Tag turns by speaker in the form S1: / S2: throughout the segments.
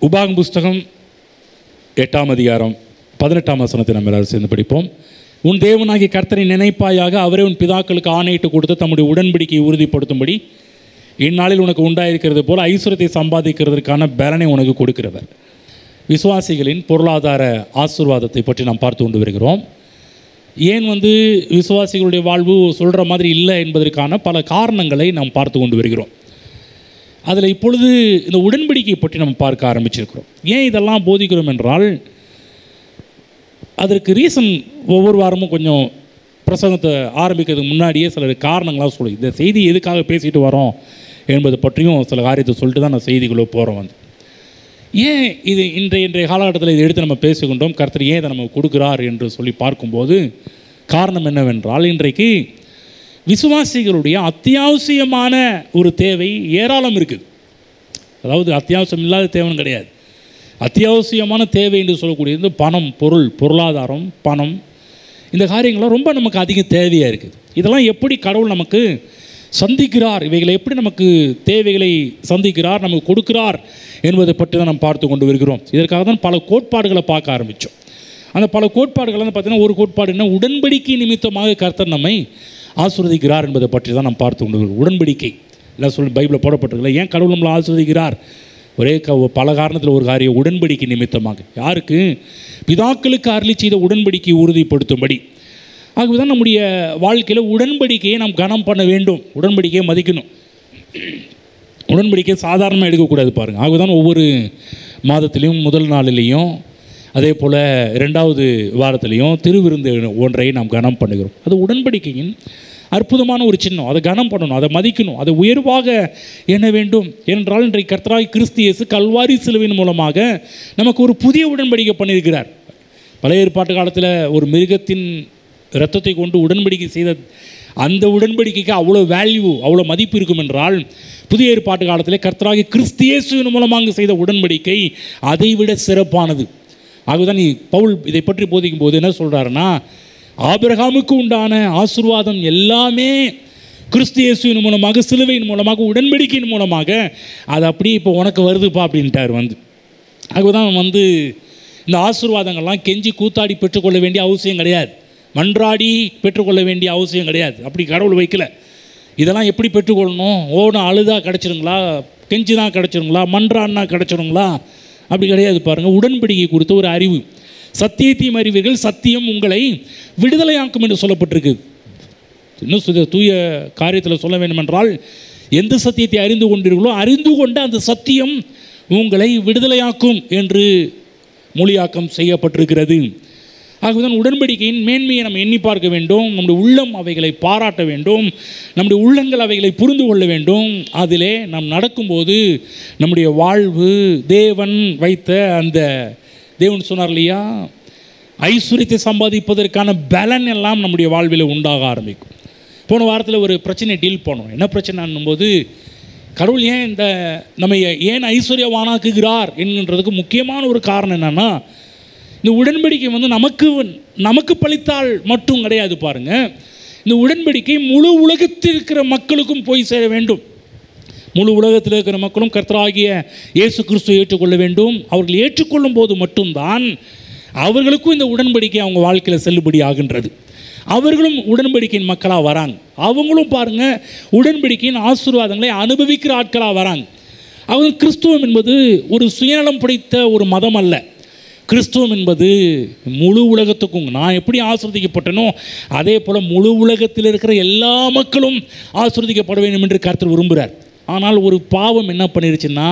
S1: உபாகம் புஸ்தகம் 8ஆம் அதிகாரம் 18ஆம் வசனத்தை நம்ம எல்லாரும் சேர்ந்து படிப்போம். உன் தேவனாகிய கர்த்தரை நினைப்பாயாக, அவரே உன் பிதாக்களுக்கு ஆணையிட்டு கொடுத்து தம்முடைய உடன்படிக்கையை உறுதிப்படுத்தும்படி இந்நாளில் உனக்கு உண்டாயிருக்கிறது போல ஐஸ்வர்யத்தை சம்பாதிக்கிறதுக்கான பலனை உனக்கு கொடுக்கிறவர். விசுவாசிகளின் பொருளாதார ஆசீர்வாதத்தை பற்றி நாம் பார்த்து கொண்டு வருகிறோம். ஏன் விசுவாசிகளுடைய வாழ்வு சொல்கிற மாதிரி இல்லை என்பதற்கான பல காரணங்களை நாம் பார்த்து கொண்டு வருகிறோம். அதில் இப்பொழுது இந்த உடன்படிக்கையை பற்றி நம்ம பார்க்க ஆரம்பிச்சிருக்கிறோம். ஏன் இதெல்லாம் போதிக்கிறோம் என்றால், அதற்கு ரீசன் ஒவ்வொரு வாரமும் கொஞ்சம் பிரசங்கத்தை ஆரம்பிக்கிறதுக்கு முன்னாடியே சில காரணங்களாக சொல்லி, இந்த செய்தி எதுக்காக பேசிட்டு வரோம் என்பது பற்றியும் சில காரியத்தை சொல்லிட்டு தான் நான் செய்திக்குள்ளே போகிறோம். ஏன் இது இன்றைய காலகட்டத்தில் இதை எடுத்து நம்ம பேசிக்கொண்டோம், கர்த்தர் ஏன் இதை நம்ம கொடுக்குறார் என்று சொல்லி பார்க்கும்போது காரணம் என்னவென்றால், இன்றைக்கு விசுவாசிகளுடைய அத்தியாவசியமான ஒரு தேவை ஏராளம் இருக்குது. அதாவது அத்தியாவசியம் இல்லாத தேவைன்னு கிடையாது, அத்தியாவசியமான தேவை என்று சொல்லக்கூடியது பணம், பொருளாதாரம், பணம், இந்த காரியங்கள்லாம் ரொம்ப நமக்கு அதிக தேவையாக இருக்குது. இதெல்லாம் எப்படி கடவுள் நமக்கு சந்திக்கிறார், இவைகளை எப்படி நமக்கு தேவைகளை சந்திக்கிறார், நமக்கு கொடுக்கிறார் என்பதை பற்றி தான் நம்ம பார்த்து கொண்டு வருகிறோம். இதற்காக தான் பல கோட்பாடுகளை பார்க்க ஆரம்பித்தோம். அந்த பல கோட்பாடுகள் பார்த்திங்கன்னா, ஒரு கோட்பாடு என்ன, உடன்படிக்கை நிமித்தமாக கர்த்தர் நம்மை ஆசீர்வதிக்கிறார் என்பதை பற்றி தான் நாம் பார்த்து கொண்டு வருகிறோம். உடன்படிக்கை எல்லாம் சொல்லி பைபிளில் போடப்பட்டிருக்கல, ஏன் கடவுள் நம்மளை ஆசீர்வதிக்கிறார், ஒரே பல காரணத்தில் ஒரு காரியம், உடன்படிக்கை நிமித்தமாக. யாருக்கு? பிதாக்களுக்கு அருளி செய்த உடன்படிக்கையை உறுதிப்படுத்தும்படி. ஆகவே தான் நம்முடைய வாழ்க்கையில் உடன்படிக்கையை நாம் கனம் பண்ண வேண்டும், உடன்படிக்கையை மதிக்கணும். உடன்படிக்கையை சாதாரணமாக எடுக்கக்கூடாது பாருங்கள். ஆகவே தான் ஒவ்வொரு மாதத்துலேயும் முதல் நாளிலையும் அதே போல் 2வது வாரத்திலையும் திருவிருந்து ஒன்றை நாம் கனம் பண்ணுகிறோம். அது உடன்படிக்கையின் அற்புதமான ஒரு சின்னம். அதை கனம் பண்ணணும், அதை மதிக்கணும், அதை உயர்வாக எண்ண வேண்டும். ஏனென்றால் இன்றைக்கு கர்த்தராகிய கிறிஸ்து இயேசு கல்வாரி சிலுவையின் மூலமாக நமக்கு ஒரு புதிய உடன்படிக்கை பண்ணியிருக்கிறார். பழைய ஏற்பாட்டு காலத்தில் ஒரு மிருகத்தின் இரத்தத்தை கொண்டு உடன்படிக்கை செய்த அந்த உடன்படிக்கைக்கு அவ்வளோ வேல்யூ, அவ்வளோ மதிப்பு இருக்கும் என்றால், புதிய ஏற்பாட்டு காலத்தில் கர்த்தராகிய கிறிஸ்து இயேசுவின் மூலமாக செய்த உடன்படிக்கை அதைவிட சிறப்பானது. ஆகவேதான் பவுல் இதை பற்றி போதிக்கும் போது என்ன சொல்கிறாருன்னா, ஆபிரகாமுக்கு உண்டான ஆசீர்வாதம் எல்லாமே கிறிஸ்து இயேசுவின் மூலமாக, சிலுவையின் மூலமாக, உடன்படிக்கையின் மூலமாக அது அப்படியே இப்போ உனக்கு வருதுப்பா அப்படின்ட்டார். ஆகவேதான் இந்த ஆசீர்வாதங்கள்லாம் கெஞ்சி கூத்தாடி பெற்றுக்கொள்ள வேண்டிய அவசியம் கிடையாது, மன்றாடி பெற்றுக்கொள்ள வேண்டிய அவசியம் கிடையாது. அப்படி கடவுள் வைக்கல. இதெல்லாம் எப்படி பெற்றுக்கொள்ளணும், நான் அழுதா கிடச்சிருங்களா, கெஞ்சி தான் கிடச்சிருங்களா, மன்றான்னா கிடச்சிருங்களா, அப்படி கிடையாது. பாருங்கள், உடன்படிக்கை குறித்த ஒரு அறிவு, சத்தியத்தையும் அறிவீர்கள், சத்தியம் உங்களை விடுதலையாக்கும் என்று சொல்லப்பட்டிருக்கு. இன்னும் தூய காரியத்தில் சொல்ல வேண்டுமென்றால், எந்த சத்தியத்தை அறிந்து கொண்டீர்களோ அறிந்து கொண்ட அந்த சத்தியம் உங்களை விடுதலையாக்கும் என்று மொழியாக்கம் செய்யப்பட்டிருக்கிறது. ஆகவேதான் உடன்படிக்கையின் மேன்மையை நம்ம எண்ணி பார்க்க வேண்டும், நம்முடைய உள்ளம் அவைகளை பாராட்ட வேண்டும், நம்முடைய உள்ளங்கள் அவைகளை புரிந்து கொள்ள வேண்டும். அதிலே நாம் நடக்கும்போது நம்முடைய வாழ்வு தேவன் வைத்த அந்த தேவன் சொன்னார் இல்லையா, ஐஸ்வர்யத்தை சம்பாதிப்பதற்கான பலன் எல்லாம் நம்முடைய வாழ்வில் உண்டாக ஆரம்பிக்கும். போன வாரத்தில் ஒரு பிரச்சனை டீல் பண்ணோம். என்ன பிரச்சனைன்னும் போது, கடவுள் ஏன் நம்ம ஏன் ஐஸ்வர்யவானாக்குகிறார் என்கின்றதுக்கு முக்கியமான ஒரு காரணம் என்னென்னா, இந்த உடன்படிக்கை நமக்கு பலித்தால் மட்டும் கிடையாது பாருங்கள். இந்த உடன்படிக்கை முழு உலகத்தில் இருக்கிற மக்களுக்கும் போய் சேர வேண்டும். முழு உலகத்தில் இருக்கிற மக்களும் கர்த்தராகிய இயேசு கிறிஸ்துவை ஏற்றுக்கொள்ள வேண்டும். அவர்கள் ஏற்றுக்கொள்ளும் போது மட்டும்தான் அவர்களுக்கும் இந்த உடன்படிக்கை அவங்க வாழ்க்கையில் செல்லுபடி ஆகின்றது. அவர்களும் உடன்படிக்கையின் மக்களாக வராங்க. அவங்களும் பாருங்கள், உடன்படிக்கையின் ஆசீர்வாதங்களை அனுபவிக்கிற ஆட்களாக வராங்க. அவங்க கிறிஸ்துவம் என்பது ஒரு சுயநலம் படைத்த ஒரு மதம் அல்ல. கிறிஸ்துவம் என்பது முழு உலகத்துக்கும், நான் எப்படி ஆசீர்வதிக்கப்பட்டனோ அதே போல் முழு உலகத்தில் இருக்கிற எல்லா மக்களும் ஆசீர்வதிக்கப்பட வேண்டும் என்று கர்த்தர் விரும்புகிறார். ஆனால் ஒரு பாவம் என்ன பண்ணிருச்சுன்னா,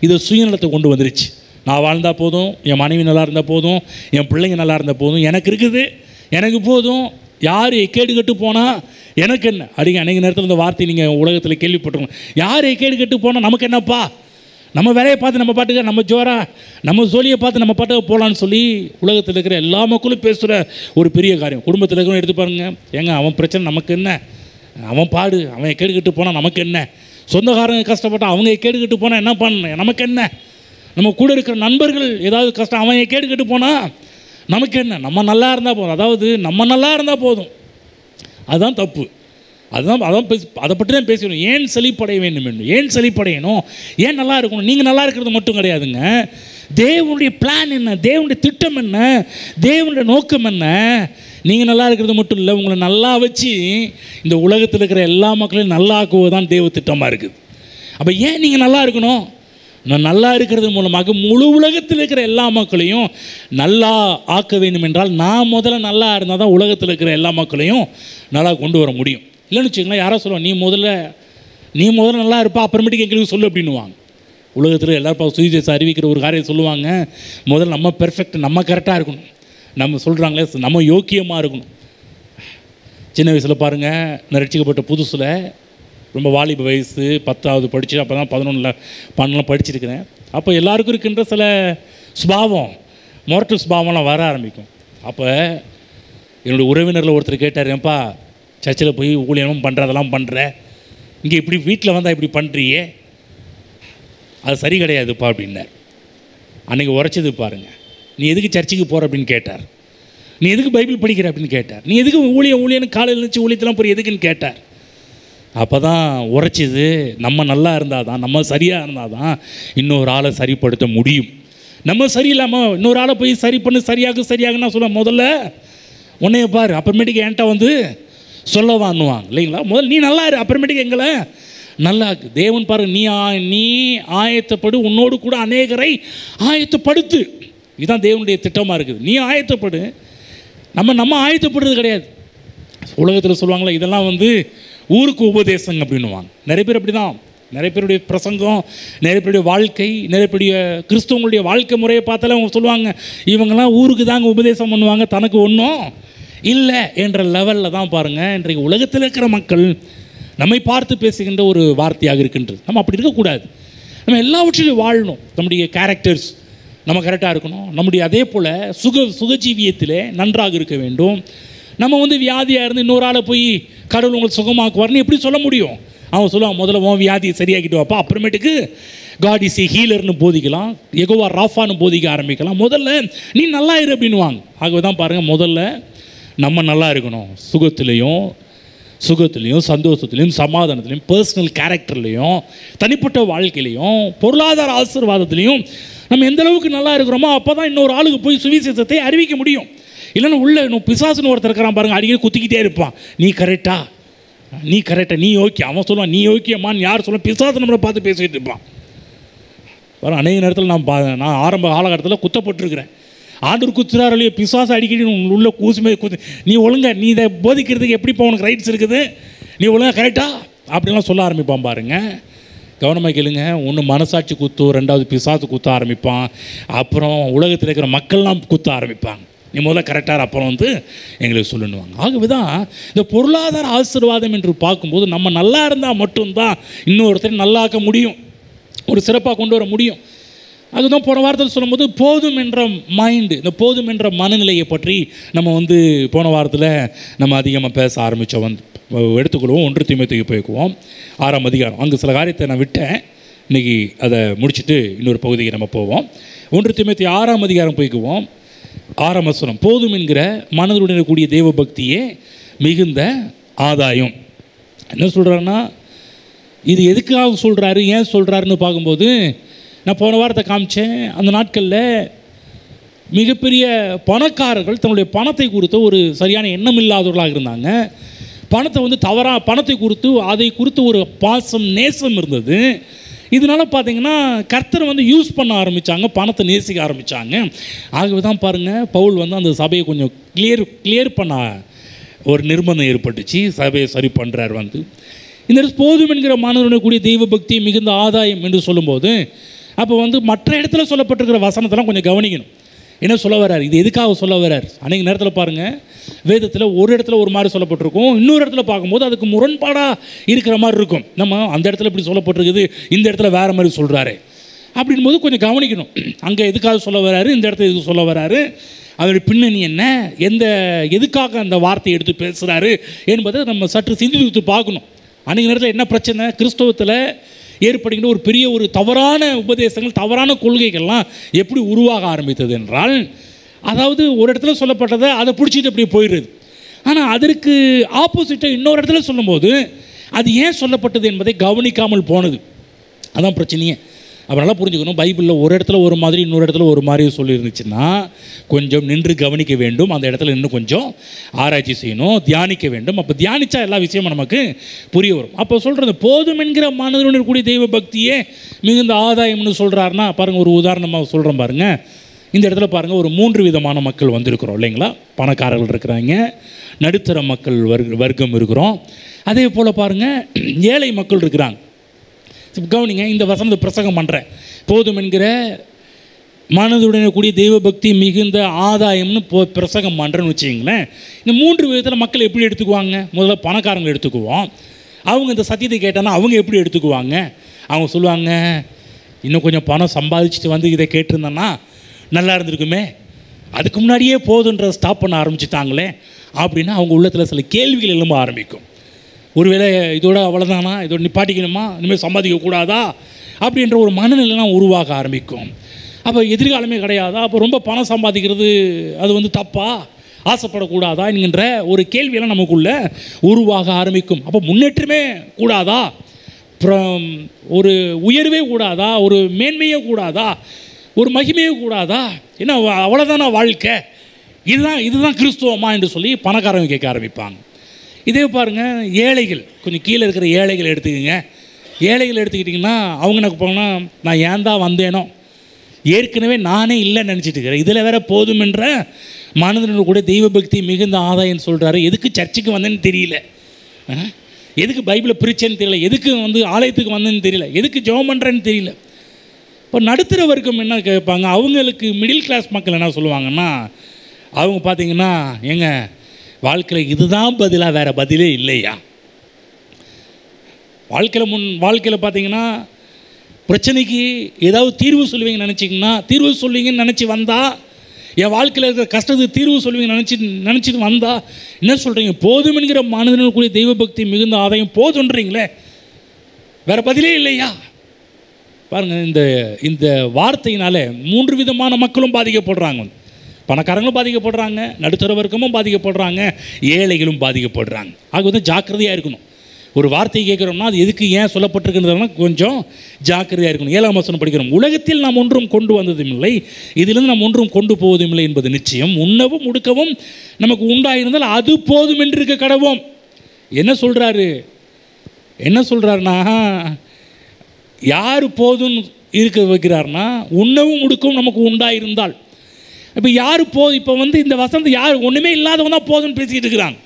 S1: இது சுயநலத்தை கொண்டு வந்துருச்சு. நான் வாழ்ந்தால் போதும், என் மனைவி நல்லா இருந்தால் போதும், என் பிள்ளைங்க நல்லா இருந்தால் போதும், எனக்கு இருக்குது, எனக்கு போதும், யார் கேடு கட்டு போனால் எனக்கு என்ன. அன்றைக்கி நேரத்தில் இந்த வார்த்தை நீங்கள் உலகத்தில் கேள்விப்பட்டிருக்கோம், யார் கேடு கட்டு போனால் நமக்கு என்னப்பா, நம்ம வேலையை பார்த்து நம்ம பாட்டுக்க, நம்ம ஜோரா நம்ம ஜோலியை பார்த்து நம்ம பாட்டுக்க போகலான்னு சொல்லி உலகத்தில் இருக்கிற எல்லா மக்களும் பேசுகிற ஒரு பெரிய காரியம். குடும்பத்தில் இருக்கிறவங்க எடுத்து பாருங்கள், அவன் பிரச்சனை நமக்கு என்ன, அவன் பாடு, அவன் கேடுக்கிட்டு போனால் நமக்கு என்ன, சொந்தக்காரங்க கஷ்டப்பட்டால் அவங்க கேடுக்கிட்டு போனால் என்ன பண்ண நமக்கு என்ன, நம்ம கூட இருக்கிற நண்பர்கள் ஏதாவது கஷ்டம் அவன் கேடுக்கிட்டு போனால் நமக்கு என்ன, நம்ம நல்லா இருந்தால் போதும். அதாவது நம்ம நல்லா இருந்தால் போதும், அதுதான் தப்பு. அதை பற்றி தான் பேசணும். ஏன் செழிப்படைய வேண்டும் என்று, ஏன் செழிப்படையணும், ஏன் நல்லா இருக்கணும். நீங்கள் நல்லா இருக்கிறது மட்டும் கிடையாதுங்க, தேவனுடைய பிளான் என்ன, தேவனுடைய திட்டம் என்ன, தேவனுடைய நோக்கம் என்ன. நீங்கள் நல்லா இருக்கிறது மட்டும் இல்லை, உங்களை நல்லா வச்சு இந்த உலகத்தில் இருக்கிற எல்லா மக்களையும் நல்லா ஆக்குவது தான் தேவ திட்டமாக இருக்குது. அப்போ ஏன் நீங்கள் நல்லா இருக்கணும்? நான் நல்லா இருக்கிறது மூலமாக முழு உலகத்தில் இருக்கிற எல்லா மக்களையும் நல்லா ஆக்க வேண்டும் என்றால் நான் முதல்ல நல்லா இருந்தால் தான் உலகத்தில் இருக்கிற எல்லா மக்களையும் நல்லா கொண்டு வர முடியும். இல்லைன்னு வச்சுக்கோங்களேன், யாரோ சொல்லுவாங்க நீ முதல்ல நல்லா இருப்பா, அப்புறமேட்டுக்கு எங்களுக்கு சொல்லு அப்படின்னுவாங்க. உலகத்தில் எல்லாரும் சுவிசேஷம் அறிவிக்கிற ஒரு காரியம் சொல்லுவாங்க, முதல்ல நம்ம பெர்ஃபெக்ட், நம்ம கரெக்டாக இருக்கணும், நம்ம சொல்கிறாங்களே நம்ம யோக்கியமாக இருக்கணும். சின்ன வயசில் பாருங்கள், நான் ரட்சிக்கப்பட்ட புதுசில் ரொம்ப வாலிப வயசு, 10வது படித்து அப்போ தான் 11 12 படிச்சிருக்கிறேன். அப்போ எல்லாருக்கும் இருக்கின்ற சில சுபாவம், மொரட்டு சுபாவம்லாம் வர ஆரம்பிக்கும். அப்போ என்னுடைய உறவினரில் ஒருத்தர் கேட்டார், ஏன்பா சர்ச்சில் போய் ஊழியமும் பண்ணுறதெல்லாம் பண்ணுற, இங்கே இப்படி வீட்டில் வந்தால் இப்படி பண்ணுறியே, அது சரி கிடையாதுப்பா அப்படின்னார். அன்றைக்கி உரைச்சது பாருங்கள். நீ எதுக்கு சர்ச்சுக்கு போகிற அப்படின்னு கேட்டார். நீ எதுக்கு பைபிள் படிக்கிற அப்படின்னு கேட்டார். நீ எதுக்கு ஊழியன்னு காலையில் இருந்துச்சு ஊழியத்தெல்லாம் போய் எதுக்குன்னு கேட்டார். அப்போ தான் உரைச்சிது, நம்ம நல்லா இருந்தால் தான், நம்ம சரியாக இருந்தால் தான் இன்னொரு ஆளை சரிப்படுத்த முடியும். நம்ம சரியில்லாமல் இன்னொரு ஆளை போய் சரி பண்ணு, சரியாகுன்னா சொல்ல, முதல்ல உன்னைய பாரு, அப்புறமேட்டுக்கு என்கிட்ட வந்து சொல்லவான்னுவாங்க இல்லைங்களா. முதல்ல நீ நல்லா இரு, அப்புறமேட்டுக்கு எங்களை நல்லா இருக்கு. தேவன் பாரு, நீ ஆயத்தப்படு, உன்னோடு கூட அநேகரை ஆயத்தப்படுத்து. இதுதான் தேவனுடைய திட்டமாக இருக்குது. நீ ஆயத்தப்படு. நம்ம ஆயத்தப்படுறது கிடையாது. உலகத்தில் சொல்லுவாங்களே, இதெல்லாம் வந்து ஊருக்கு உபதேசங்க அப்படின்னுவாங்க. நிறைய பேர் அப்படி தான். நிறைய பேருடைய பிரசங்கம், நிறைய பேருடைய வாழ்க்கை, நிறைய பேருடைய கிறிஸ்தவங்களுடைய வாழ்க்கை முறையை பார்த்தாலே அவங்க சொல்லுவாங்க, இவங்கெல்லாம் ஊருக்கு தாங்க உபதேசம் பண்ணுவாங்க, தனக்கு ஒன்றும் இல்லை என்ற லெவலில் தான் பாருங்கள் இன்றைக்கு உலகத்தில் இருக்கிற மக்கள் நம்மை பார்த்து பேசுகின்ற ஒரு வார்த்தையாக இருக்கின்றது. நம்ம அப்படி இருக்கக்கூடாது. நம்ம எல்லாவற்றிலையும் வாழணும். நம்முடைய கேரக்டர்ஸ் நம்ம கரெக்டாக இருக்கணும். நம்முடைய அதே போல் சுகஜீவியத்திலே நன்றாக இருக்க வேண்டும். நம்ம வந்து வியாதியாக இருந்து இன்னொரு ஆளை போய் கடவுள் உங்களை சுகமாக்குவார்னு எப்படி சொல்ல முடியும்? அவன் சொல்லுவான், முதல்ல உன் வியாதியை சரியாக்கிட்டு வாப்பா, அப்புறமேட்டுக்கு காட் இஸ் ஏ ஹீலர்னு போதிக்கலாம், யெகோவா ராஃபான்னு போதிக்க ஆரம்பிக்கலாம். முதல்ல நீ நல்லா இரு அப்படின்வாங்க. ஆகவே தான் பாருங்கள், முதல்ல நம்ம நல்லா இருக்கணும். சுகத்துலேயும் சந்தோஷத்துலேயும் சமாதானத்துலேயும் பர்சனல் கேரக்டர்லேயும் தனிப்பட்ட வாழ்க்கையிலையும் பொருளாதார ஆசீர்வாதத்துலேயும் நம்ம எந்த அளவுக்கு நல்லா இருக்கிறோமோ அப்போ தான் இன்னொரு ஆளுக்கு போய் சுவிசேஷத்தை அறிவிக்க முடியும். இல்லைன்னா உள்ள இன்னும் பிசாசுன்னு ஒருத்தர் இருக்கிறான் பாருங்கள், அடிக்கடி குத்திக்கிட்டே இருப்பான், நீ கரெக்டா, நீ ஓகே. அவன் சொல்லுவான் நீ ஓகேம்மான்னு யார் சொல்லுவான், பிசாசு நம்மளை பார்த்து பேசிக்கிட்டு இருப்பான். வர அநேக நேரத்தில் நான் ஆரம்ப காலகட்டத்தில் குத்தப்பட்டிருக்கிறேன். ஆண்டவர் குத்துறாரு இல்லையோ, பிசாசு அடிக்கடி உள்ள கூசுமே நீ ஒழுங்கா, நீ இதை போதிக்கிறதுக்கு எப்படிப்பா உனக்கு ரைட்ஸ் இருக்குது, நீ ஒழுங்கா கரெக்டா அப்படின்லாம் சொல்ல ஆரம்பிப்பான் பாருங்கள். கவனமாக கேளுங்க. ஒன்று மனசாட்சி குத்து, ரெண்டாவது பிசாசு குத்த ஆரம்பிப்பான், அப்புறம் உலகத்தில் இருக்கிற மக்கள்லாம் குத்த ஆரம்பிப்பாங்க. நீ முதல்ல கரெக்டாக அப்புறம் வந்து எங்களுக்கு சொல்லணுவாங்க. ஆகவே தான் இந்த பொருளாதார ஆசீர்வாதம் என்று பார்க்கும்போது நம்ம நல்லா இருந்தால் மட்டும்தான் இன்னொருத்தரை நல்லாக்க முடியும், ஒரு சிறப்பாக கொண்டு வர முடியும். அதுதான் போன வாரத்தில் சொல்லும்போது போதும் என்ற மைண்டு, இந்த போதும் என்ற மனநிலையை பற்றி நம்ம வந்து போன வாரத்தில் நம்ம அதிகமாக பேச ஆரம்பித்தோம். எடுத்துக்கொள்வோம். 1 தீமோத்தேயுக்கு போய்க்குவோம், 6ஆம் அதிகாரம். அங்கே சில காரியத்தை நான் விட்டேன், இன்றைக்கி அதை முடிச்சுட்டு இன்னொரு பகுதிக்கு நம்ம போவோம். 1 தீமோத்தேயு 6ஆம் அதிகாரம் போய்க்குவோம். 6ஆம் வசனம், போதும் என்கிற மனதுடன் கூடிய தேவ பக்தியே மிகுந்த ஆதாயம். என்ன சொல்கிறாருன்னா, இது எதுக்காக சொல்கிறாரு, ஏன் சொல்கிறாருன்னு பார்க்கும்போது, நான் போன வாரத்தை காமிச்சேன். அந்த நாட்களில் மிகப்பெரிய பணக்காரர்கள் தன்னுடைய பணத்தை குறித்து ஒரு சரியான எண்ணம் இல்லாதவர்களாக இருந்தாங்க. பணத்தை வந்து பணத்தை குறித்து அதை குறித்து ஒரு பாசம் நேசம் இருந்தது. இதனால் பார்த்திங்கன்னா கர்த்தரை வந்து யூஸ் பண்ண ஆரம்பித்தாங்க, பணத்தை நேசிக்க ஆரம்பித்தாங்க. ஆகவே தான் பாருங்கள், பவுல் வந்து அந்த சபையை கொஞ்சம் கிளியர் பண்ண ஒரு நிர்பந்தம் ஏற்பட்டுச்சு. சபையை சரி பண்ணுறார் வந்து. இந்த போதும் என்கிற மாணவனுடைய கூடிய தெய்வ பக்தி மிகுந்த ஆதாயம் என்று சொல்லும்போது, அப்போ வந்து மற்ற இடத்துல சொல்லப்பட்டிருக்கிற வசனத்தெல்லாம் கொஞ்சம் கவனிக்கணும். என்ன சொல்ல வர்றார், இது எதுக்காக சொல்ல வர்றார்? அன்றைக்கு நேரத்தில் பாருங்கள், வேதத்தில் ஒரு இடத்துல ஒரு மாதிரி சொல்லப்பட்டிருக்கும், இன்னொரு இடத்துல பார்க்கும்போது அதுக்கு முரண்பாடாக இருக்கிற மாதிரி இருக்கும். நம்ம அந்த இடத்துல இப்படி சொல்லப்பட்டிருக்குது, இந்த இடத்துல வேறு மாதிரி சொல்கிறாரு அப்படின் போது கொஞ்சம் கவனிக்கணும். அங்கே எதுக்காக சொல்ல வர்றாரு, இந்த இடத்துல எதுக்கு சொல்ல வர்றாரு, அதோடைய பின்னணி என்ன, எதுக்காக அந்த வார்த்தையை எடுத்து பேசுகிறாரு என்பதை நம்ம சற்று சிந்தித்து பார்க்கணும். அன்றைக்கு நேரத்தில் என்ன பிரச்சனை, கிறிஸ்தவத்தில் ஏற்படுகின்ற ஒரு தவறான உபதேசங்கள், தவறான கொள்கைகள்லாம் எப்படி உருவாக ஆரம்பித்தது என்றால், அதாவது ஒரு இடத்துல சொல்லப்பட்டதை அதை பிடிச்சிட்டு அப்படி போயிடுது. ஆனால் அதற்கு ஆப்போசிட்டாக இன்னொரு இடத்துல சொல்லும்போது அது ஏன் சொல்லப்பட்டது என்பதை கவனிக்காமல் போனது. அதான் பிரச்சனையே. அதனால் புரிஞ்சுக்கணும், பைபிளில் ஒரு இடத்துல ஒரு மாதிரி இன்னொரு இடத்துல ஒரு மாதிரி சொல்லியிருந்துச்சுன்னா கொஞ்சம் நின்று கவனிக்க வேண்டும். அந்த இடத்துல இன்னும் கொஞ்சம் ஆராய்ச்சி செய்யணும், தியானிக்க வேண்டும். அப்போ தியானித்தா எல்லா விஷயமும் நமக்கு புரிய வரும். அப்போ சொல்கிறது போதும் என்கிற மனதுடன் கூடிய தெய்வ பக்தியே மிகுந்த ஆதாயம்னு சொல்கிறாருன்னா பாருங்கள், ஒரு உதாரணமாக சொல்கிறேன் பாருங்கள். இந்த இடத்துல பாருங்கள், ஒரு 3 விதமான மக்கள் வந்திருக்கிறோம் இல்லைங்களா? பணக்காரர்கள் இருக்கிறாங்க, நடுத்தர மக்கள் வர்க்கம் இருக்கிறோம், அதே போல் பாருங்கள் ஏழை மக்கள் இருக்கிறாங்க. கவனிங்க, இந்த வசனத்தை பிரசங்கம் பண்ணுறேன், போதும் என்கிற மனதுடனே கூடிய தெய்வ பக்தி மிகுந்த ஆதாயம்னு பிரசங்கம் பண்ணுறேன்னு வச்சுக்கிங்களேன். இந்த 3 விதத்தில் மக்கள் எப்படி எடுத்துக்குவாங்க? முதல்ல பணக்காரங்களை எடுத்துக்குவோம். அவங்க இந்த சத்தியத்தை கேட்டாங்கன்னா அவங்க எப்படி எடுத்துக்குவாங்க? அவங்க சொல்லுவாங்க, இன்னும் கொஞ்சம் பணம் சம்பாதிச்சுட்டு வந்து இதை கேட்டிருந்தேன்னா நல்லா இருந்திருக்குமே, அதுக்கு முன்னாடியே போதுன்றதை ஸ்டாப் பண்ண ஆரம்பிச்சுட்டாங்களே அப்படின்னா அவங்க உள்ளத்தில் சில கேள்விகள் எழும்ப ஆரம்பிக்கும். ஒருவேளை இதோட அவ்வளோதானா, இதோட நிப்பாட்டிக்கணுமா, இனிமேல் சம்பாதிக்கக்கூடாதா அப்படின்ற ஒரு மனநிலைலாம் உருவாக ஆரம்பிக்கும். அப்போ எதிர்காலமே கிடையாதா, அப்போ ரொம்ப பணம் சம்பாதிக்கிறது அது வந்து தப்பா, ஆசைப்படக்கூடாதா என்கின்ற ஒரு கேள்வியெல்லாம் நமக்குள்ளே உருவாக ஆரம்பிக்கும். அப்போ முன்னேற்றமே கூடாதா, அப்புறம் ஒரு உயர்வே கூடாதா, ஒரு மேன்மையே கூடாதா, ஒரு மகிமையே கூடாதா, என்ன அவ்வளோதானா வாழ்க்கை, இதுதான் கிறிஸ்துவமா என்று சொல்லி பணக்காரங்க கேட்க ஆரம்பிப்பாங்க. இதே பாருங்கள், ஏழைகள், கொஞ்சம் கீழே இருக்கிற ஏழைகள் எடுத்துக்கோங்க. ஏழைகள் எடுத்துக்கிட்டிங்கன்னா அவங்க என்ன போனால், நான் ஏன் தான் வந்தேனோ, ஏற்கனவே நானே இல்லைன்னு நினச்சிட்டு இருக்கிறேன், இதில் வேற போதும் என்ற மனதில் கூட தெய்வ பக்தி மிகுந்த ஆதாயம்னு சொல்கிறாரு. எதுக்கு சர்ச்சுக்கு வந்தேன்னு தெரியல, எதுக்கு பைபிளை பிரிச்சேன்னு தெரியல, எதுக்கு வந்து ஆலயத்துக்கு வந்தேன்னு தெரியல, எதுக்கு ஜெபம் பண்ணுறேன்னு தெரியல. இப்போ நடுத்தர வர்க்கம் என்ன கேட்பாங்க, அவங்களுக்கு மிடில் கிளாஸ் மக்கள் என்ன சொல்லுவாங்கன்னா, அவங்க பார்த்திங்கன்னா, ஏங்க வாழ்க்கையில் இதுதான் பதிலாக வேறு பதிலே இல்லையா? வாழ்க்கையில் பார்த்தீங்கன்னா பிரச்சனைக்கு ஏதாவது தீர்வு சொல்லுவீங்கன்னு நினச்சிங்கன்னா, தீர்வு சொல்லுவீங்கன்னு நினச்சி வந்தால், என் வாழ்க்கையில் இருக்கிற கஷ்டத்துக்கு தீர்வு சொல்லுவீங்கன்னு நினச்சிட்டு வந்தால் என்ன சொல்கிறீங்க? போதும் என்கிற மனதினுடைய தெய்வ பக்தி மிகுந்த ஆதாயம் போதுன்றீங்களே, வேறு பதிலே இல்லையா? பாருங்கள், இந்த வார்த்தையினால 3 விதமான மக்களும் பாதிக்கப்படுறாங்க. பணக்காரங்களும் பாதிக்கப்படுறாங்க, நடுத்தர வர்க்கமும் பாதிக்கப்படுறாங்க, ஏழைகளும் பாதிக்கப்படுறாங்க. ஆக வந்து ஜாக்கிரதையாக இருக்கணும். ஒரு வார்த்தையை கேட்குறோம்னா அது எதுக்கு ஏன் சொல்லப்பட்டிருக்கிறதுனா கொஞ்சம் ஜாக்கிரதையாக இருக்கணும். 7ஆம் வசனம் படிக்கிறோம், உலகத்தில் நாம் ஒன்றும் கொண்டு வந்ததும் இல்லை, இதிலிருந்து நாம் ஒன்றும் கொண்டு போவதும் இல்லை என்பது நிச்சயம். உண்ணவும் உடுக்கவும் நமக்கு உண்டாயிருந்தால் அது போதும் என்று இருக்க கடவோம். என்ன சொல்கிறாருன்னா, யார் போதும் இருக்க வைக்கிறார்னா, உண்ணவும் உடுக்கவும் நமக்கு உண்டாயிருந்தால். இப்போ இப்போ வந்து இந்த வசனத்தை யார் ஒன்றுமே இல்லாதவங்க தான் போதும்னு பேசிக்கிட்டு இருக்கிறாங்க.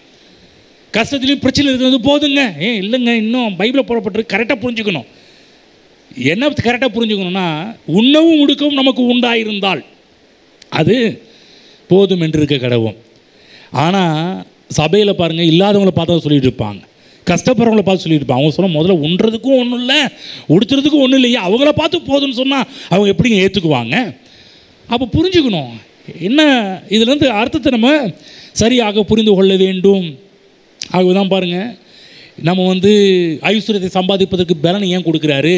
S1: கஷ்டத்துலேயும் பிரச்சனை இருக்கிறது போதுங்க, இல்லைங்க, இன்னும் பைபிளை போடப்பட்டிருக்கு, கரெக்டாக புரிஞ்சுக்கணும். என்ன கரெக்டாக புரிஞ்சுக்கணும்னா, உண்ணவும் உடுக்கவும் நமக்கு உண்டாயிருந்தால் அது போதும் என்று இருக்க கடவோம். ஆனால் சபையில் பாருங்கள், இல்லாதவங்களை பார்த்தா சொல்லிட்டு இருப்பாங்க, கஷ்டப்படுறவங்கள பார்த்து சொல்லிட்டு இருப்பாங்க. அவங்க சொன்னால் முதல்ல உண்றதுக்கும் ஒன்றும் இல்லை, உடுத்துறதுக்கும் ஒன்றும் இல்லையா, அவங்கள பார்த்து போதும்னு சொன்னால் அவங்க எப்படிங்க ஏற்றுக்குவாங்க? அப்போ புரிஞ்சுக்கணும், என்ன இதுலேருந்து அர்த்தத்தை நம்ம சரியாக புரிந்து கொள்ள வேண்டும். ஆகதான் பாருங்கள், நம்ம வந்து ஐஸ்வர்யத்தை சம்பாதிப்பதற்கு பலனை ஏன் கொடுக்குறாரு?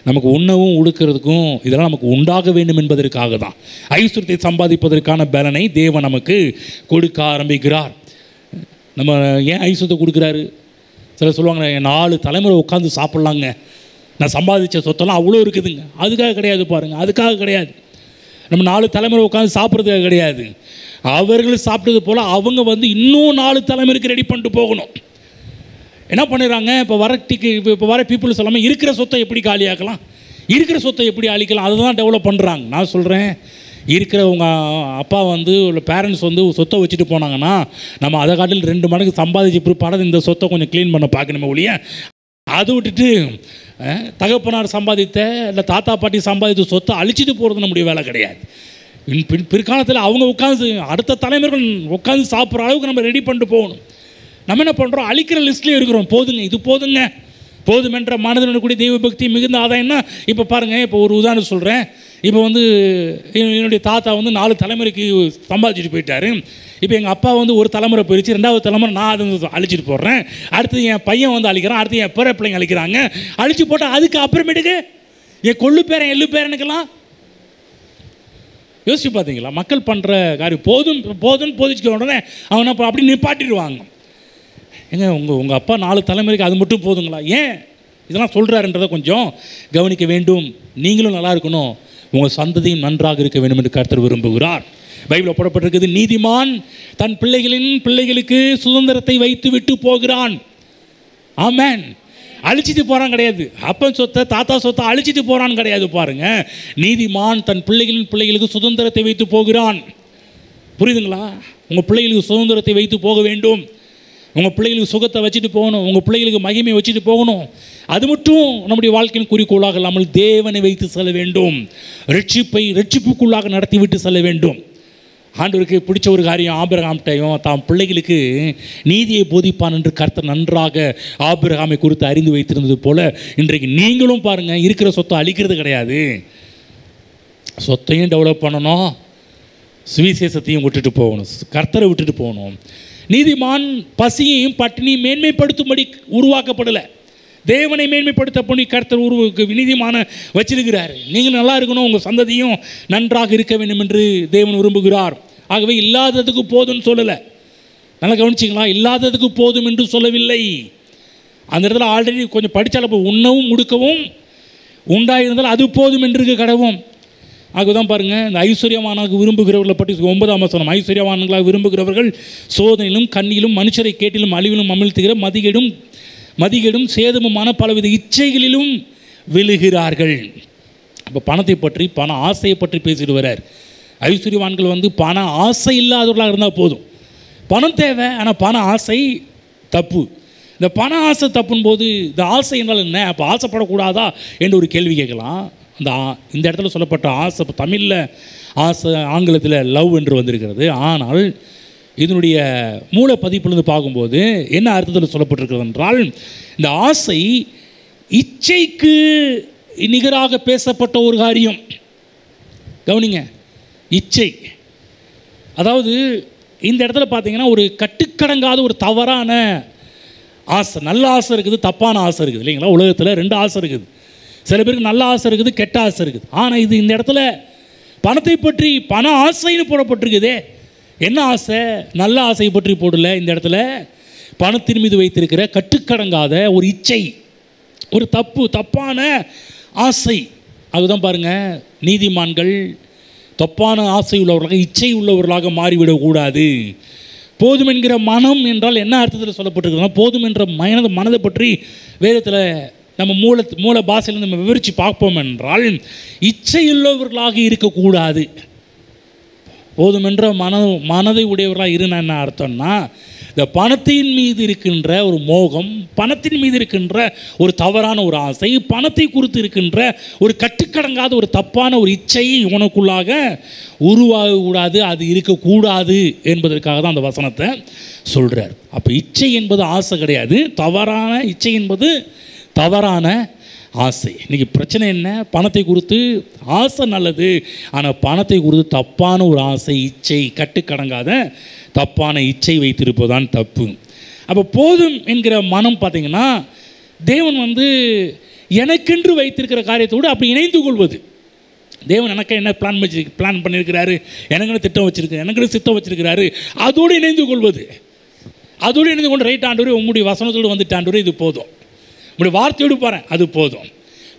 S1: நமக்கு உண்ணவும் உடுக்கிறதுக்கும் இதெல்லாம் நமக்கு உண்டாக வேண்டும் என்பதற்காக தான் ஐஸ்வர்யத்தை சம்பாதிப்பதற்கான பலனை தேவன் நமக்கு கொடுக்க ஆரம்பிக்கிறார். நம்ம ஏன் ஐஸ்வர்யத்தை கொடுக்குறாரு? சிலர் சொல்லுவாங்க, 4 தலைமுறை உட்காந்து சாப்பிட்லாங்க, நான் சம்பாதிச்ச சொத்தெல்லாம் அவ்வளோ இருக்குதுங்க. அதுக்காக கிடையாது பாருங்கள், அதுக்காக கிடையாது. நம்ம 4 தலைமுறை உட்காந்து சாப்பிட்றதுக்காக கிடையாது. அவர்கள் சாப்பிட்டது போல் அவங்க வந்து இன்னும் 4 தலைமுறைக்கு ரெடி பண்ணிட்டு போகணும். என்ன பண்ணிடுறாங்க, இப்போ வர பீப்புள்ஸ் எல்லாமே இருக்கிற சொத்தை எப்படி காலியாக்கலாம், இருக்கிற சொத்தை எப்படி அழிக்கலாம், அதை தான் டெவலப் பண்ணுறாங்க. நான் சொல்கிறேன், இருக்கிற உங்கள் அப்பா வந்து பேரண்ட்ஸ் வந்து சொத்தை வச்சுட்டு போனாங்கன்னா நம்ம அதை காட்டில் 2 மடங்கு சம்பாதிச்சு பிற்பாடு இந்த சொத்தை கொஞ்சம் க்ளீன் பண்ண பார்க்கணுமே ஒழிய, அதை விட்டுட்டு தகப்பனார் சம்பாதித்த இல்லை தாத்தா பாட்டி சம்பாதித்த சொத்தை அழிச்சிட்டு போகிறது நம்முடைய வேலை கிடையாது. பிற்காலத்தில் அவங்க உட்காந்து அடுத்த தலைமுறைகள் உட்காந்து சாப்பிட்ற அளவுக்கு நம்ம ரெடி பண்ணிட்டு போகணும். நம்ம என்ன பண்ணுறோம், அழிக்கிற லிஸ்ட்லேயே இருக்கிறோம். போதுங்க, இது போதுங்க, போதுமென்ற மனதில் கூடிய தெய்வ பக்தி மிகுந்த ஆதாயம்னா, இப்போ பாருங்கள், இப்போ ஒரு உதாரணம் சொல்கிறேன். இப்போ வந்து என்னுடைய தாத்தா வந்து 4 தலைமுறைக்கு சம்பாதிச்சுட்டு போயிட்டார். இப்போ எங்கள் அப்பா வந்து ஒரு தலைமுறை போயிடுச்சு, 2வது தலைமுறை நான் அதை அழிச்சிட்டு போடுறேன், அடுத்து என் பையன் வந்து அழிக்கிறான், அடுத்து என் பேர பிள்ளைங்க அழிக்கிறாங்க. அழிச்சு போட்டால் அதுக்கு அப்புறமேட்டுக்கு என் கொள்ளு பேரன் எள்ளு பேரனுக்கெல்லாம் யோசிச்சு பார்த்தீங்களா? மக்கள் பண்ணுற காரியம் போதும்னு போதிச்சுக்க உடனே அவனை அப்படி நிப்பாட்டிடுவாங்க. ஏங்க உங்கள் அப்பா 4 தலைமுறைக்கு அது மட்டும் போதுங்களா? ஏன் இதெல்லாம் சொல்கிறாருன்றதை கொஞ்சம் கவனிக்க வேண்டும். நீங்களும் நல்லா இருக்கணும், உங்கள் சந்ததியும் நன்றாக இருக்க வேண்டும் என்று கர்த்தர் விரும்புகிறார். பைபிளில் போடப்பட்டிருக்குது, நீதிமான் தன் பிள்ளைகளுக்கு சுதந்திரத்தை வைத்து விட்டு போகிறான். ஆமென். அழிச்சிட்டு போகிறான் கிடையாது, அப்பன் சொத்தை தாத்தா சொத்தை அழிச்சிட்டு போகிறான்னு கிடையாது. பாருங்க, நீதிமான் தன் பிள்ளைகளுக்கு சுதந்திரத்தை வைத்து போகிறான். புரியுதுங்களா? உங்கள் பிள்ளைகளுக்கு சுதந்திரத்தை வைத்து போக வேண்டும், உங்கள் பிள்ளைகளுக்கு சுகத்தை வச்சுட்டு போகணும், உங்கள் பிள்ளைகளுக்கு மகிமையை வச்சுட்டு போகணும். அது மட்டும் நம்முடைய வாழ்க்கையின் குறிக்கோளாக இல்லாமல் தேவனை வைத்து செல்ல வேண்டும், ரட்சிப்புக்குள்ளாக நடத்தி விட்டு செல்ல வேண்டும். ஆண்டவருக்கு பிடிச்ச ஒரு காரியம், ஆபிரகாம்கிட்டையும் தாம் பிள்ளைகளுக்கு நீதியை போதிப்பான் என்று கர்த்தர் நன்றாக ஆபிரகாமை குறித்து அறிந்து வைத்திருந்தது போல இன்றைக்கு நீங்களும் பாருங்கள், இருக்கிற சொத்தை அழிக்கிறது கிடையாது, சொத்தையும் டெவலப் பண்ணணும், சுவிசேஷத்தையும் விட்டுட்டு போகணும், கர்த்தரை விட்டுட்டு போகணும். நீதிமான் பசியையும் பட்டினியும் மேன்மைப்படுத்தும்படி உருவாக்கப்படலை, தேவனை மேன்மைப்படுத்த பண்ணி கர்த்தர் நீதிமான வச்சிருக்கிறார். நீங்கள் நல்லா இருக்கணும், உங்கள் சந்ததியும் நன்றாக இருக்க வேண்டும் என்று தேவன் விரும்புகிறார். ஆகவே இல்லாததுக்கு போதும்னு சொல்லலை, நல்லா கவனிச்சிங்களா? இல்லாததுக்கு போதும் என்று சொல்லவில்லை. அந்த இடத்துல ஆல்ரெடி கொஞ்சம் படித்தால் உண்ணவும் முடுக்கவும் உண்டாயிருந்தால் அது போதும் என்று கடவும். ஆகதான் பாருங்கள், இந்த ஐஸ்வர்யவானாக விரும்புகிறவர்களை பற்றி 9ஆம் வசனம், ஐஸ்வர்யவான்களாக விரும்புகிறவர்கள் சோதனையிலும் கண்ணிலும் மனுஷரை கேட்டிலும் அழிவிலும் அமிழ்த்துகிற மதிகேடும் சேதமுமான பலவித இச்சைகளிலும் விழுகிறார்கள். அப்போ பணத்தை பற்றி, பண ஆசையை பற்றி பேசிட்டு வர்றார். ஐஸ்வர்யவான்கள் பண ஆசை இல்லாதவர்களாக இருந்தால் போதும். பணம் தேவை, ஆனால் பண ஆசை தப்பு. இந்த பண ஆசை தப்புன்னு போது இந்த ஆசை என்றால் என்ன? அப்போ ஆசைப்படக்கூடாதா என்று ஒரு கேள்வி கேட்கலாம். இந்த இடத்துல சொல்லப்பட்ட ஆசை, தமிழில் ஆசை, ஆங்கிலத்தில் லவ் என்று வந்திருக்கிறது. ஆனால் இதனுடைய மூல பதிப்பிலிருந்து பார்க்கும்போது என்ன அர்த்தத்தில் சொல்லப்பட்டிருக்கிறது என்றால், இந்த ஆசை இச்சைக்கு நிகராக பேசப்பட்ட ஒரு காரியம். கவனிங்க, இச்சை. அதாவது இந்த இடத்துல பார்த்தீங்கன்னா ஒரு கட்டுக்கடங்காத ஒரு தவறான ஆசை. நல்ல ஆசை இருக்குது, தப்பான ஆசை இருக்குது இல்லைங்களா? உலகத்தில் 2 ஆசை இருக்குது. சில பேருக்கு நல்ல ஆசை இருக்குது, கெட்ட ஆசை இருக்குது. ஆனால் இது இந்த இடத்துல பணத்தை பற்றி பண ஆசைன்னு போடப்பட்டிருக்குதே. என்ன ஆசை? நல்ல ஆசையை பற்றி போடல. இந்த இடத்துல பணத்தின் மீது வைத்திருக்கிற கட்டுக்கடங்காத ஒரு இச்சை, ஒரு தப்பான ஆசை. அதுதான் பாருங்கள், நீதிமான்கள் தப்பான ஆசை உள்ளவர்களாக, இச்சை உள்ளவர்களாக மாறிவிடக்கூடாது. போதும் என்கிற மனம் என்றால் என்ன அர்த்தத்தில் சொல்லப்பட்டிருக்கிறோம்? போதும் என்ற மனதை பற்றி வேதத்தில் நம்ம மூல பாஷையில் நம்ம விவரித்து பார்ப்போம் என்றால், இச்சையுள்ளவர்களாக இருக்கக்கூடாது. போதுமென்ற மனதை உடையவர்களாக இருந்தால் என்ன அர்த்தம்னா, இந்த பணத்தின் மீது இருக்கின்ற ஒரு மோகம், பணத்தின் மீது இருக்கின்ற ஒரு தவறான ஒரு ஆசை, பணத்தை குறித்து இருக்கின்ற ஒரு கட்டுக்கடங்காத ஒரு தப்பான ஒரு இச்சை உனக்குள்ளாக உருவாகக்கூடாது, அது இருக்கக்கூடாது என்பதற்காக தான் அந்த வசனத்தை சொல்கிறார். அப்போ இச்சை என்பது ஆசை கிடையாது, தவறான இச்சை என்பது தவறான ஆசை. இன்றைக்கி பிரச்சனை என்ன? பணத்தை குறித்து ஆசை நல்லது, ஆனால் பணத்தை குறித்து தப்பான ஒரு ஆசை, இச்சை, கட்டுக்கடங்காத தப்பான இச்சை வைத்திருப்பதுதான் தப்பு. அப்போ போதும் என்கிற மனம் பார்த்திங்கன்னா, தேவன் எனக்கென்று வைத்திருக்கிற காரியத்தோடு அப்படி இணைந்து கொள்வது. தேவன் எனக்கு என்ன பிளான் பண்ணியிருக்கிறாரு, எனக்குன்னு திட்டம் வச்சுருக்காரு, எனக்குன்னு சித்தம் வச்சுருக்கிறாரு, அதோடு இணைந்து கொள்வது. அதோடு இணைந்து கொண்டு ரைட் ஆண்டவரே, உங்களுடைய வசனத்தோடு வந்துட்டாண்டவரே, இது போதும், உங்களுடைய வார்த்தையோடு போகிறேன், அது போதும்.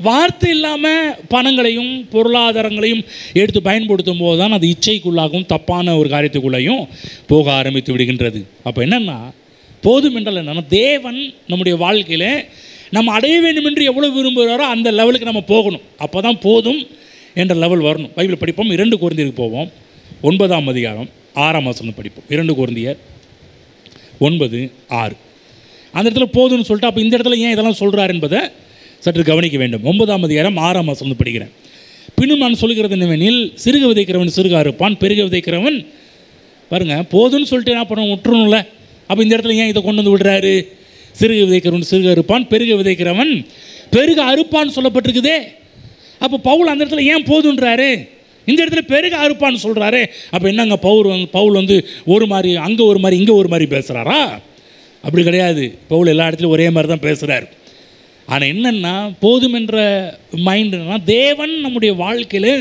S1: வார்த்தை இல்லாமல் பணங்களையும் பொருளாதாரங்களையும் எடுத்து பயன்படுத்தும் போது தான் அது இச்சைக்குள்ளாகவும் தப்பான ஒரு காரியத்துக்குள்ளேயும் போக ஆரம்பித்து விடுகின்றது. அப்போ என்னென்னா, போதும் என்றால் என்னென்னா, தேவன் நம்முடைய வாழ்க்கையில் நம்ம அடைய வேண்டும் என்று எவ்வளோ விரும்புகிறாரோ அந்த லெவலுக்கு நம்ம போகணும். அப்போ தான் போதும் என்ற லெவல் வரணும். பைபிள் படிப்போம். 2 கொரிந்தியருக்கு போவோம். 9ஆம் அதிகாரம் 6ஆம் வசனம் படிப்போம். 2 கொரிந்தியர் 9:6. அந்த இடத்துல போதும்னு சொல்லிட்டு, அப்போ இந்த இடத்துல ஏன் இதெல்லாம் சொல்கிறார் என்பதை சற்று கவனிக்க வேண்டும். 9ஆம் அதிகாரம் 6ஆம் வசனம் படிக்கிறேன். பின்னும் நான் சொல்கிறது என்னவெனில், சிறுக விதைக்கிறவன் சிறுக அறுப்பான், பெருக விதைக்கிறவன், பாருங்கள், போதும்னு சொல்லிட்டு என்ன பண்ண விட்டுருணும்ல. அப்போ இந்த இடத்துல ஏன் இதை கொண்டு வந்து விடுறாரு? சிறுக விதைக்கிறவன் சிறுக அறுப்பான், பெருக விதைக்கிறவன் பெருக அறுப்பான்னு சொல்லப்பட்டிருக்குதே. அப்போ பவுல் அந்த இடத்துல ஏன் போதுன்றாரு? இந்த இடத்துல பெருக அறுப்பான்னு சொல்கிறாரு. அப்போ என்னங்க பவுல் ஒரு மாதிரி, அங்கே ஒரு மாதிரி, இங்கே ஒரு மாதிரி பேசுகிறாரா? அப்படி கிடையாது. பவுல் எல்லா இடத்துலையும் ஒரே மாதிரி தான் பேசுகிறார். ஆனால் என்னென்னா, போதும் என்ற மைண்டுனா, தேவன் நம்முடைய வாழ்க்கையில்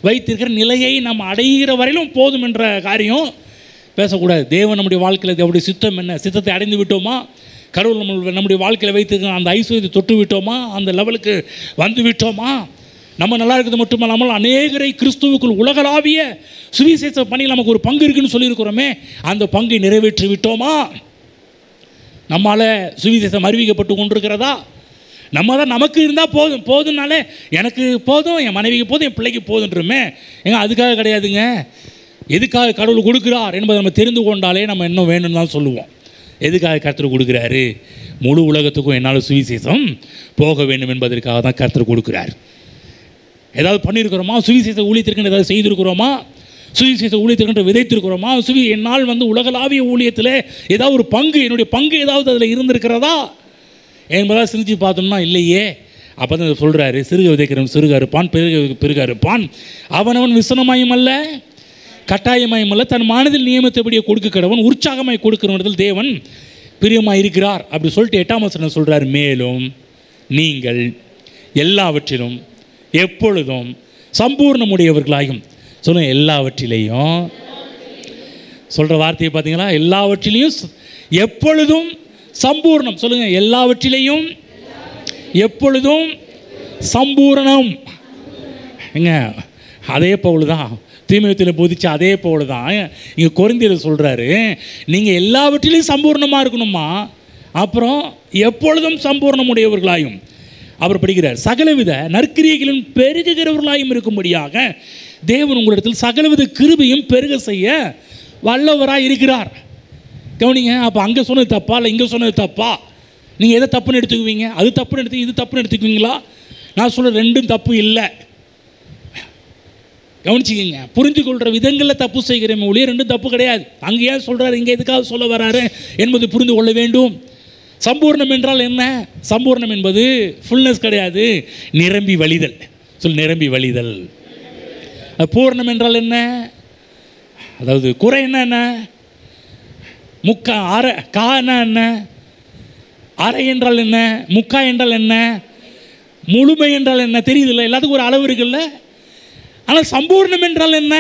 S1: வைத்திருக்கிற நிலையை நம்ம அடைகிற வரையிலும் போதும் என்ற காரியம் பேசக்கூடாது. தேவன் நம்முடைய வாழ்க்கையில் அவருடைய சித்தம் என்ன, சித்தத்தை அடைந்து விட்டோமா, கடவுள் நம்முடைய வாழ்க்கையில் வைத்து அந்த ஐஸ்வர்யத்தை தொட்டு விட்டோமா, அந்த லெவலுக்கு வந்து விட்டோமா? நம்ம நல்லா இருக்கிறது மட்டுமல்லாமல் அநேகரை கிறிஸ்துவுக்குள் உலகளாவிய சுவிசேஷ பணியில் நமக்கு ஒரு பங்கு இருக்குன்னு சொல்லியிருக்கிறோமே, அந்த பங்கை நிறைவேற்றி விட்டோமா? நம்மால் சுவிசேஷம் அறிவிக்கப்பட்டு கொண்டிருக்கிறதா? நம்ம தான் நமக்கு இருந்தால் போதும், போதும்னாலே எனக்கு போதும், என் மனைவிக்கு போதும், என் பிள்ளைக்கு போதுன்றமே. ஏங்க அதுக்காக கிடையாதுங்க. எதுக்காக கடவுள் கொடுக்குறார் என்பதை நம்ம தெரிந்து கொண்டாலே நம்ம இன்னும் வேணும்னு தான் சொல்லுவோம். எதுக்காக கர்த்தர் கொடுக்குறாரு? முழு உலகத்துக்கும் என்னால் சுவிசேஷம் போக வேண்டும் என்பதற்காக தான் கர்த்தர் கொடுக்குறார். ஏதாவது பண்ணியிருக்கிறோமா? சுவிசேஷ ஊழியத்திற்கு ஏதாவது செய்திருக்கிறோமா? சுவிசேஷ ஊழியத்திற்கு விதைத்திருக்கிறோமா? என்னால் உலகளாவிய ஊழியத்தில் ஏதாவது ஒரு பங்கு, என்னுடைய பங்கு ஏதாவது அதில் இருந்திருக்கிறதா என்பதாக சிந்திச்சு பார்த்தோம்னா இல்லையே. அப்போ தான் சொல்கிறாரு, சிறுக விதைக்கிறவன் சிறுக அறுப்பான், பெருக அறுப்பான். அவனவன் விசனமாயும் அல்ல கட்டாயமாயும் அல்ல, தன் மனதில் நியமித்தபடியே கொடுக்க கடவன் உற்சாகமாய் கொடுக்கிறவனிடத்தில் தேவன் பிரியமாக இருக்கிறார் அப்படி சொல்லிட்டு 8ஆம் வசனம் சொல்கிறார், மேலும் நீங்கள் எல்லாவற்றிலும் எப்பொழுதும் சம்பூர்ணமுடையவர்களாகும். சொல்லுங்கள், எல்லாவற்றிலையும். சொல்கிற வார்த்தையை பார்த்தீங்களா? எல்லாவற்றிலையும் எப்பொழுதும் சம்பூர்ணம். சொல்லுங்கள், எல்லாவற்றிலையும் எப்பொழுதும் சம்பூரணம். எங்க அதே பவுல் தான் தீமோத்தேயுவில் போதிச்ச அதே பவுல் தான் இங்கே கொரிந்தியர் சொல்கிறாரு, நீங்கள் எல்லாவற்றிலையும் சம்பூர்ணமாக இருக்கணுமா, அப்புறம் எப்பொழுதும் சம்பூர்ணமுடையவர்களாயும். அவர் படிக்கிறார், சகலவித நற்கிரியைகளும் பெருகுகிறவர்களாயும் இருக்கும்படியாக தேவன் உங்களிடத்தில் சகலவித கிருபையும் பெருக செய்ய வல்லவராக இருக்கிறார். கவனிங்க, அப்போ அங்கே சொன்னது தப்பா இல்லை இங்கே சொன்னது தப்பா? நீங்கள் எதை தப்புன்னு எடுத்துக்குவீங்க? அது தப்புன்னு எடுத்து இது தப்புன்னு எடுத்துக்குவீங்களா? நான் சொல்ல ரெண்டும் தப்பு இல்லை. கவனிச்சிக்கிங்க, புரிந்து கொள்கிற விதங்களில் தப்பு செய்கிறேன் ஒழிய ரெண்டும் தப்பு கிடையாது. அங்கே ஏன் சொல்கிறாரு, இங்கே எதுக்காக சொல்ல வராரு என்பது புரிந்து கொள்ள வேண்டும். சம்பூர்ணம் என்றால் என்ன? சம்பூர்ணம் என்பது ஃபுல்னஸ் கிடையாது, நிரம்பி வழிதல். சொல், நிரம்பி வழிதல். பூர்ணம் என்றால் என்ன? அதாவது குறை என்ன? முக்கா அரை கா என்ன? அரை என்றால் என்ன? முக்கா என்றால் என்ன? முழுமை என்றால் என்ன? தெரியுதுல்ல, எல்லாத்துக்கும் ஒரு அளவு இருக்குல்ல. ஆனால் சம்பூர்ணம் என்றால் என்ன?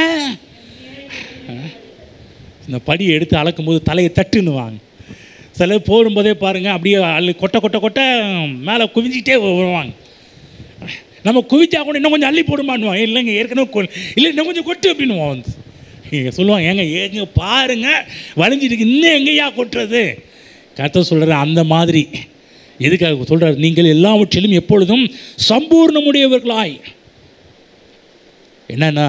S1: இந்த படியை எடுத்து அளக்கும்போது தலையை தட்டுன்னுவாங்க. சில போடும்போதே பாருங்கள், அப்படியே கொட்டை கொட்டை கொட்டை மேலே குவிஞ்சிக்கிட்டே வருவாங்க. நம்ம குவிச்சா கூட இன்னும் கொஞ்சம் அள்ளி போடுமான்னுவாங்க. இல்லைங்க ஏற்கனவே இல்லை இன்னும் கொஞ்சம் கொட்டு அப்படின்னுவான். வந்து சொல்லுவாங்க, ஏங்க பாருங்கள் வளைஞ்சிருக்கு, இன்னும் எங்கேயா கொட்டுறது? கர்த்தர் சொல்கிறார் அந்த மாதிரி. எதுக்காக சொல்கிறார்? நீங்கள் எல்லாவற்றிலும் எப்பொழுதும் சம்பூர்ணமுடையவர்களாய். என்னன்னா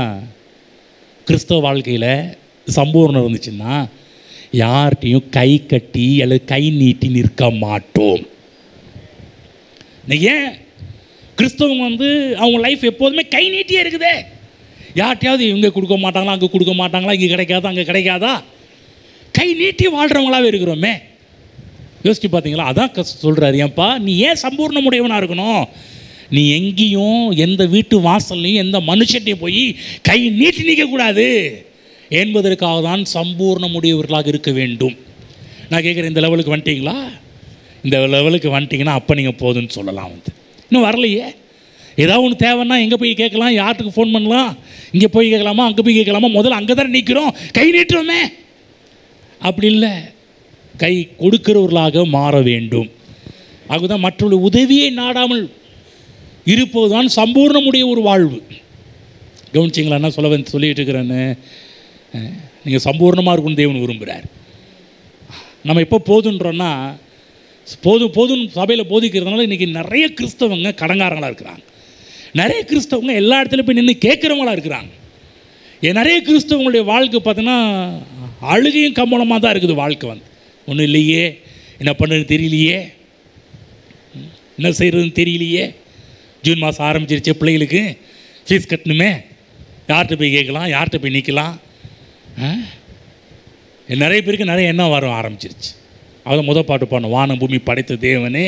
S1: கிறிஸ்தவ வாழ்க்கையில் சம்பூர்ணம் இருந்துச்சுன்னா யார்கிட்டையும் கை கட்டி அல்லது கை நீட்டி நிற்க மாட்டோம். ஏன்? கிறிஸ்தவங்க அவங்க லைஃப் எப்போதுமே கை நீட்டியே இருக்குதே. யார்கிட்டையாவது இங்கே கொடுக்க மாட்டாங்களா, அங்கே கொடுக்க மாட்டாங்களா, இங்கே கிடைக்காதா, அங்கே கிடைக்காதா, கை நீட்டி வாழ்கிறவங்களாவே இருக்கிறோமே. யோசிச்சு பார்த்தீங்களா? அதான் சொல்கிறாரு, ஏன்பா நீ ஏன் சம்பூர்ணமுடையவனாக இருக்கணும்? நீ எங்கேயும் எந்த வீட்டு வாசல்லையும் எந்த மனுஷன்ட்டையும் போய் கை நீட்டி நிற்கக்கூடாது என்பதற்காக தான் சம்பூர்ணமுடையவர்களாக இருக்க வேண்டும். நான் கேட்குறேன், இந்த லெவலுக்கு வந்துட்டீங்களா? இந்த லெவலுக்கு வந்துட்டிங்கன்னா அப்போ நீங்கள் போதுன்னு சொல்லலாம். இன்னும் வரலையே. ஏதாவது ஒன்று தேவைன்னா எங்கே போய் கேட்கலாம்? யார்ட்டுக்கு ஃபோன் பண்ணலாம்? இங்கே போய் கேட்கலாமா, அங்கே போய் கேட்கலாமா? முதல்ல அங்கே தான் நிற்கிறோம், கை நீட்டுறோமே. அப்படி இல்லை, கை கொடுக்கிறவர்களாக மாற வேண்டும். அதுதான் மற்றவர்கள் உதவியை நாடாமல் இருப்பதுதான் சம்பூர்ணமுடைய ஒரு வாழ்வு. கவனிச்சிங்களா? என்ன சொல்லிட்டு இருக்கிறேன்னு? நீங்கள் சம்பூர்ணமாக இருக்குன்னு தேவன் விரும்புகிறார். நம்ம எப்போ போதுன்றோன்னா, போதும் சபையில் போதிக்கிறதுனால இன்றைக்கி நிறைய கிறிஸ்தவங்க கடங்காரங்களாக இருக்கிறாங்க. நிறைய கிறிஸ்தவங்க எல்லா இடத்துலையும் போய் நின்று கேட்குறவங்களாக இருக்கிறாங்க. நிறைய கிறிஸ்தவங்களுடைய வாழ்க்கை பார்த்தீங்கன்னா அழுகையும் கம்பளமாக தான் இருக்குது. வாழ்க்கை ஒன்றும் இல்லையே, என்ன பண்ணுறதுன்னு தெரியலையே, என்ன செய்கிறதுன்னு தெரியலையே. ஜூன் மாதம் ஆரம்பிச்சிருச்சு, பிள்ளைகளுக்கு ஃபீஸ் கட்டணுமே, யார்கிட்ட போய் கேட்கலாம், யார்கிட்ட போய் நிற்கலாம்? நிறைய பேருக்கு நிறைய எண்ணம் வர ஆரம்பிச்சிருச்சு. அதை பாட்டு பாடணும், வானம் பூமி படைத்த தேவனே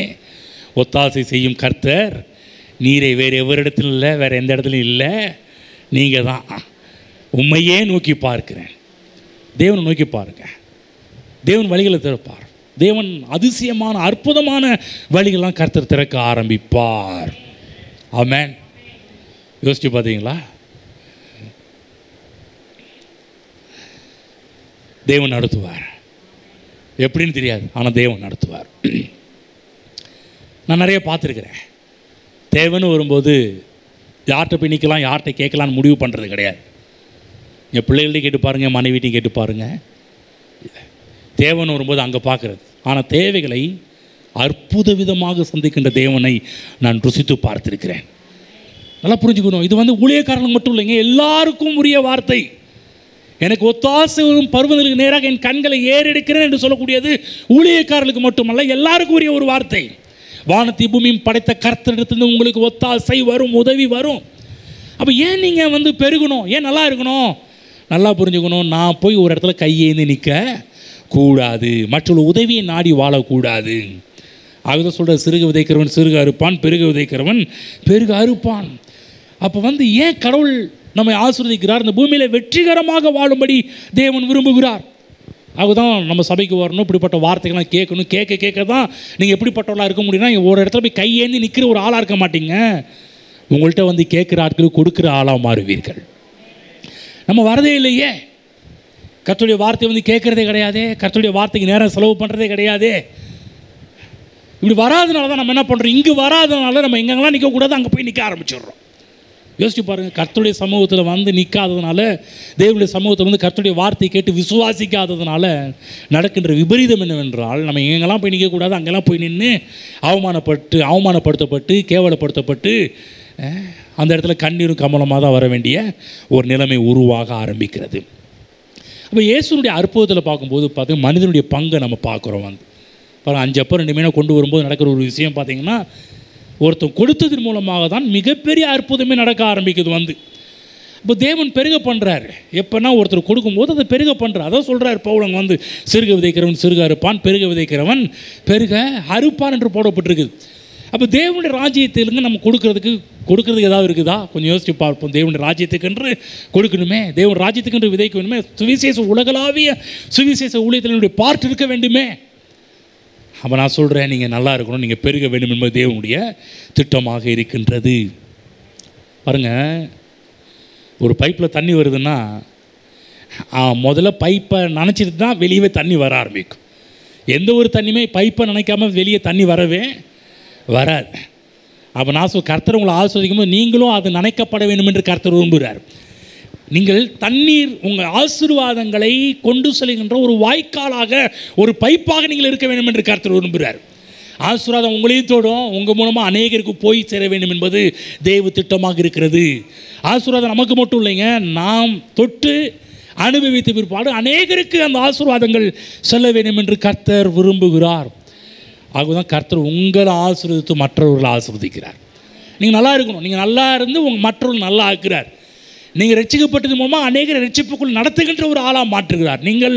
S1: ஒத்தாசை செய்யும் கர்த்தர் நீரை வேறு எவரிடத்திலும் இல்லை, வேறு எந்த இடத்துலையும் இல்லை, நீங்கள் தான். உண்மையே நோக்கி பார்க்கிறேன். தேவனை நோக்கி பாருங்க. தேவன் வழிகளை திறப்பார். தேவன் அதிசயமான அற்புதமான வழிகள்லாம் கர்த்தர் திறக்க ஆரம்பிப்பார். ஆமென். யோசிச்சு பார்த்தீங்களா? தேவன் நடத்துவார். எப்படின்னு தெரியாது, ஆனால் தேவன் நடத்துவார். நான் நிறைய பார்த்துருக்குறேன். தேவைன்னு வரும்போது யார்கிட்ட போய் நிற்கலாம், யார்கிட்ட கேட்கலான்னு முடிவு பண்ணுறது கிடையாது. என் பிள்ளைகள்டையும் கேட்டு பாருங்கள், மனைவிட்டையும் கேட்டு பாருங்கள். தேவைன்னு வரும்போது அங்கே பார்க்குறது. ஆனால் தேவைகளை அற்புத விதமாக சந்திக்கின்ற தேவனை நான் ருசித்து பார்த்துருக்கிறேன். நல்லா புரிஞ்சுக்கணும். இது ஊழியக்காரர்களுக்கு மட்டும் இல்லைங்க, எல்லாருக்கும் உரிய வார்த்தை. எனக்கு ஒத்தாசை வரும் பருவங்களுக்கு நேராக என் கண்களை ஏறெடுக்கிறேன் என்று சொல்லக்கூடியது ஊழியக்காரர்களுக்கு மட்டுமல்ல, எல்லாருக்கும் உரிய ஒரு வார்த்தை. வானத்தை பூமியும் படைத்த கர்த்தரிடத்திலிருந்து உங்களுக்கு ஒத்தாசை வரும், உதவி வரும். அப்போ ஏன் நீங்கள் பெருகணும், ஏன் நல்லா இருக்கணும்? நல்லா புரிஞ்சுக்கணும். நான் போய் ஒரு இடத்துல கையேந்தி நிற்க கூடாது, மற்றொரு உதவியை நாடி வாழக்கூடாது. அதுதான் சொல்கிற, சிறுக விதைக்கிறவன் சிறுக அறுப்பான், பெருக விதைக்கிறவன் பெருக அறுப்பான். அப்போ ஏன் கடவுள் நம்மை ஆசீர்வதிக்கிறார்? இந்த பூமியில் வெற்றிகரமாக வாழும்படி தேவன் விரும்புகிறார். அதுதான் நம்ம சபைக்கு வரணும், இப்படிப்பட்ட வார்த்தைகள்லாம் கேட்கணும். கேட்க தான் நீங்கள் எப்படிப்பட்டவளாக இருக்க முடியும்னா, ஒரு இடத்துல போய் கையேந்தி நிற்கிற ஒரு ஆளாக இருக்க மாட்டீங்க. உங்கள்கிட்ட கேட்குற ஆட்களுக்கு கொடுக்குற ஆளாக மாறுவீர்கள். நம்ம வரதே இல்லையே, கர்த்தருடைய வார்த்தை கேட்குறதே கிடையாது, கர்த்தருடைய வார்த்தைக்கு நேரம் செலவு பண்ணுறதே கிடையாது. இப்படி வராதனால தான் நம்ம என்ன பண்ணுறோம், இங்கே வராதனால நம்ம எங்கெங்கெல்லாம் நிற்கக்கூடாது அங்கே போய் நிற்க ஆரம்பிச்சிடுறோம். யோசிச்சு பாருங்கள், கர்த்தருடைய சமூகத்தில் நிற்காததுனால, தேவனுடைய சமூகத்தில் கர்த்தருடைய வார்த்தையை கேட்டு விசுவாசிக்காததுனால நடக்கின்ற விபரீதம் என்னவென்றால், நம்ம எங்கெல்லாம் போய் நிற்கக்கூடாது அங்கெல்லாம் போய் நின்று அவமானப்படுத்தப்பட்டு கேவலப்படுத்தப்பட்டு அந்த இடத்துல கண்ணீரும் கமலமாக தான் வர வேண்டிய ஒரு நிலைமை உருவாக ஆரம்பிக்கிறது. அப்போ இயேசுனுடைய அற்புதத்தில் பார்க்கும்போது மனிதனுடைய பங்கை நம்ம பார்க்குறோம். பாருங்கள், 5 அப்பம் 2 மீனை கொண்டு வரும்போது நடக்கிற ஒரு விஷயம் பார்த்திங்கன்னா, ஒருத்தன் கொடுத்ததன் மூலமாக தான் மிகப்பெரிய அற்புதமே நடக்க ஆரம்பிக்குது. இப்போ தேவன் பெருக பண்ணுறாரு. எப்போனா ஒருத்தர் கொடுக்கும்போது அதை பெருக பண்ணுறார். அதான் சொல்கிறார் பவுல், சிறுக விதைக்கிறவன் சிறுக அறுப்பான், பெருக விதைக்கிறவன் பெருக அறுப்பான் என்று போடப்பட்டிருக்குது. அப்போ தேவனுடைய ராஜ்யத்திலுங்க நம்ம கொடுக்கறதுக்கு ஏதாவது இருக்குதா? கொஞ்சம் யோசிச்சு பார்ப்போம். தேவனுடைய ராஜ்யத்துக்கென்று கொடுக்கணுமே, தேவன் ராஜ்யத்துக்கென்று விதைக்க வேண்டுமே, சுவிசேஷ உலகளாவிய சுவிசேஷ ஊழியத்தினுடைய பார்ட் இருக்க வேண்டுமே. அப்போ நான் சொல்கிறேன், நீங்கள் நல்லா இருக்கணும், நீங்கள் பெருக வேண்டும் என்பது தேவனுடைய திட்டமாக இருக்கின்றது. பாருங்கள், ஒரு பைப்பில் தண்ணி வருதுன்னா முதல்ல பைப்பை நனைச்சிட்டு தான் வெளியே தண்ணி வர ஆரம்பிக்கும். எந்த ஒரு தண்ணியுமே பைப்பை நினைக்காமல் வெளியே தண்ணி வரவே வராது. அப்போ நான் கர்த்தர் உங்களை ஆஸ்வதிக்கும் போது நீங்களும் அது நினைக்கப்பட வேண்டும் என்று கர்த்தர் விரும்புகிறார். நீங்கள் தண்ணீர் உங்கள் ஆசீர்வாதங்களை கொண்டு செல்கின்ற ஒரு வாய்க்காலாக, ஒரு பைப்பாக நீங்கள் இருக்க வேண்டும் என்று கர்த்தர் விரும்புகிறார். ஆசீர்வாதம் உங்களையும் தோடும், உங்கள் மூலமாக அநேகருக்கு போய் சேர வேண்டும் என்பது தேவ திட்டமாக இருக்கிறது. ஆசீர்வாதம் நமக்கு மட்டும் இல்லைங்க, நாம் தொட்டு அனுபவித்த பிற்பாடு அநேகருக்கு அந்த ஆசீர்வாதங்கள் செல்ல வேண்டும் என்று கர்த்தர் விரும்புகிறார். ஆகதான் கர்த்தர் உங்களை ஆசீர்வதித்து மற்றவர்களை ஆசீர்வதிக்கிறார். நீங்கள் நல்லா இருக்கணும், நீங்கள் நல்லா இருந்து மற்றவர்கள் நல்லா ஆக்குறார். நீங்கள் ரட்சிக்கப்பட்டது மூலமாக அநேகரை ரட்சிப்புக்குள் நடத்துகின்ற ஒரு ஆளாக மாற்றுகிறார். நீங்கள்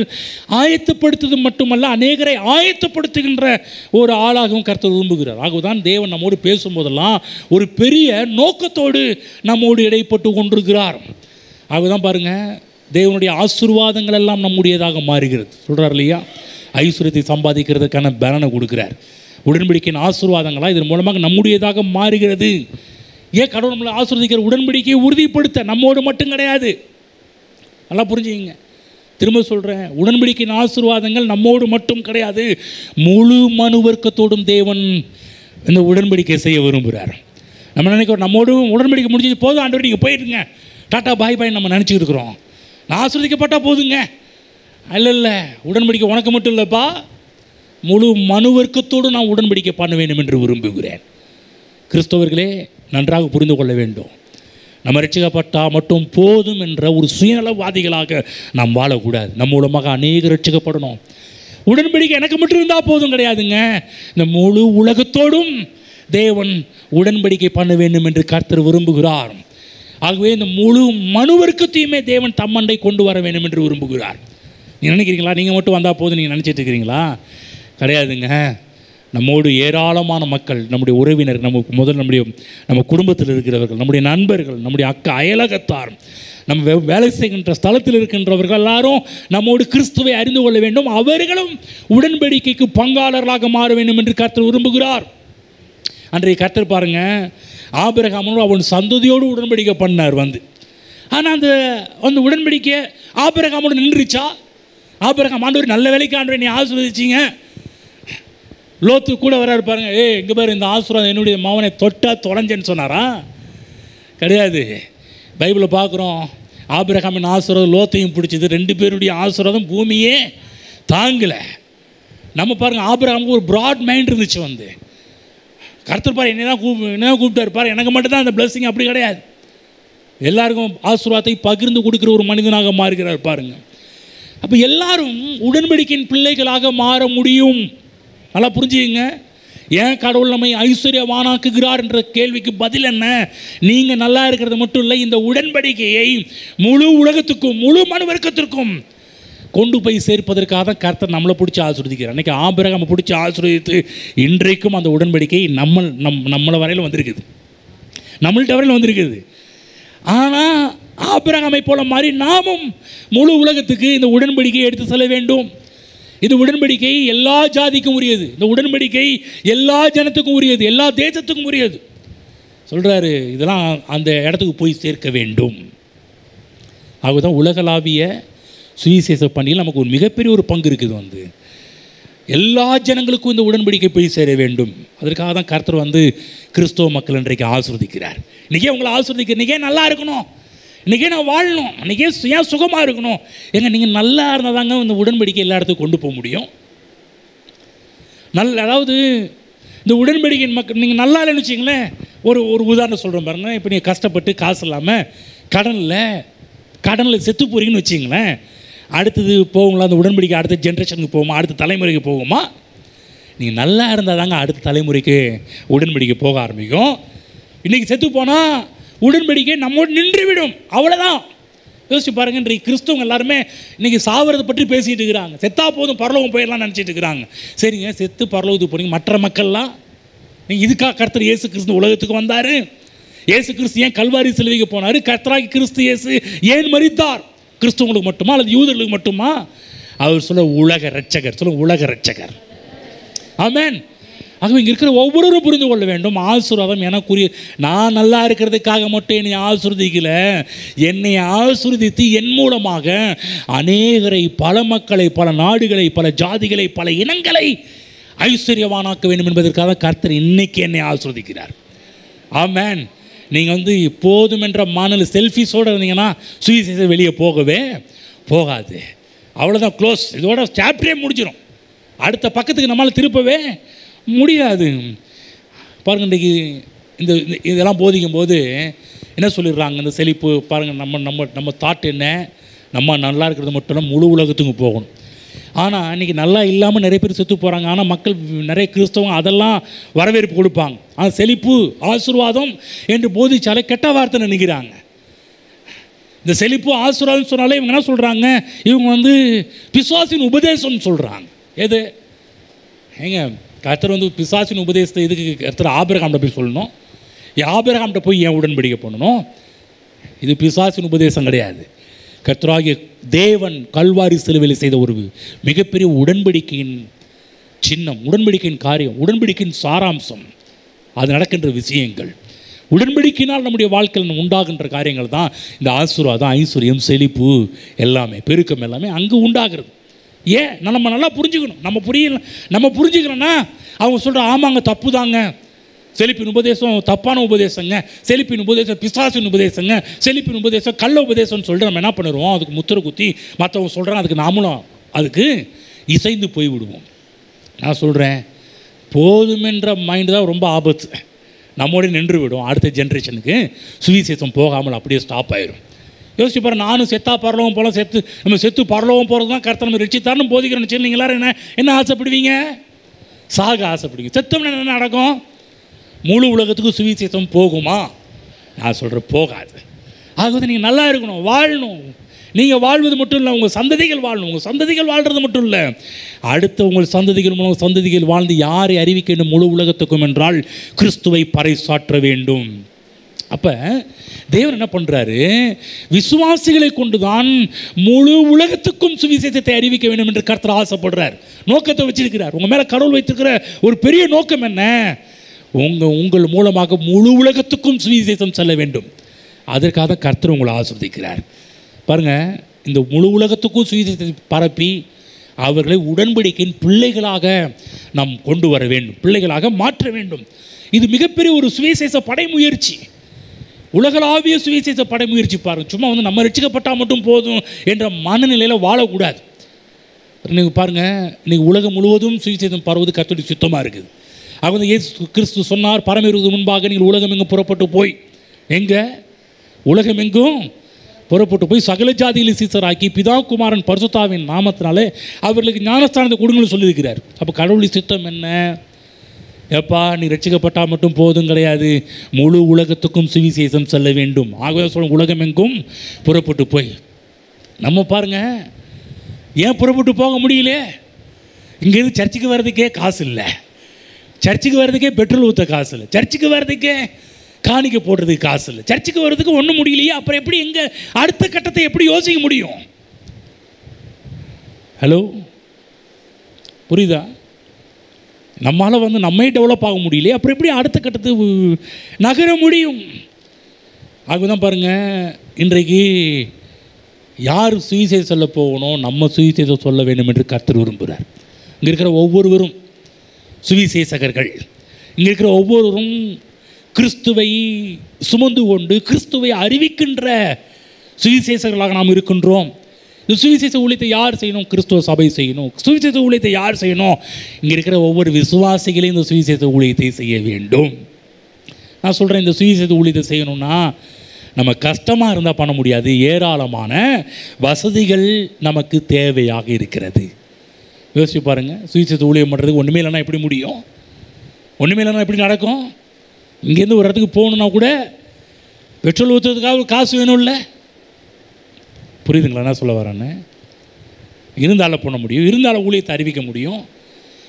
S1: ஆயத்தப்படுத்துவது மட்டுமல்ல, அநேகரை ஆயத்தப்படுத்துகின்ற ஒரு ஆளாகவும் கர்த்தர் விரும்புகிறார். ஆகதான் தேவன் நம்மோடு பேசும்போதெல்லாம் ஒரு பெரிய நோக்கத்தோடு நம்மோடு இடைப்பட்டு கொண்டிருக்கிறார். ஆகதான் பாருங்கள், தேவனுடைய ஆசீர்வாதங்கள் எல்லாம் நம்முடையதாக மாறுகிறது. சொல்கிறார் இல்லையா, ஐஸ்வர்யத்தை சம்பாதிக்கிறதுக்கான பலனை கொடுக்குறார். உடன்படிக்கையின் ஆசீர்வாதங்களாக இதன் மூலமாக நம்முடையதாக மாறுகிறது. ஏன் கடவுள் நம்மளை ஆசீர்வதிக்கிற? உடன்படிக்கையை உறுதிப்படுத்த, நம்மோடு மட்டும் கிடையாது. நல்லா புரிஞ்சுக்கிங்க, திரும்ப சொல்கிறேன், உடன்படிக்கையின் ஆசீர்வாதங்கள் நம்மோடு மட்டும் கிடையாது, முழு மனு வர்க்கத்தோடும் தேவன் இந்த உடன்படிக்கை செய்ய விரும்புகிறார். நம்ம நினைக்கிறோம் நம்மோடு உடன்படிக்கை முடிஞ்சது போதும், ஆண்டவர் நீங்கள் போயிடுங்க, டாட்டா பாய் பாய் நம்ம நினச்சிக்கிட்டு இருக்கிறோம். நான் ஆசீர்வதிக்கப்பட்டால் போதுங்க. இல்லை, உடன்படிக்கை உனக்கு மட்டும் இல்லைப்பா, முழு மனு வர்க்கத்தோடு நான் உடன்படிக்கை பண்ண வேண்டும் என்று விரும்புகிறேன். கிறிஸ்தவர்களே, நன்றாக புரிந்து கொள்ள வேண்டும், நம்ம ரட்சிக்கப்பட்டால் மட்டும் போதும் என்ற ஒரு சுயநலவாதிகளாக நாம் வாழக்கூடாது. நம்ம மூலமாக அநேக ரட்சிக்கப்படணும். உடன்படிக்கை எனக்கு மட்டும் இருந்தால் போதும் கிடையாதுங்க, இந்த முழு உலகத்தோடும் தேவன் உடன்படிக்கை பண்ண வேண்டும் என்று கர்த்தர் விரும்புகிறார். ஆகவே இந்த முழு மனு வர்க்கத்தையுமே தேவன் தம்மண்டை கொண்டு வர வேண்டும் என்று விரும்புகிறார். நீங்கள் நினைக்கிறீங்களா நீங்கள் மட்டும் வந்தால் போதும் நீங்கள் நினச்சிட்டு இருக்கிறீங்களா? கிடையாதுங்க. நம்மோடு ஏராளமான மக்கள், நம்முடைய உறவினர், நம்ம குடும்பத்தில் இருக்கிறவர்கள், நம்முடைய நண்பர்கள், நம்முடைய அயலகத்தார், நம்ம வேலை செய்கின்ற ஸ்தலத்தில் இருக்கின்றவர்கள் எல்லாரும் நம்மோடு கிறிஸ்துவை அறிந்து கொள்ள வேண்டும். அவர்களும் உடன்படிக்கைக்கு பங்காளர்களாக மாற வேண்டும் என்று கர்த்தர் விரும்புகிறார். அன்றைய கர்த்தர் பாருங்க, ஆபிரகாமோடு அவன் சந்ததியோடு உடன்படிக்கை பண்ணார் ஆனால் அந்த உடன்படிக்கை ஆபிரகாமோடு நின்றுச்சா? ஆபிரகாம், ஆண்டவர் நல்ல வேலைக்கு ஆண்டவர் நீ ஆசீர்வதிச்சிங்க, லோத்து கூட வர இருப்பாருங்க, இங்கே பாரு இந்த ஆசீர்வாதம் என்னுடைய மகனை தொட்டா தொலைஞ்சேன்னு சொன்னாரா? கிடையாது. பைபிளில் பார்க்குறோம், ஆபிரகாமின் ஆசீர்வாதம் லோத்தையும் பிடிச்சது, 2 பேருடைய ஆசீர்வாதம் பூமியே தாங்கலை. நம்ம பாருங்கள், ஆபிரகாமுக்கு ஒரு ப்ராட் மைண்ட் இருந்துச்சு. வந்து கர்த்தர் பாரு என்ன தான் கூப்பிட்டாரு பாரு, எனக்கு மட்டும்தான் அந்த பிளஸிங். அப்படி கிடையாது, எல்லாருக்கும் ஆசீர்வாதத்தை பகிர்ந்து கொடுக்குற ஒரு மனிதனாக மாறுகிறார் பாருங்கள். அப்போ எல்லாரும் உடன்படிக்கையின் பிள்ளைகளாக மாற முடியும். நல்லா புரிஞ்சுங்க. ஏன் கடவுள் நம்மை ஐஸ்வர்யவானாக்குகிறார் என்ற கேள்விக்கு பதில் என்ன? நீங்கள் நல்லா இருக்கிறது மட்டும் இல்லை, இந்த உடன்படிக்கையை முழு உலகத்துக்கும் முழு மனு வர்க்கத்திற்கும் கொண்டு போய் சேர்ப்பதற்காக தான் கர்த்தர் நம்மளை பிடிச்சி ஆசீர்வதிக்கிறார். அன்றைக்கி ஆபிரகாமை பிடிச்சி ஆசீர்வதித்து இன்றைக்கும் அந்த உடன்படிக்கை நம்மளை வரையில் வந்திருக்குது, நம்மள்கிட்ட வரையில் வந்திருக்குது. ஆனால் ஆபிரகாமை போல மாதிரி நாமும் முழு உலகத்துக்கு இந்த உடன்படிக்கையை எடுத்து செல்ல வேண்டும். இந்த உடன்படிக்கை எல்லா ஜாதிக்கும் உரியது, இந்த உடன்படிக்கை எல்லா ஜனத்துக்கும் உரியது, எல்லா தேசத்துக்கும் உரியது. சொல்கிறாரு, இதெல்லாம் அந்த இடத்துக்கு போய் சேர்க்க வேண்டும். ஆகதான் உலகளாவிய சுவிசேஷ பணியில் நமக்கு ஒரு மிகப்பெரிய ஒரு பங்கு இருக்குது. வந்து எல்லா ஜனங்களுக்கும் இந்த உடன்படிக்கை போய் சேர வேண்டும். அதற்காக தான் கர்த்தர் வந்து கிறிஸ்தவ மக்கள் இன்றைக்கு ஆசீர்வதிக்கிறார். இன்றைக்கே உங்களை ஆசீர்வதிக்கிறார். இன்றைக்கே நல்லா இருக்கணும், இன்றைக்கே நான் வாழணும், இன்றைக்கே ஏன் சுகமாக இருக்கணும். நீங்கள் நல்லா இருந்தால் தாங்க இந்த உடன்படிக்கை எல்லா இடத்துக்கும் கொண்டு போக முடியும். அதாவது இந்த உடன்படிக்கையின் மக்கள் நீங்கள் நல்லா இல்லைன்னு வச்சிங்களேன். ஒரு உதாரணம் சொல்கிறேன் பாருங்கள். இப்போ நீங்கள் கஷ்டப்பட்டு காசு இல்லாமல் கடனில் செத்து போகிறீங்கன்னு வச்சிங்களேன். அடுத்தது போகுங்களா அந்த உடன்படிக்கை? அடுத்த ஜென்ரேஷனுக்கு போகுமா? அடுத்த தலைமுறைக்கு போகுமா? நீங்கள் நல்லா இருந்தால் தாங்க அடுத்த தலைமுறைக்கு உடன்படிக்கை போக ஆரம்பிக்கும். இன்றைக்கி செத்து போனால் உடன்படிக்கை நம்மோடு நின்றுவிடும், அவ்வளோதான். யோசிச்சு பாருங்கள், இன்றைக்கு கிறிஸ்தவங்க எல்லாருமே இன்றைக்கி சாவரதை பற்றி பேசிகிட்டு இருக்கிறாங்க. செத்தா போதும் பரலோகம் போயிடலாம் நினச்சிட்டு இருக்கிறாங்க. சரிங்க, செத்து பரலோகத்துக்கு போனீங்க, மற்ற மக்கள்லாம் நீங்கள் இதுக்காக கர்த்தர் இயேசு கிறிஸ்து உலகத்துக்கு வந்தார். இயேசு கிறிஸ்து ஏன் கல்வாரி சிலுவைக்கு போனார்? கர்த்தராகி கிறிஸ்து இயேசு ஏன் மரித்தார்? கிறிஸ்தவங்களுக்கு மட்டுமா அல்லது யூதர்களுக்கு மட்டுமா? அவர் சொல்ல உலக ரட்சகர், சொல்ல உலக ரட்சகர். ஆமென். ஆகவே இங்கே இருக்கிற ஒவ்வொருவரும் புரிந்து கொள்ள வேண்டும், ஆசீர்வாதம் எனக்குரிய. நான் நல்லா இருக்கிறதுக்காக மட்டும் என்னை ஆசீர்வதிக்கல, என்னை ஆசீர்வதித்து என் மூலமாக அநேகரை, பல மக்களை, பல நாடுகளை, பல ஜாதிகளை, பல இனங்களை ஐஸ்வர்யவானாக்க வேண்டும் என்பதற்காக கர்த்தர் இன்னைக்கு என்னை ஆசீர்வதிக்கிறார். ஆமென். நீங்கள் வந்து போதும் என்ற மனநிலை செல்ஃபிஸோடு இருந்தீங்கன்னா சுவிசேஷம் வெளியே போகவே போகாது. அவ்வளோதான், க்ளோஸ். இதோட சாப்டரே முடிஞ்சிடும். அடுத்த பக்கத்துக்கு நம்மளால் திருப்பவே முடியாது. பாருங்கள், இன்றைக்கி இதெல்லாம் போதிக்கும் போது என்ன சொல்லிடுறாங்க, இந்த செழிப்பு பாருங்கள், நம்ம தாட் என்ன, நம்ம நல்லா இருக்கிறது மட்டும் இல்லை, முழு உலகத்துக்கு போகணும். ஆனால் இன்றைக்கி நல்லா இல்லாமல் நிறைய பேர் செத்து போகிறாங்க. ஆனால் மக்கள் நிறைய கிறிஸ்தவங்க அதெல்லாம் வரவேற்பு கொடுப்பாங்க. ஆனால் செழிப்பு ஆசீர்வாதம் என்று போதிச்சாலே கெட்ட வார்த்தை நினைக்கிறாங்க. இந்த செழிப்பு ஆசீர்வாதம் சொன்னாலே இவங்க என்ன சொல்கிறாங்க, இவங்க வந்து பிசாசின் உபதேசம்னு சொல்கிறாங்க. எது ஏங்க, கர்த்தர் வந்து பிசாசின் உபதேசத்தை இதுக்கு கர்த்தர் ஆபிரகாம்கிட்ட போய் சொல்லணும்? ஆபிரகாம்கிட்ட போய் ஏன் உடன்படிக்கை பண்ணணும்? இது பிசாசின் உபதேசம் கிடையாது. கர்த்தராகிய தேவன் கல்வாரி சிலுவையில் செய்த ஒரு மிகப்பெரிய உடன்படிக்கையின் சின்னம், உடன்படிக்கையின் காரியம், உடன்படிக்கையின் சாராம்சம், அது நடக்கின்ற விஷயங்கள். உடன்படிக்கையினால் நம்முடைய வாழ்க்கையில் உண்டாகின்ற காரியங்கள் தான் இந்த ஆசீர்வாதம், ஐஸ்வர்யம், செழிப்பு, எல்லாமே பெருக்கம் எல்லாமே அங்கே உண்டாகிறது. ஏன் நம்ம நல்லா புரிஞ்சுக்கணும். நம்ம புரிஞ்சுக்கிறோன்னா அவங்க சொல்கிற ஆமாங்க தப்பு தாங்க, செழிப்பின் உபதேசம் தப்பான உபதேசங்க, செழிப்பின் உபதேசம் பிசாசின் உபதேசங்க, செழிப்பின் உபதேசம் கள்ள உபதேசம்னு சொல்லிட்டு நம்ம என்ன பண்ணிடுவோம், அதுக்கு முத்திரை குத்தி மற்றவங்க சொல்கிறாங்க அதுக்கு நாமளும் அதுக்கு இசைந்து போய்விடுவோம். நான் சொல்கிறேன், போதுமென்ற மைண்டு தான் ரொம்ப ஆபத்து. நம்மோட நின்று விடும். அடுத்த ஜென்ரேஷனுக்கு சுவிசேஷம் போகாமல் அப்படியே ஸ்டாப் ஆயிடும். யோசிச்சு பாரு, நானும் செத்தா பரலோகம் போல நம்ம செத்து பரலோகம் போகிறது தான் கர்த்தர் நம்ம ரட்சித்தார்னு போதிக்கிறோன்னு சொல்லி நீங்கள் எல்லாரும் என்ன ஆசைப்படுவீங்க? சாக ஆசைப்படுவீங்க. செத்தோம்னா என்ன நடக்கும்? முழு உலகத்துக்கு சுவிசேஷம் போகுமா? நான் சொல்கிறேன் போகாது. ஆகவே நீங்கள் நல்லா இருக்கணும், வாழணும். நீங்கள் வாழ்வது மட்டும் இல்லை, உங்கள் சந்ததிகள் வாழணும். உங்கள் சந்ததிகள் வாழ்கிறது மட்டும் இல்லை, அடுத்த உங்கள் சந்ததிகள் மூலம் சந்ததிகள் வாழ்ந்து யாரை அறிவிக்க வேண்டும் முழு உலகத்துக்கும் என்றால் கிறிஸ்துவை பறைசாற்ற வேண்டும். அப்போ தேவன் என்ன பண்ணுறாரு, விசுவாசிகளை கொண்டு தான் முழு உலகத்துக்கும் சுவிசேஷத்தை அறிவிக்க வேண்டும் என்று கர்த்தர் ஆசைப்படுறார், நோக்கத்தை வச்சிருக்கிறார். உங்கள் மேலே கடவுள் வைத்திருக்கிற ஒரு பெரிய நோக்கம் என்ன? உங்கள் மூலமாக முழு உலகத்துக்கும் சுவிசேஷம் செல்ல வேண்டும். அதற்காக கர்த்தர் உங்களை ஆசீர்வதிக்கிறார். பாருங்கள், இந்த முழு உலகத்துக்கும் சுவிசேஷத்தை பரப்பி அவர்களை உடன்படிக்கையின் பிள்ளைகளாக நாம் கொண்டு வர வேண்டும், பிள்ளைகளாக மாற்ற வேண்டும். இது மிகப்பெரிய ஒரு சுவிசேஷ படைமுயற்சி, உலகளாவிய சுவிசேஷ படைமுயற்சி. பாருங்கள், சும்மா வந்து நம்ம ரட்சிக்கப்பட்டால் மட்டும் போதும் என்ற மனநிலையில் வாழக்கூடாது. நீங்கள் பாருங்கள், இன்றைக்கி உலகம் முழுவதும் சுவிசேஷம் பரவுவது கர்த்தருடைய சுத்தமாக இருக்குது. அவங்க இயேசு கிறிஸ்து சொன்னார், பரமேறுவதற்கு முன்பாக நீங்கள் உலகம் எங்கும் புறப்பட்டு போய், எங்கே உலகம் எங்கும் புறப்பட்டு போய் சகல ஜாதிகளை சீசராக்கி பிதா குமாரன் பரிசுத்தாவின் நாமத்தினாலே அவர்களுக்கு ஞானஸ்தானத்தை கொடுங்கன்னு சொல்லியிருக்கிறார். அப்போ கடவுளின் சித்தம் என்ன? எப்பா நீ ரட்சிக்கப்பட்டால் மட்டும் போதும் கிடையாது, முழு உலகத்துக்கும் சுவிசேஷம் செல்ல வேண்டும். ஆகவே சொல்ல உலகம் எங்கும் புறப்பட்டு போய். நம்ம பாருங்கள், ஏன் புறப்பட்டு போக முடியல? இங்கேருந்து சர்ச்சுக்கு வர்றதுக்கே காசு இல்லை, சர்ச்சுக்கு வர்றதுக்கே பெட்ரோல் ஊற்ற காசு இல்லை, சர்ச்சுக்கு வர்றதுக்கே காணிக்க போடுறதுக்கு காசு இல்லை, சர்ச்சுக்கு வர்றதுக்கு ஒன்றும் முடியலையே. அப்புறம் எப்படி எங்கே அடுத்த கட்டத்தை எப்படி யோசிக்க முடியும்? ஹலோ, புரியுதா? நம்மளால் வந்து நம்மை டெவலப் ஆக முடியலையே, அப்புறம் எப்படி அடுத்த கட்டத்துக்கு நகர முடியும்? ஆகதான் பாருங்கள், இன்றைக்கு யார் சுவிசேஷம் சொல்ல போகணும், நம்ம சுவிசேஷம் சொல்ல வேண்டும் என்று கர்த்தர் விரும்புகிறார். இங்கே இருக்கிற ஒவ்வொருவரும் சுவிசேஷகர்கள், இங்கே இருக்கிற ஒவ்வொருவரும் கிறிஸ்துவை சுமந்து கொண்டு கிறிஸ்துவை அறிவிக்கின்ற சுவிசேஷகர்களாக நாம் இருக்கின்றோம். இந்த சுவிசேஷ ஊழியத்தை யார் செய்யணும்? கிறிஸ்துவ சபை செய்யணும். சுவிசேஷ ஊழியத்தை யார் செய்யணும்? இங்கே இருக்கிற ஒவ்வொரு விசுவாசிகளையும் இந்த சுவிசேஷ ஊழியத்தை செய்ய வேண்டும். நான் சொல்கிறேன், இந்த சுவிசேஷ ஊழியத்தை செய்யணும்னா நம்ம கஷ்டமாக இருந்தால் பண்ண முடியாது, ஏராளமான வசதிகள் நமக்கு தேவையாக இருக்கிறது. யோசிச்சு பாருங்கள், சுவிசேஷ ஊழியம் பண்ணுறதுக்கு ஒன்றுமே இல்லைன்னா எப்படி முடியும்? ஒன்றுமே இல்லைன்னா எப்படி நடக்கும்? இங்கேருந்து ஒரு இடத்துக்கு போகணுன்னா கூட பெட்ரோல் ஊற்றுறதுக்காக ஒரு காசு வேணும்ல. புரியுதுங்களா நான் சொல்ல வரேன்னு? இருந்தாலும் பண்ண முடியும், இருந்தாலும் ஊழியத்தை அறிவிக்க முடியும்.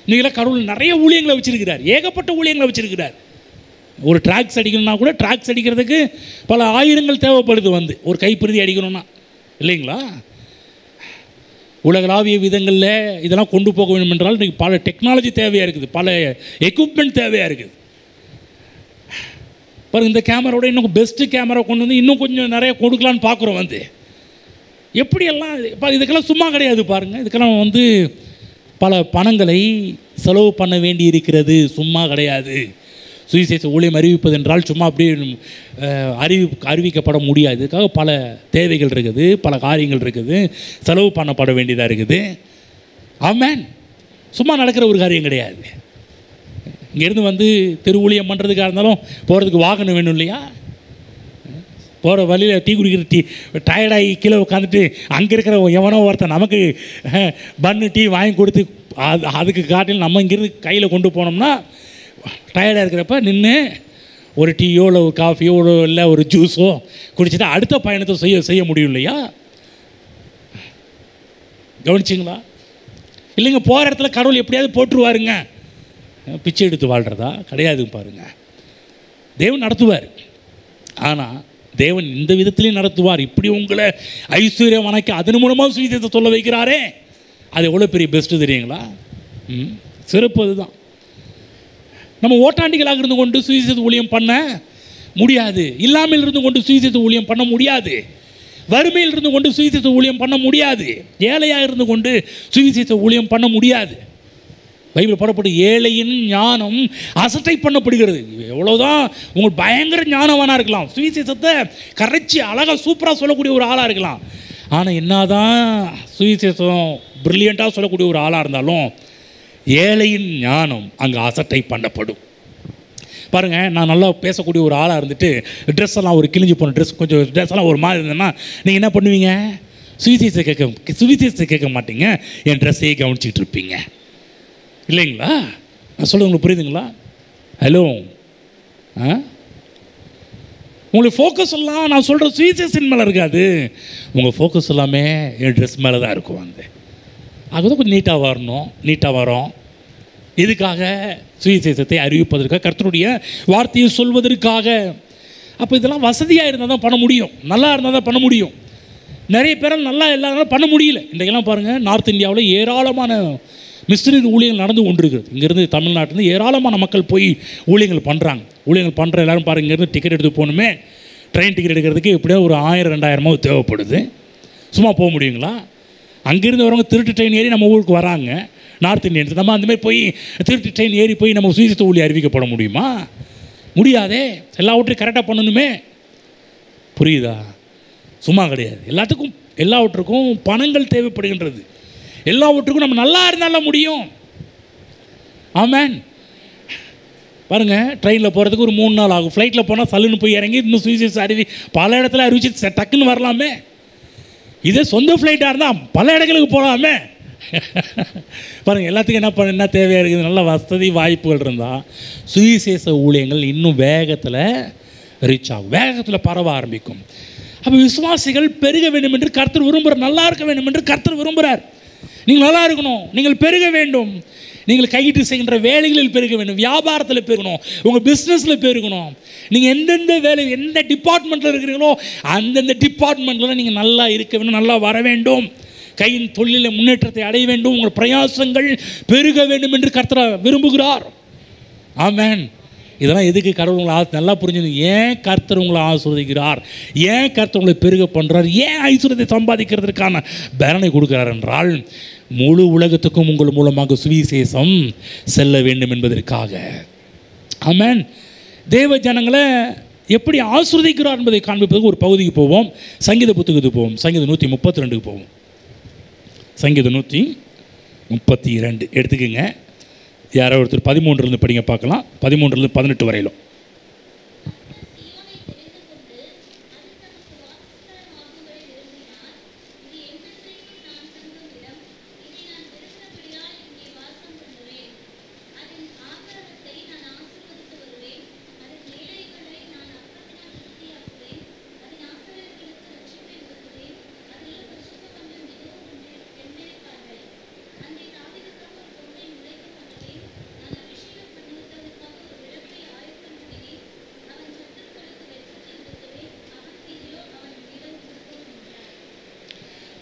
S1: இன்றைக்கெல்லாம் கடவுள் நிறைய ஊழியங்களை வச்சுருக்கிறார், ஏகப்பட்ட ஊழியங்களை வச்சுருக்கிறார். ஒரு ட்ராக்ஸ் அடிக்கணும்னா கூட ட்ராக்ஸ் அடிக்கிறதுக்கு பல ஆயிரங்கள் தேவைப்படுது. வந்து ஒரு கைப்பிரதி அடிக்கணும்னா இல்லைங்களா? உலகளாவிய விதங்களில் இதெல்லாம் கொண்டு போக வேண்டும் என்றால் இன்றைக்கி பல டெக்னாலஜி தேவையாக இருக்குது, பல எக்யூப்மெண்ட் தேவையாக இருக்குது. பாருங்கள், இந்த கேமராவோட இன்னும் பெஸ்ட்டு கேமரா கொண்டு வந்து இன்னும் கொஞ்சம் நிறைய கொடுக்கலான்னு பார்க்குறோம். வந்து எப்படியெல்லாம் இதுக்கெல்லாம் சும்மா கிடையாது. பாருங்கள், இதுக்கெல்லாம் வந்து பல பணங்களை செலவு பண்ண வேண்டி இருக்கிறது, சும்மா கிடையாது. சுவிசேஷ ஊழியம் அறிவிப்பது என்றால் சும்மா அப்படியே அறிவிக்கப்பட முடியாது. இதுக்காக பல தேவைகள் இருக்குது, பல காரியங்கள் இருக்குது, செலவு பண்ணப்பட வேண்டியதாக இருக்குது. ஆமென். சும்மா நடக்கிற ஒரு காரியம் கிடையாது. இங்கேருந்து வந்து தெரு ஊழியம் பண்ணுறதுக்காக இருந்தாலும் போகிறதுக்கு வாகனம் வேணும் இல்லையா? போகிற வழியில் டீ குடிக்கிற டயர்டாகி கீழே உட்காந்துட்டு அங்கே இருக்கிற எவனோ ஒருத்தன் நமக்கு பன்னு டீ வாங்கி கொடுத்து அதுக்கு காட்டில் நம்ம இங்கேருந்து கையில் கொண்டு போனோம்னா டயர்டாக இருக்கிறப்ப நின்று ஒரு டீயோ இல்லை ஒரு காஃபியோ இல்லை ஒரு ஜூஸோ குடிச்சிட்டு அடுத்த பயணத்தை செய்ய முடியும் இல்லையா? கவனிச்சிங்களா? இல்லைங்க, போகிற இடத்துல கடவுள் எப்படியாவது போட்டுருவாருங்க. பிச்சை எடுத்து வாழ்கிறதா கிடையாது. பாருங்கள், தேவன் நடத்துவார். ஆனால் தேவன் இந்த விதத்திலையும் நடத்துவார். இப்படி உங்களை ஐஸ்வர்யமானக்கு அதன் மூலமாக சுவிசேஷத்தை சொல்ல வைக்கிறாரே, அது எவ்வளோ பெரிய பெஸ்ட்டு தெரியுங்களா? சிறப்பு. அதுதான். நம்ம ஓட்டாண்டிகளாக இருந்து கொண்டு சுவிசேஷ ஊழியம் பண்ண முடியாது, இல்லாமல் இருந்து கொண்டு சுவிசேஷ ஊழியம் பண்ண முடியாது, வறுமையில் இருந்து கொண்டு சுவிசேஷ ஊழியம் பண்ண முடியாது, ஏழையாக இருந்து கொண்டு சுவிசேஷ ஊழியம் பண்ண முடியாது. பைபிள் போடப்பட்டு ஏழையின் ஞானம் அசட்டை பண்ணப்படுகிறது. எவ்வளோதான் உங்களுக்கு பயங்கர ஞானவானாக இருக்கலாம், சுவிசேஷத்தை கரைச்சி அழகாக சூப்பராக சொல்லக்கூடிய ஒரு ஆளாக இருக்கலாம், ஆனால் என்னதான் சுவிசேஷம் பிரில்லியண்ட்டாக சொல்லக்கூடிய ஒரு ஆளாக இருந்தாலும் ஏழையின் ஞானம் அங்கே அசட்டை பண்ணப்படும். பாருங்கள், நான் நல்லா பேசக்கூடிய ஒரு ஆளாக இருந்துட்டு ட்ரெஸ் எல்லாம் ஒரு கிழிஞ்சு போன ட்ரெஸ், கொஞ்சம் ட்ரெஸ் எல்லாம் ஒரு மாதிரி இருந்ததுன்னா நீங்கள் என்ன பண்ணுவீங்க? சுவிசேஷத்தை கேட்க மாட்டீங்க, என் ட்ரெஸ்ஸையே கவனிச்சிக்கிட்டு இருப்பீங்க இல்லைங்களா? நான் சொல்கிறது உங்களுக்கு புரியுதுங்களா? ஹலோ, உங்களுக்கு ஃபோக்கஸ் எல்லாம் நான் சொல்கிற சுவிசேஷன் மேலே இருக்காது, உங்கள் ஃபோக்கஸ் எல்லாமே என் ட்ரெஸ் மேலே தான் இருக்கும். வந்து அதுதான் கொஞ்சம் நீட்டாக வரோம். இதுக்காக சுவிசேஷத்தை அறிவிப்பதற்காக, கர்த்தருடைய வார்த்தையை சொல்வதற்காக. அப்போ இதெல்லாம் வசதியாக இருந்தால் தான் பண்ண முடியும், நல்லா இருந்தால் தான் பண்ண முடியும். நிறைய பேரால் நல்லா இல்லாதனால பண்ண முடியல. இன்றைக்கெல்லாம் பாருங்கள், நார்த் இந்தியாவில் ஏராளமான மிஸ்டரி ஊழியங்கள் நடந்து கொண்டிருக்கிறது. இங்கேருந்து தமிழ்நாட்டிலேருந்து ஏராளமான மக்கள் போய் ஊழியங்கள் பண்ணுறாங்க. ஊழியர்கள் பண்ணுற எல்லோரும் பாருங்கள், இங்கேருந்து டிக்கெட் எடுத்து போகணுமே, ட்ரெயின் டிக்கெட் எடுக்கிறதுக்கு எப்படியோ ஒரு 1000-2000 தேவைப்படுது. சும்மா போக முடியுங்களா? அங்கேருந்து வரவங்க திருட்டு ட்ரெயின் ஏறி நம்ம ஊருக்கு வராங்க, நார்த் இந்தியன்ஸ். நம்ம அந்தமாதிரி போய் திருட்டு ட்ரெயின் ஏறி போய் நம்ம சுவிசேஷ ஊழியம் அறிவிக்கப்பட முடியுமா? முடியாதே. எல்லாவற்றையும் கரெக்டாக பண்ணணுமே. புரியுதா? சும்மா கிடையாது. எல்லாவற்றுக்கும் பணங்கள் தேவைப்படுகின்றது. எல்லாவற்றுக்கும் நம்ம நல்லா இருந்தாலும் முடியும். ஆமென். பாருங்கள், ட்ரெயினில் போகிறதுக்கு ஒரு 3 நாள் ஆகும். ஃப்ளைட்டில் போனால் சல்லுன்னு போய் இறங்கி இன்னும் சுவிசேஷ பல இடத்துல அறிவிச்சு டக்குன்னு வரலாமே. இதே சொந்த ஃப்ளைட்டாக இருந்தால் பல இடங்களுக்கு போகலாமே. பாருங்கள், எல்லாத்துக்கும் என்ன தேவையாக இருக்குது? நல்ல வசதி வாய்ப்புகள் இருந்தால் சுவிசேஷ ஊழியங்கள் இன்னும் வேகத்தில் ரீச் ஆகும், வேகத்தில் பரவ ஆரம்பிக்கும். அப்போ விசுவாசிகள் பெருக வேண்டும் என்று கர்த்தர் விரும்புகிறார். நல்லா இருக்க வேண்டும் என்று கர்த்தர் விரும்புகிறார். நீங்கள் நல்லா இருக்கணும், நீங்கள் பெருக வேண்டும். நீங்கள் கையிட்டு செய்கின்ற வேலைகளில் பெருக வேண்டும், வியாபாரத்தில் பெருகணும், உங்கள் பிஸ்னஸில் பெருகணும். நீங்கள் எந்தெந்த வேலை எந்த டிபார்ட்மெண்ட்டில் இருக்கிறீங்களோ அந்தந்த டிபார்ட்மெண்ட்டில் நீங்கள் நல்லா இருக்க வேண்டும், நல்லா வர வேண்டும், கையின் தொழிலில் முன்னேற்றத்தை அடைய வேண்டும், உங்கள் பிரயாசங்கள் பெருக வேண்டும் என்று கர்த்தர் விரும்புகிறார். ஆமென். இதெல்லாம் எதுக்கு கடவுள் உங்களை நல்லா புரிஞ்சுது. ஏன் கர்த்தர் உங்களை ஆசீர்வதிக்கிறார், ஏன் கர்த்தர் உங்களை பெருக பண்ணுறார், ஏன் ஐஸ்வர்யத்தை சம்பாதிக்கிறதுக்கான பலனை கொடுக்கிறார் என்றால் முழு உலகத்துக்கும் உங்கள் மூலமாக சுவிசேஷம் செல்ல வேண்டும் என்பதற்காக. ஆமென். தேவ ஜனங்களை எப்படி ஆசீர்வதிக்கிறார் என்பதை காண்பிப்பதற்கு ஒரு பகுதிக்கு போவோம். சங்கீத புத்தகத்துக்கு போவோம். சங்கீதம் 132 போவோம். சங்கீதம் 132 எடுத்துக்கோங்க. யாரோ ஒருத்தர் 13 படிங்க பார்க்கலாம். 13 18 வரையிலும்.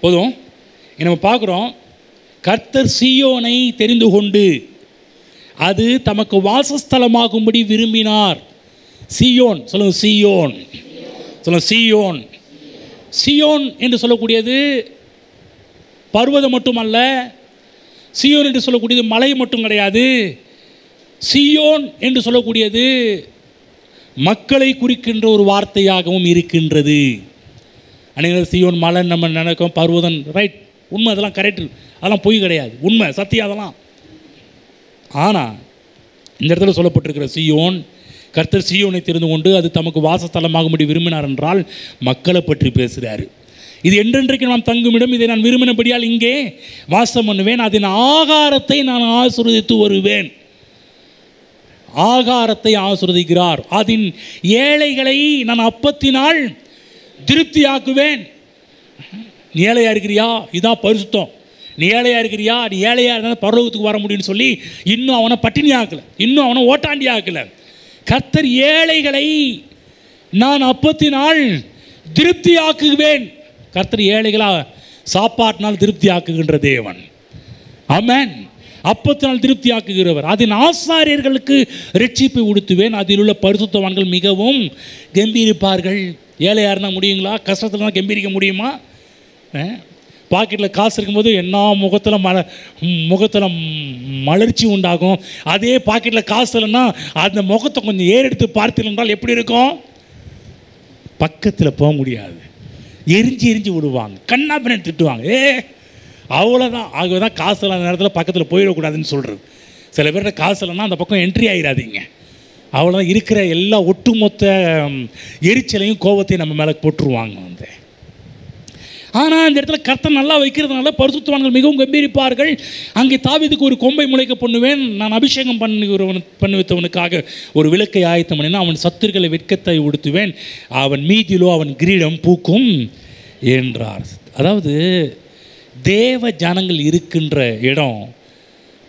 S1: போதும். நம்ம பார்க்குறோம், கர்த்தர் சீயோனை தெரிந்து கொண்டு அது தமக்கு வாசஸ்தலமாகும்படி விரும்பினார். சீயோன் சொல்லுங்கள், சீயோன் சொல்லுங்கள், சீயோன். சீயோன் என்று சொல்லக்கூடியது பர்வதம் மட்டுமல்ல, சீயோன் என்று சொல்லக்கூடியது மலை மட்டும் கிடையாது. சீயோன் என்று சொல்லக்கூடியது மக்களை குறிக்கின்ற ஒரு வார்த்தையாகவும் இருக்கின்றது. அன்றைக்கி சீயோன் மலை நம்ம நினைக்கும், பர்வதம், ரைட், உண்மை, அதெல்லாம் கரெக்டு, அதெல்லாம் பொய் கிடையாது, உண்மை, சத்தியம் அதெல்லாம். ஆனால் இந்த இடத்துல சொல்லப்பட்டிருக்கிற சீயோன், கர்த்தர் சீயோனை தெரிந்து கொண்டு அது தமக்கு வாசஸ்தலமாகும்படி விரும்பினார் என்றால் மக்களை பற்றி பேசுகிறார். இது என்றென்றைக்கு நாம் தங்குமிடம், இதை நான் விரும்பினபடியால் இங்கே வாசம் பண்ணுவேன், அதன் ஆகாரத்தை நான் ஆசீர்வதித்து வருவேன். ஆகாரத்தை ஆசீர்வதிக்கிறார். அதன் ஏழைகளை நான் அப்பத்தினால் திருப்தியாக்குவேன். நீ ஏழையாக இருக்கிறியா, இதான் பரிசுத்தம். நீ ஏழையாக இருக்கிறியா, நீ ஏழையாக இருந்தால் பரலோகத்துக்கு வர முடியும்னு சொல்லி இன்னும் அவனை பட்டினி ஆக்கலை, இன்னும் அவனை ஓட்டாண்டி ஆக்கலை. கர்த்தர் ஏழைகளை நான் அப்பத்தினால் திருப்தி ஆக்குவேன். கர்த்தர் ஏழைகளா சாப்பாட்டினால் திருப்தி ஆக்குகின்ற தேவன். ஆமென். அப்பத்தினால் திருப்தி ஆக்குகிறவர். அதன் ஆசாரியர்களுக்கு ரட்சிப்பை உடுத்துவேன், அதில் உள்ள பரிசுத்தவான்கள் மிகவும் கம்பீரிப்பார்கள். ஏழையாக இருந்தால் முடியுங்களா? கஷ்டத்தில் தான் கம்பீரிக்க முடியுமா? பாக்கெட்டில் காசு இருக்கும்போது என்ன முகத்தில் மலர்ச்சி உண்டாகும். அதே பாக்கெட்டில் காசு இல்லைன்னா அந்த முகத்தை கொஞ்சம் ஏறெடுத்து பார்த்தீர்கள் எப்படி இருக்கும்? பக்கத்தில் போக முடியாது, எரிஞ்சு விடுவாங்க, கண்ணா பின்ன திட்டுவாங்க. அவ்வளோதான். ஆகவே தான் காசு இல்லாத நேரத்தில் பக்கத்தில் போயிடக்கூடாதுன்னு சொல்கிறது. சில பேர்கிட்ட காசு இல்லைன்னா அந்த பக்கம் என்ட்ரி ஆகிடாதீங்க. அவ்வளோதான். இருக்கிற எல்லா ஒட்டுமொத்த எரிச்சலையும் கோபத்தையும் நம்ம மேலே போட்டுருவாங்க வந்து. ஆனால் அந்த இடத்துல கர்த்தர் நல்லா வைக்கிறதுனால பரிசுத்தவான்கள் மிகவும் கம்பீரிப்பார்கள். அங்கே தாவீதுக்கு ஒரு கொம்பை முளைக்க பண்ணுவேன், நான் அபிஷேகம் பண்ணி வைத்தவனுக்காக ஒரு விளக்கை ஆயத்தம் பண்ணினா அவன் சத்துருக்களை வெட்கத்தை உடுத்துவேன், அவன் மீதிலோ அவன் கிரீடம் பூக்கும் என்றார். அதாவது தேவ ஜனங்கள் இருக்கின்ற இடம்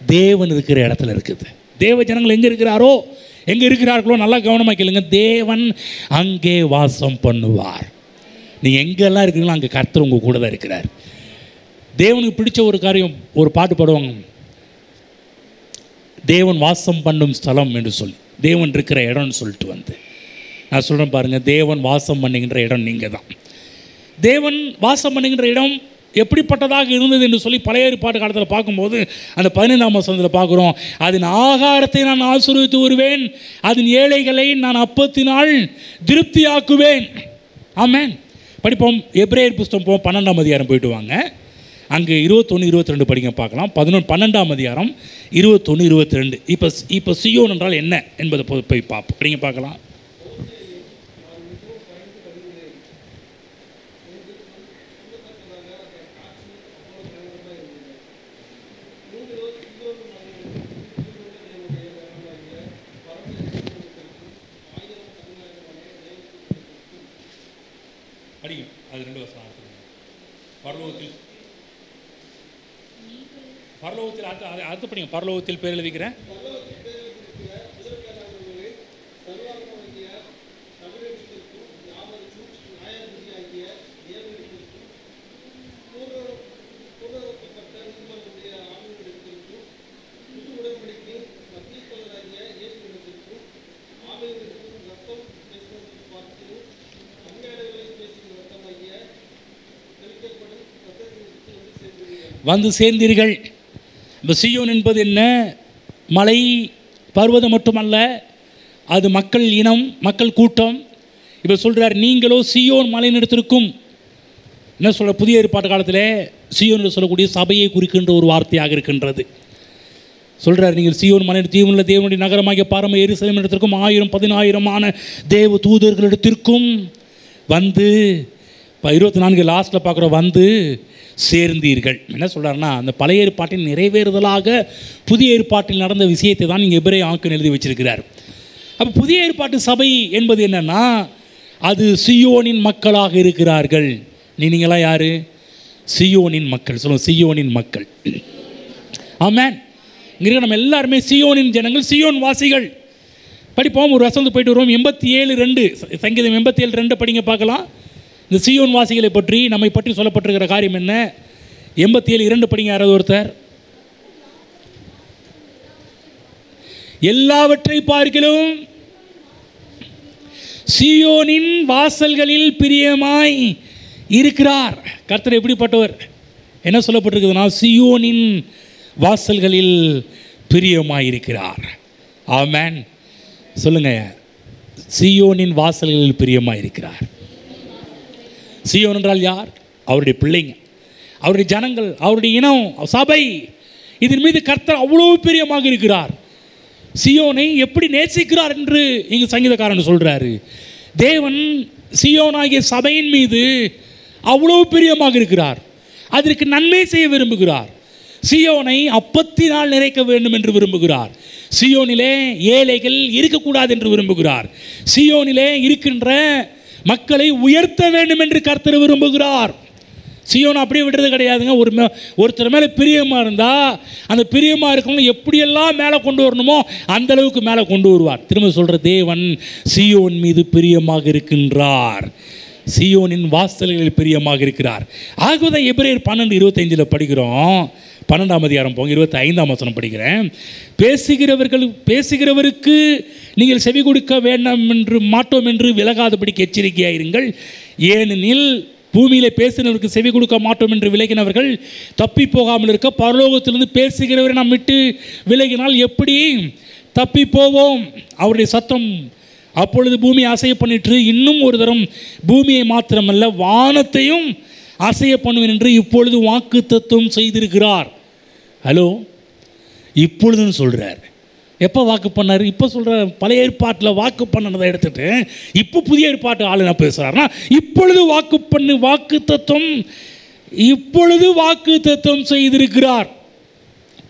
S1: தேவன் இருக்கிற இடத்துல இருக்குது. தேவ ஜனங்கள் எங்கே இருக்கிறாரோ, எங்கே இருக்கிறார்களோ நல்லா கவனமாக கேளுங்க, தேவன் அங்கே வாசம் பண்ணுவார். நீங்கள் எங்கெல்லாம் இருக்கிறீங்களோ அங்கே கர்த்தர் உங்கள் கூட தான் இருக்கிறார். தேவனுக்கு பிடிச்ச ஒரு காரியம், ஒரு பாட்டு பாடுவாங்க, தேவன் வாசம் பண்ணும் ஸ்தலம் என்று சொல்லி, தேவன் இருக்கிற இடம்னு சொல்லிட்டு வந்து நான் சொல்கிறேன் பாருங்கள், தேவன் வாசம் பண்ணுகின்ற இடம் நீங்கள் தான். தேவன் வாசம் பண்ணுகின்ற இடம் எப்படிப்பட்டதாக இருந்தது என்று சொல்லி பழைய ஏற்பாட்டு காலத்தில் பார்க்கும்போது அந்த 15ஆம் வசனத்தில் பார்க்குறோம், அதன் ஆகாரத்தை நான் ஆசீர்வதித்து வருவேன், அதன் ஏழைகளை நான் அப்பத்தினால் திருப்தியாக்குவேன். ஆமென். படிப்போம். எபிரேயர் புஸ்தகம் 12ஆம் அதிகாரம் போயிட்டு வாங்க. அங்கே 21, 22 படிங்க பார்க்கலாம். 12ஆம் அதிகாரம் 21, 22. இப்போ சியோன் என்றால் என்ன என்பதை போய் பார்ப்போம். படிங்க பார்க்கலாம். படிங்க. அது 2 வசனம். பரலோகத்தில் அடுத்து படிங்க. பரலோகத்தில் பேர் எழுதிக்கிறேன். வந்து சேர்ந்தீர்கள். இப்போ சியோன் என்பது என்ன? மலை பர்வதம் மட்டுமல்ல, அது மக்கள் இனம், மக்கள் கூட்டம். இப்போ சொல்கிறார், நீங்களோ சியோன் மலையினிடத்திற்கும். என்ன சொல்கிற? புதிய ஏற்பாட்டு காலத்தில் சியோன் சொல்லக்கூடிய சபையை குறிக்கின்ற ஒரு வார்த்தையாக இருக்கின்றது. சொல்கிறார், நீங்கள் சியோன் மலை தீவுள்ள தேவனுடைய நகரமாகிய பாரம்பரிய எருசலேம் இடத்திற்கும் 1000 10,000 தேவ தூதர்களிடத்திற்கும் வந்து, இப்போ 24 லாஸ்ட்டில் பார்க்குற வந்து சேர்ந்தீர்கள். என்ன சொல்கிறாருன்னா, அந்த பழைய ஏற்பாட்டின் நிறைவேறுதலாக புதிய ஏற்பாட்டில் நடந்த விஷயத்தை தான் நீங்கள் எபிரேய ஆக்கன் எழுதி வச்சிருக்கிறார். அப்போ புதிய ஏற்பாட்டு சபை என்பது என்னென்னா, அது சியோனின் மக்களாக இருக்கிறார்கள். நீங்களாம் யார்? சியோனின் மக்கள். சொல்லுங்கள், சியோனின் மக்கள். ஆமென். இங்கே நம்ம எல்லாருமே சியோனின் ஜனங்கள், சியோன் வாசிகள். படிப்போம். ஒரு வசனத்துக்கு போயிட்டு வருவோம். 87:2 சங்கீதம் 87:2 படிங்க பார்க்கலாம். இந்த சியோன் வாசிகளை பற்றி நம்மை பற்றி சொல்லப்பட்டிருக்கிற காரியம் என்ன? 87:2 படிங்க. யாராவது ஒருத்தர். எல்லாவற்றை பார்க்கிலும் சியோனின் வாசல்களில் பிரியமாய் இருக்கிறார். கர்த்தர் எப்படிப்பட்டவர்? என்ன சொல்லப்பட்டிருக்குதுன்னா, சியோனின் வாசல்களில் பிரியமாய் இருக்கிறார். ஆமென். சொல்லுங்க, சியோனின் வாசல்களில் பிரியமாய் இருக்கிறார். சியோன் என்றால் யார்? அவருடைய பிள்ளைங்க, அவருடைய ஜனங்கள், அவருடைய இனம், சபை. இதன் மீது கர்த்தர் அவ்வளோ பிரியமாக இருக்கிறார். சியோனை எப்படி நேசிக்கிறார் என்று இங்கு சங்கீதக்காரன் சொல்கிறாரு. தேவன் சியோனாகிய சபையின் மீது அவ்வளோ பிரியமாக இருக்கிறார். அதற்கு நன்மை செய்ய விரும்புகிறார். சியோனை அப்பத்தினால் நிறைக்க வேண்டும் என்று விரும்புகிறார். சியோனிலே ஏழைகள் இருக்கக்கூடாது என்று விரும்புகிறார். சியோனிலே இருக்கின்ற மக்களை உயர்த்த வேண்டும் என்று கர்த்தர் விரும்புகிறார். சியோனை அப்படியே விடுறது கிடையாதுங்க. ஒருத்தர் மேலே பிரியமாக இருந்தால் அந்த பிரியமாக இருக்கவங்க எப்படியெல்லாம் மேலே கொண்டு வரணுமோ அந்த அளவுக்கு மேலே கொண்டு வருவார். திரும்ப சொல்கிற, தேவன் சியோன் மீது பிரியமாக இருக்கின்றார். சியோனின் வாசல்களில் பிரியமாக இருக்கிறார். ஆகவே எபிரேயர் 12:25 படிக்கிறோம். 12ஆம் அதிகாரம் போங்க, 25ஆம் வசனம் படிக்கிறேன். பேசுகிறவருக்கு நீங்கள் செவி கொடுக்க வேண்டாம் என்று மாட்டோம் என்று விலகாதபடிக்கு எச்சரிக்கையாயிருங்கள். ஏனெனில் பூமியிலே பேசினவருக்கு செவி கொடுக்க மாட்டோம் என்று விலகினவர்கள் தப்பி போகாமல் இருக்க, பரலோகத்திலிருந்து பேசுகிறவரை நாம் விட்டு விலகினால் எப்படி தப்பி போவோம்? அவருடைய சத்தம் அப்பொழுது பூமி அசைய பண்ணிட்டு, இன்னும் ஒரு தரம் பூமியை மாத்திரமல்ல வானத்தையும் அசைய பண்ணுவேன் என்று இப்பொழுது வாக்கு தத்துவம் செய்திருக்கிறார். ஹலோ, இப்பொழுதுன்னு சொல்கிறார். எப்போ வாக்கு பண்ணார்? இப்போ சொல்கிற பழைய ஏற்பாட்டில் வாக்கு பண்ணதை எடுத்துட்டு இப்போ புதிய ஏற்பாட்டு ஆள் என்ன பேசுகிறாருன்னா, இப்பொழுது வாக்கு தத்துவம் இப்பொழுது வாக்கு தத்துவம் செய்திருக்கிறார்.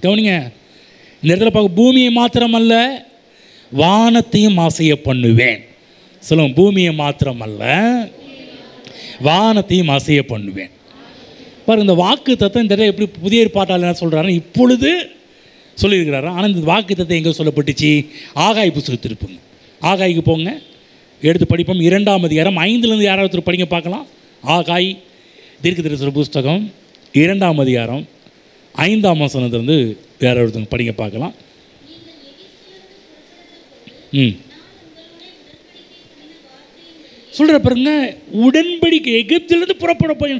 S1: கவனிங்க, இந்த இடத்துல பார்க்க, பூமியை மாத்திரமல்ல வானத்தையும் அசைய பண்ணுவேன். சொல்லுங்க, பூமியை மாத்திரமல்ல வானத்தையும் அசைய பண்ணுவேன். பாருங்க, இந்த வாக்கு தத்துவம் இந்த எப்படி புதிய ஏற்பாட்டால் என்ன சொல்கிறாருன்னா இப்பொழுது சொல்லியிருக்கிறாரு. ஆனால் இந்த வாக்கு தத்துவம் எங்கே சொல்லப்பட்டுச்சு? ஆகாய் புத்தகத்தில் இருப்புங்க. ஆகாய்க்கு போங்க, எடுத்து படிப்போம். 2ஆம் அதிகாரம் 5லேருந்து யாராவது படிங்க பார்க்கலாம். ஆகாய் தீர்க்கதரிசன புஸ்தகம் 2ஆம் அதிகாரம் 5ஆம் வசனத்திலிருந்து யாராவது படிங்க பார்க்கலாம். சொல்கிற பாருங்க, உடன்படிக்கை எகிப்திலிருந்து புறப்பட போய்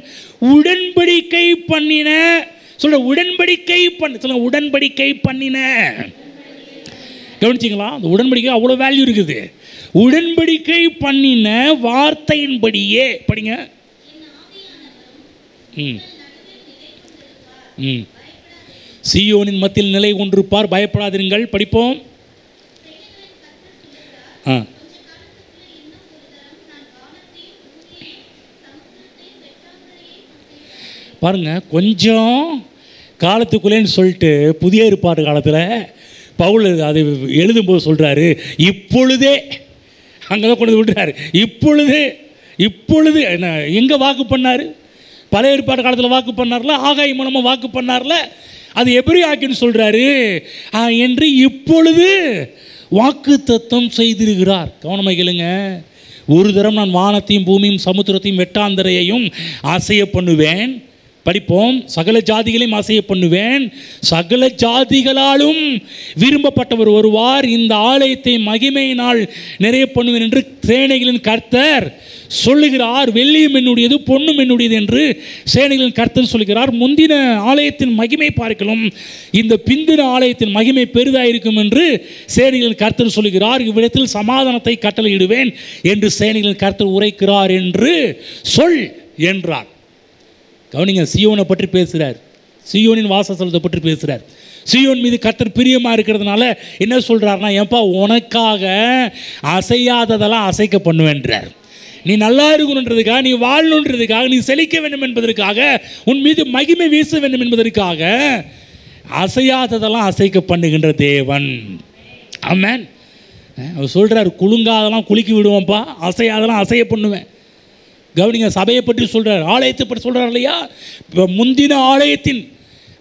S1: உடன்படிக்கை பண்ணின சொல்ற, உடன்படிக்கை பண்ண சொல்ல, உடன்படிக்கை பண்ணின. கவனிச்சிங்களா? அந்த உடன்படிக்கை அவ்வளோ வேல்யூ இருக்குது. உடன்படிக்கை பண்ணின வார்த்தையின்படியே படிங்க. சீயோனின் மத்தியில் நிலை கொண்டிருப்பார், பயப்படாதீர்கள். படிப்போம். பாருங்க, கொஞ்சம் காலத்துக்குள்ளேன்னு சொல்லிட்டு புதிய ஏற்பாடு காலத்தில் பவுல் அது எழுதும்போது சொல்கிறாரு, இப்பொழுதே அங்கே தான் கொண்டு விடுறாரு. இப்பொழுது என்ன எங்கே வாக்கு பண்ணார்? பழைய ஏற்பாடு காலத்தில் வாக்கு பண்ணார்ல, ஆகாய மூலமாக வாக்கு பண்ணார்ல, அது எப்படி ஆக்கின்னு சொல்கிறாரு என்று இப்பொழுது வாக்கு தத்தம் செய்திருக்கிறார். கவனமாக கேளுங்க. ஒரு தரம் நான் வானத்தையும் பூமியும் சமுத்திரத்தையும் வெட்டாந்தரையையும் அசைய பண்ணுவேன். படிப்போம். சகல ஜாதிகளையும் அசைய பண்ணுவேன், சகல ஜாதிகளாலும் விரும்பப்பட்டவர் வருவார், இந்த ஆலயத்தை மகிமையினால் நிறைய பண்ணுவேன் என்று சேனைகளின் கர்த்தர் சொல்லுகிறார். வெள்ளியும் என்னுடையது, பொன்னும் என்னுடையது என்று சேனைகளின் கர்த்தர் சொல்லுகிறார். முந்தின ஆலயத்தின் மகிமை பார்க்கலாம், இந்த பிந்தின ஆலயத்தின் மகிமை பெரிதாயிருக்கும் என்று சேனைகளின் கர்த்தர் சொல்லுகிறார். இவ்விடத்தில் சமாதானத்தை கட்டளையிடுவேன் என்று சேனைகளின் கர்த்தர் உரைக்கிறார் என்று சொல் என்றார். கவனிங்க, சீயோனை பற்றி பேசுகிறார், சீயோனின் வாசஸ்தலத்தை பற்றி பேசுகிறார். சீயோன் மீது கர்த்தர் பிரியமாக இருக்கிறதுனால என்ன சொல்கிறார்னா, ஏன்பா உனக்காக அசையாததெல்லாம் அசைக்க பண்ணுவேன்றார். நீ நல்லா இருக்கணுன்றதுக்காக, நீ வாழணுன்றதுக்காக, நீ செழிக்க வேண்டும் என்பதற்காக, உன் மீது மகிமை வீச வேண்டும் என்பதற்காக அசையாததெல்லாம் அசைக்க பண்ணுகின்ற தேவன். ஆமென். அவர் சொல்கிறார், குலுங்காதெல்லாம் குலுக்கி விடுவோம்ப்பா, அசையாதெல்லாம் அசைய பண்ணுவேன். கவனிங்க, சபையை பற்றி சொல்கிறார், ஆலயத்தை பற்றி சொல்கிறார் இல்லையா? இப்போ முந்தின ஆலயத்தின்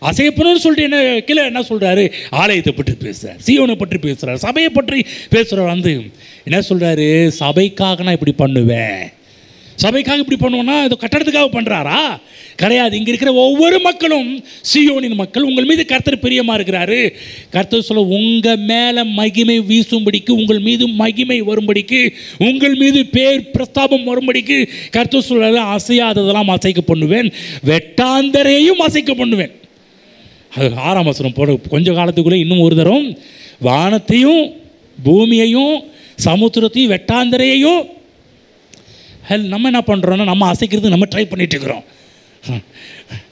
S1: அசையப்பணும்னு சொல்லிட்டு என்ன கீழே என்ன சொல்கிறாரு? ஆலயத்தை பற்றி பேசுகிறார், சீயோனை பற்றி பேசுகிறார், சபையை பற்றி பேசுகிறார். வந்து என்ன சொல்கிறாரு? சபைக்காக நான் இப்படி பண்ணுவேன். சபைக்காக இப்படி பண்ணுவோன்னா இது கட்டடத்துக்காக பண்ணுறாரா? கிடையாது. இங்கே இருக்கிற ஒவ்வொரு மக்களும் சீயோனின் மக்கள். உங்கள் மீது கர்த்தர் பிரியமாக இருக்கிறாரு. கர்த்தர் சொல்ல, உங்கள் மேலே மகிமை வீசும்படிக்கு, உங்கள் மீது மகிமை வரும்படிக்கு, உங்கள் மீது பேர் பிரஸ்தாபம் வரும்படிக்கு கர்த்தர் சொல்கிறாரு, அசையாததெல்லாம் அசைக்க பண்ணுவேன், வெட்டாந்தரையையும் அசைக்க பண்ணுவேன். அது 6ஆம் வசனம் போட கொஞ்ச காலத்துக்குள்ளே இன்னும் ஒரு தரம் வானத்தையும் பூமியையும் சமுத்திரத்தையும் வெட்டாந்தரையையும். நம்ம என்ன பண்ணுறோன்னா, நம்ம அசைக்கிறது நம்ம ட்ரை பண்ணிட்டு இருக்கிறோம்.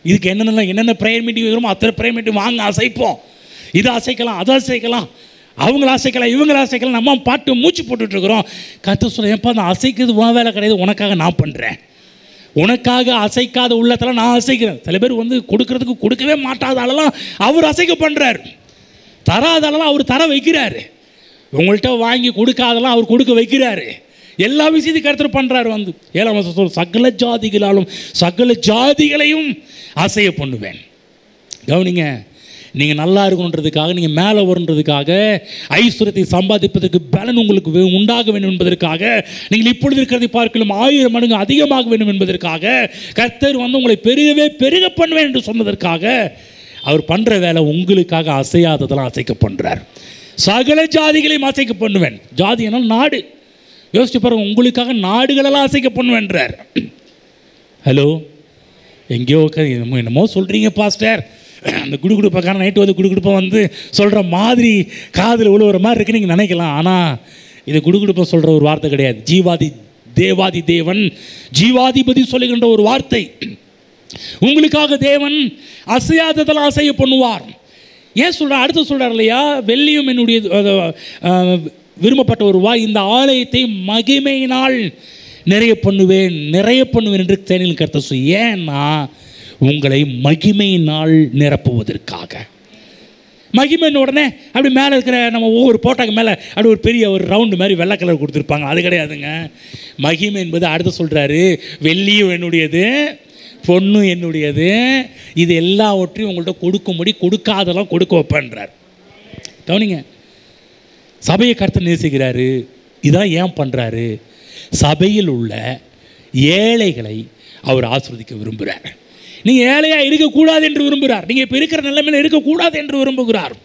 S1: இதுக்கு என்னென்ன ப்ரேயர் மீட்டிங் வைக்கிறோமோ அத்தனை ப்ரேயர் மீட்டிங் வாங்க அசைப்போம். இதை அசைக்கலாம், அதை அசைக்கலாம், அவங்கள அசைக்கலாம், இவங்கள அசைக்கலாம், நம்ம பாட்டு மூச்சு போட்டுட்ருக்குறோம். கர்த்தர் சொல்ல, ஏன்ப்பா அந்த அசைக்கிறது உன் வேலை கிடையாது, உனக்காக நான் பண்ணுறேன். உனக்காக அசைக்காத உள்ளத்தெல்லாம் நான் அசைக்கிறேன். சில பேர் வந்து கொடுக்கறதுக்கு கொடுக்கவே மாட்டாதாலெல்லாம் அவர் அசைக்க பண்ணுறார், தராதாலெல்லாம் அவர் தர வைக்கிறாரு, உங்கள்கிட்ட வாங்கி கொடுக்காதெல்லாம் அவர் கொடுக்க வைக்கிறாரு. எல்லா விஷயத்தையும் கர்த்தர் பண்ணுறாரு. வந்து 7ஆம் வசனம், சகல ஜாதிகளாலும் சகல ஜாதிகளையும் அசைய பண்ணுவேன். கவனிங்க, நீங்கள் நல்லா இருக்கணுன்றதுக்காக, நீங்கள் மேலே வரணுன்றதுக்காக, ஐஸ்வர்யத்தை சம்பாதிப்பதற்கு பலன் உங்களுக்கு உண்டாக வேண்டும் என்பதற்காக, நீங்கள் இப்பொழுது இருக்கிறதை பார்க்கலாம் 1000 மடங்கு அதிகமாக வேண்டும் என்பதற்காக, கர்த்தர் வந்து உங்களை பெருகவே பெருக பண்ணுவேன் என்று சொன்னதற்காக அவர் பண்ணுற வேலை உங்களுக்காக அசையாததெல்லாம் அசைக்க பண்ணுறார். சகல ஜாதிகளையும் அசைக்க பண்ணுவேன். ஜாதி என்னால் நாடு. யோசிச்சு பாருங்க, உங்களுக்காக நாடுகளெல்லாம் அசைக்க பண்ணுவேன்றார். ஹலோ, எங்கேயோ என்னமோ சொல்கிறீங்க பாஸ்டர், அந்த குடுகுடுப்பாக்கான நைட்டு வந்து குடுகுடுப்பாக வந்து சொல்கிற மாதிரி காதில் உழுவுற மாதிரி இருக்குன்னு நீங்கள் நினைக்கலாம். ஆனால் இது குடுகுடுப்பாக சொல்கிற ஒரு வார்த்தை கிடையாது. தேவாதி தேவன் ஜீவாதிபதி சொல்லுகின்ற ஒரு வார்த்தை. உங்களுக்காக தேவன் அசையாததெல்லாம் அசைய பண்ணுவார். ஏன் சொல்கிறார்? அடுத்து சொல்கிறார் இல்லையா, வெள்ளியும் என்னுடைய விரும்பப்பட்ட வருவா, இந்த ஆலயத்தை மகிமையினால் நிறைய பண்ணுவேன் என்று தேனில் கர்த்தர் சொல்லி. ஏன்னா உங்களை மகிமையினால் நிரப்புவதற்காக. மகிமைன்னு உடனே அப்படி மேலே இருக்கிற நம்ம ஒவ்வொரு போட்டாக்கு மேலே அப்படி ஒரு பெரிய ஒரு ரவுண்டு மாதிரி வெள்ளை கலர் கொடுத்துருப்பாங்க, அது கிடையாதுங்க. மகிமை என்பது அடுத்து சொல்கிறாரு, வெள்ளியும் என்னுடையது, பொண்ணு என்னுடையது, இது எல்லாவற்றையும் உங்கள்கிட்ட கொடுக்கும்படி கொடுக்காதெல்லாம் கொடுக்க வைப்பேன்றார். கவனிங்க, சபையை கர்த்தர் நேசிக்கிறாரு. இதான் ஏன் பண்ணுறாரு? சபையில் உள்ள ஏழைகளை அவர் ஆசீர்வதிக்க விரும்புகிறார். நீங்கள் ஏழையாக இருக்கக்கூடாது என்று விரும்புகிறார். நீங்கள் இப்போ இருக்கிற நிலைமையில் இருக்கக்கூடாது என்று விரும்புகிறார்.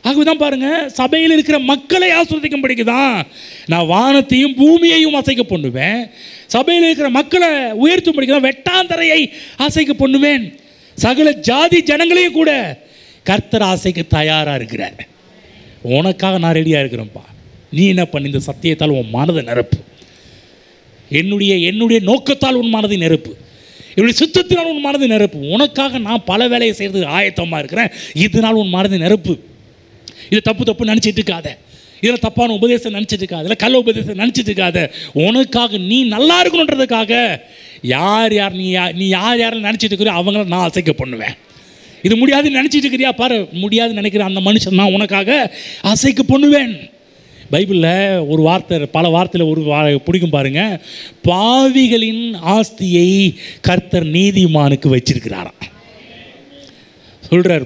S1: ஆகவேதான் பாருங்க, சபையில் இருக்கிற மக்களை ஆசீர்வதிக்கும்படிக்கு தான் நான் வானத்தையும் பூமியையும் அசைக்க பண்ணுவேன். சபையில் இருக்கிற மக்களை உயர்த்தும்படிக்கு தான் வெட்டாந்தரையை அசைக்க பண்ணுவேன். சகல ஜாதி ஜனங்களையும் கூட கர்த்தர் ஆசைக்கு தயாராக இருக்கிறார். உனக்காக நான் ரெடியாக இருக்கிறேன்ப்பா. நீ என்ன பண்ணி இந்த சத்தியத்தால் உன் மனதை நிரப்பு. என்னுடைய நோக்கத்தால் உன் மனதை நிரப்பு. என்னுடைய சுத்தத்தினால் உன் மனதை நிரப்பு. உனக்காக நான் பல வேலையை செய்கிறதுக்கு ஆயத்தமாக இருக்கிறேன். இதனால் உன் மனதை நிரப்பு. இதை தப்பு நினச்சிட்டு இருக்காத. இதில் தப்பான உபதேசம் நினச்சிட்டு இருக்காது. இல்லை கள்ள உபதேசம் நினச்சிட்டு இருக்காத. உனக்காக நீ நல்லா இருக்கணுன்றதுக்காக யார் நீ யார் நினச்சிட்டு இருக்கிறியோ அவங்கள நான் அசைக்க பண்ணுவேன். இது முடியாதுன்னு நினச்சிட்டு இருக்கிறியா பாரு, முடியாதுன்னு நினைக்கிற அந்த மனுஷன் நான் உனக்காக அசைக்க பண்ணுவேன். பைபிளில் ஒரு வார்த்தை, பல வார்த்தையில் ஒரு பிடிக்கும் பாருங்க. பாவிகளின் ஆஸ்தியை கர்த்தர் நீதிமானுக்கு வச்சிருக்கிறாராம். சொல்கிறார்,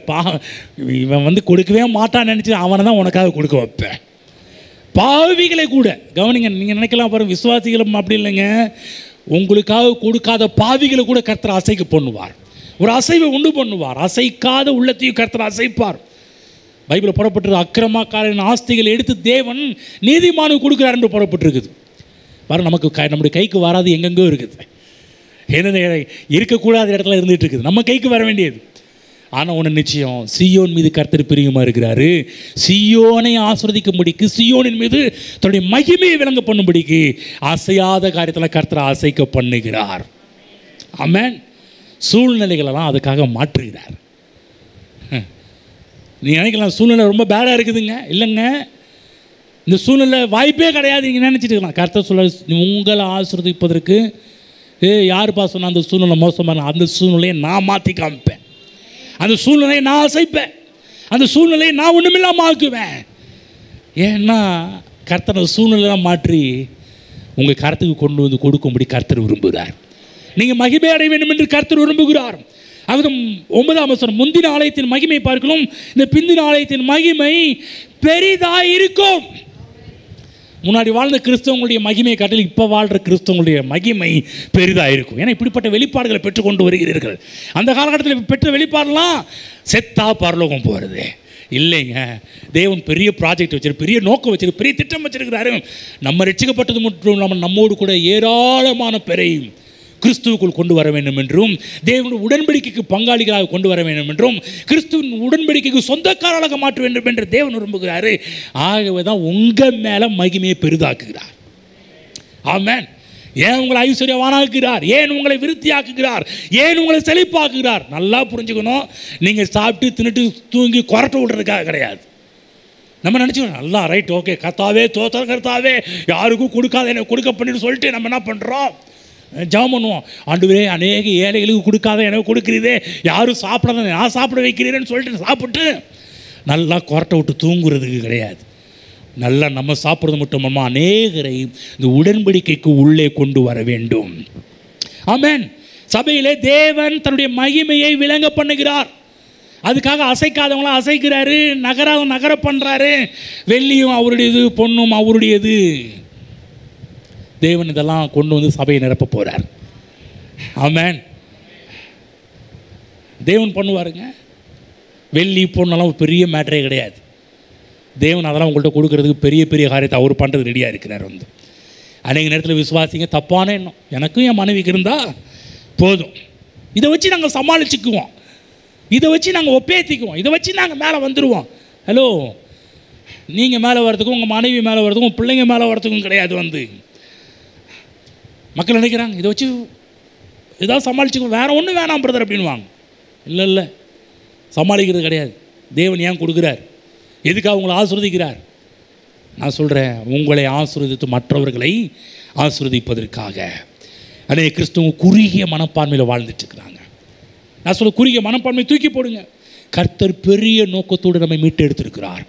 S1: இவன் கொடுக்கவே மாட்டான்னு நினச்சி அவனை தான் உனக்காக கொடுக்க வைப்பேன். பாவிகளை கூட கவனிங்க. நீங்கள் நினைக்கலாம் பாருங்க, விசுவாசிகளும் அப்படி இல்லைங்க. உங்களுக்காக கொடுக்காத பாவிகளை கூட கர்த்தர் அசைக்க பண்ணுவார். ஒரு அசைவை உண்டு பண்ணுவார். அசைக்காத உள்ளத்தையும் கர்த்தர் அசைப்பார். பைபிளில் புறப்பட்டிருக்கு, அக்கிரமக்காரன் ஆஸ்திகளை எடுத்து தேவன் நீதிமானுக்கு கொடுக்குறார் என்று புறப்பட்டிருக்குது. பாருங்க, நம்முடைய கைக்கு வராது எங்கெங்கோ இருக்குது. என்ன இருக்கக்கூடாத இடத்துல இருந்துகிட்டு இருக்குது. நம்ம கைக்கு வர வேண்டியது. ஆனால் ஒன்று நிச்சயம், சீயோன் மீது கர்த்தர் பிரியமாக இருக்கிறாரு. சீயோனை ஆசீர்வதிக்கும்படிக்கு, சீயோனின் மீது தன்னுடைய மகிமையை விளங்க பண்ணும்படிக்கு அசையாத காரியத்தில் கர்த்தர் அசைக்க பண்ணுகிறார். ஆமென். சூழ்நிலைகளெல்லாம் அதுக்காக மாற்றுகிறார். நீங்கள் நினைக்கலாம் சூழ்நிலை ரொம்ப பேடாக இருக்குதுங்க. இல்லைங்க, இந்த சூழ்நிலை வாய்ப்பே கிடையாது நீங்கள் நினச்சிட்டு இருக்கலாம். கர்த்தர் சொல்ல, உங்களை ஆசீர்வதிப்பதற்கு யாருப்பா சொன்னால் அந்த சூழ்நிலை மோசமான, அந்த சூழ்நிலையை நான் மாற்றி காமிப்பேன். அந்த சூழ்நிலையை நான் அசைப்பேன். அந்த சூழ்நிலையை நான் ஒன்றுமில்லாமல் ஆக்குவேன். ஏன்னா கர்த்தர் அந்த சூழ்நிலையெல்லாம் மாற்றி உங்கள் கருத்துக்கு கொண்டு வந்து கொடுக்கும்படி கர்த்தர் விரும்புகிறார். நீங்கள் மகிமை அடைய வேண்டும் என்று கர்த்தர் விரும்புகிறார். அது 9ஆம் வசனம், முந்தின ஆலயத்தின் மகிமை பார்க்கணும், இந்த பிந்தின ஆலயத்தின் மகிமை பெரிதாக இருக்கும். முன்னாடி வாழ்ந்த கிறிஸ்தவங்களுடைய மகிமையை காட்டில் இப்போ வாழ்கிற கிறிஸ்தவங்களுடைய மகிமை பெரிதாக இருக்கும். ஏன்னா இப்படிப்பட்ட வெளிப்பாடுகளை பெற்றுக்கொண்டு வருகிறீர்கள். அந்த காலகட்டத்தில் பெற்ற வெளிப்பாடெல்லாம் செத்தா பரலோகம் போகிறது இல்லைங்க. தேவன் பெரிய ப்ராஜெக்ட் வச்சிருக்கு, பெரிய நோக்கம் வச்சிருக்கு, பெரிய திட்டம் வச்சிருக்கிறாரு. நம்ம ரட்சிக்கப்பட்டது மட்டும் இல்லாமல் நம்மோடு கூட ஏராளமான பேரை கிறிஸ்துவுக்குள் கொண்டு வர வேண்டும் என்றும், தேவனுடைய உடன்படிக்கைக்கு பங்காளிகளாக கொண்டு வர வேண்டும் என்றும், கிறிஸ்துவின் உடன்படிக்கைக்கு சொந்தக்காரர்களாக மாற்ற வேண்டும் என்று தேவன் விரும்புகிறாரு. ஆகவே தான் உங்கள் மேலே மகிமையை பெரிதாக்குகிறார். ஆமென். ஏன் உங்களை ஐஸ்வர்யவானாக்குகிறார்? ஏன் உங்களை விருத்தியாக்குகிறார்? ஏன் உங்களை செழிப்பாக்குகிறார்? நல்லா புரிஞ்சுக்கணும். நீங்கள் சாப்பிட்டு தின்னுட்டு தூங்கி கொரட்டை விடுறதுக்காக கிடையாது. நம்ம நினச்சிக்கணும், நல்லா ரைட், ஓகே, கர்த்தாவே தோத்திரம், கர்த்தாவே யாருக்கும் கொடுக்காத எனக்கு கொடுக்க பண்ணிட்டு சொல்லிட்டு நம்ம என்ன பண்ணுறோம்? ஜெபம் பண்ணுவோம். ஆண்டவரே, அநேக ஏழைகளுக்கு கொடுக்காத எனக்கு கொடுக்குறீதே, யாரும் சாப்பிடாத நான் சாப்பிட வைக்கிறேன்னு சொல்லிட்டு சாப்பிட்டு நல்லா கொரட்டை விட்டு தூங்குறதுக்கு கிடையாது. நல்லா நம்ம சாப்பிட்றது மட்டும் அநேகரை இந்த உடன்படிக்கைக்கு உள்ளே கொண்டு வர வேண்டும். ஆமென். சபையிலே தேவன் தன்னுடைய மகிமையை விளங்க பண்ணுகிறார். அதுக்காக அசைக்காதவங்களாம் அசைக்கிறாரு, நகர பண்ணுறாரு. வெள்ளியும் அவருடையது, பொண்ணும் அவருடையது. தேவன் இதெல்லாம் கொண்டு வந்து சபையை நிரப்ப போகிறார். ஆமென். தேவன் பண்ணுவாருங்க. வெள்ளி பொண்ணெல்லாம் ஒரு பெரிய மேட்டரே கிடையாது. தேவன் அதெல்லாம் உங்கள்கிட்ட கொடுக்கறதுக்கு பெரிய பெரிய காரியத்தை அவர் பண்ணுறது ரெடியாக இருக்கிறார். அநேக நேரத்தில் விசுவாசிங்க தப்பான எண்ணம், எனக்கும் என் மனைவிக்கு இருந்தால் போதும், இதை வச்சு நாங்கள் சமாளிச்சுக்குவோம், இதை வச்சு நாங்கள் ஒப்பேத்திக்குவோம், இதை வச்சு நாங்கள் மேலே வந்துடுவோம். ஹலோ, நீங்கள் மேலே வர்றதுக்கும் உங்கள் மனைவி மேலே வர்றதுக்கும் பிள்ளைங்க மேலே வர்றதுக்கும் கிடையாது. மக்கள் நினைக்கிறாங்க இதை வச்சு ஏதாவது சமாளிச்சுக்கோ, வேறு ஒன்றும் வேணாம் பிரதர் அப்படின்வாங்க. இல்லை, சமாளிக்கிறது கிடையாது. தேவன் ஏன் கொடுக்குறார்? எதுக்காக உங்களை ஆசீர்வதிக்கிறார்? நான் சொல்கிறேன், உங்களை ஆசீர்வதித்து மற்றவர்களை ஆசீர்வதிப்பதற்காக. அநேக கிறிஸ்துவ குறுகிய மனப்பான்மையில் வாழ்ந்துட்டுருக்குறாங்க. நான் சொல்ல, குறுகிய மனப்பான்மை தூக்கி போடுங்க. கர்த்தர் பெரிய நோக்கத்தோடு நம்மை மீட்டு எடுத்திருக்கிறார்.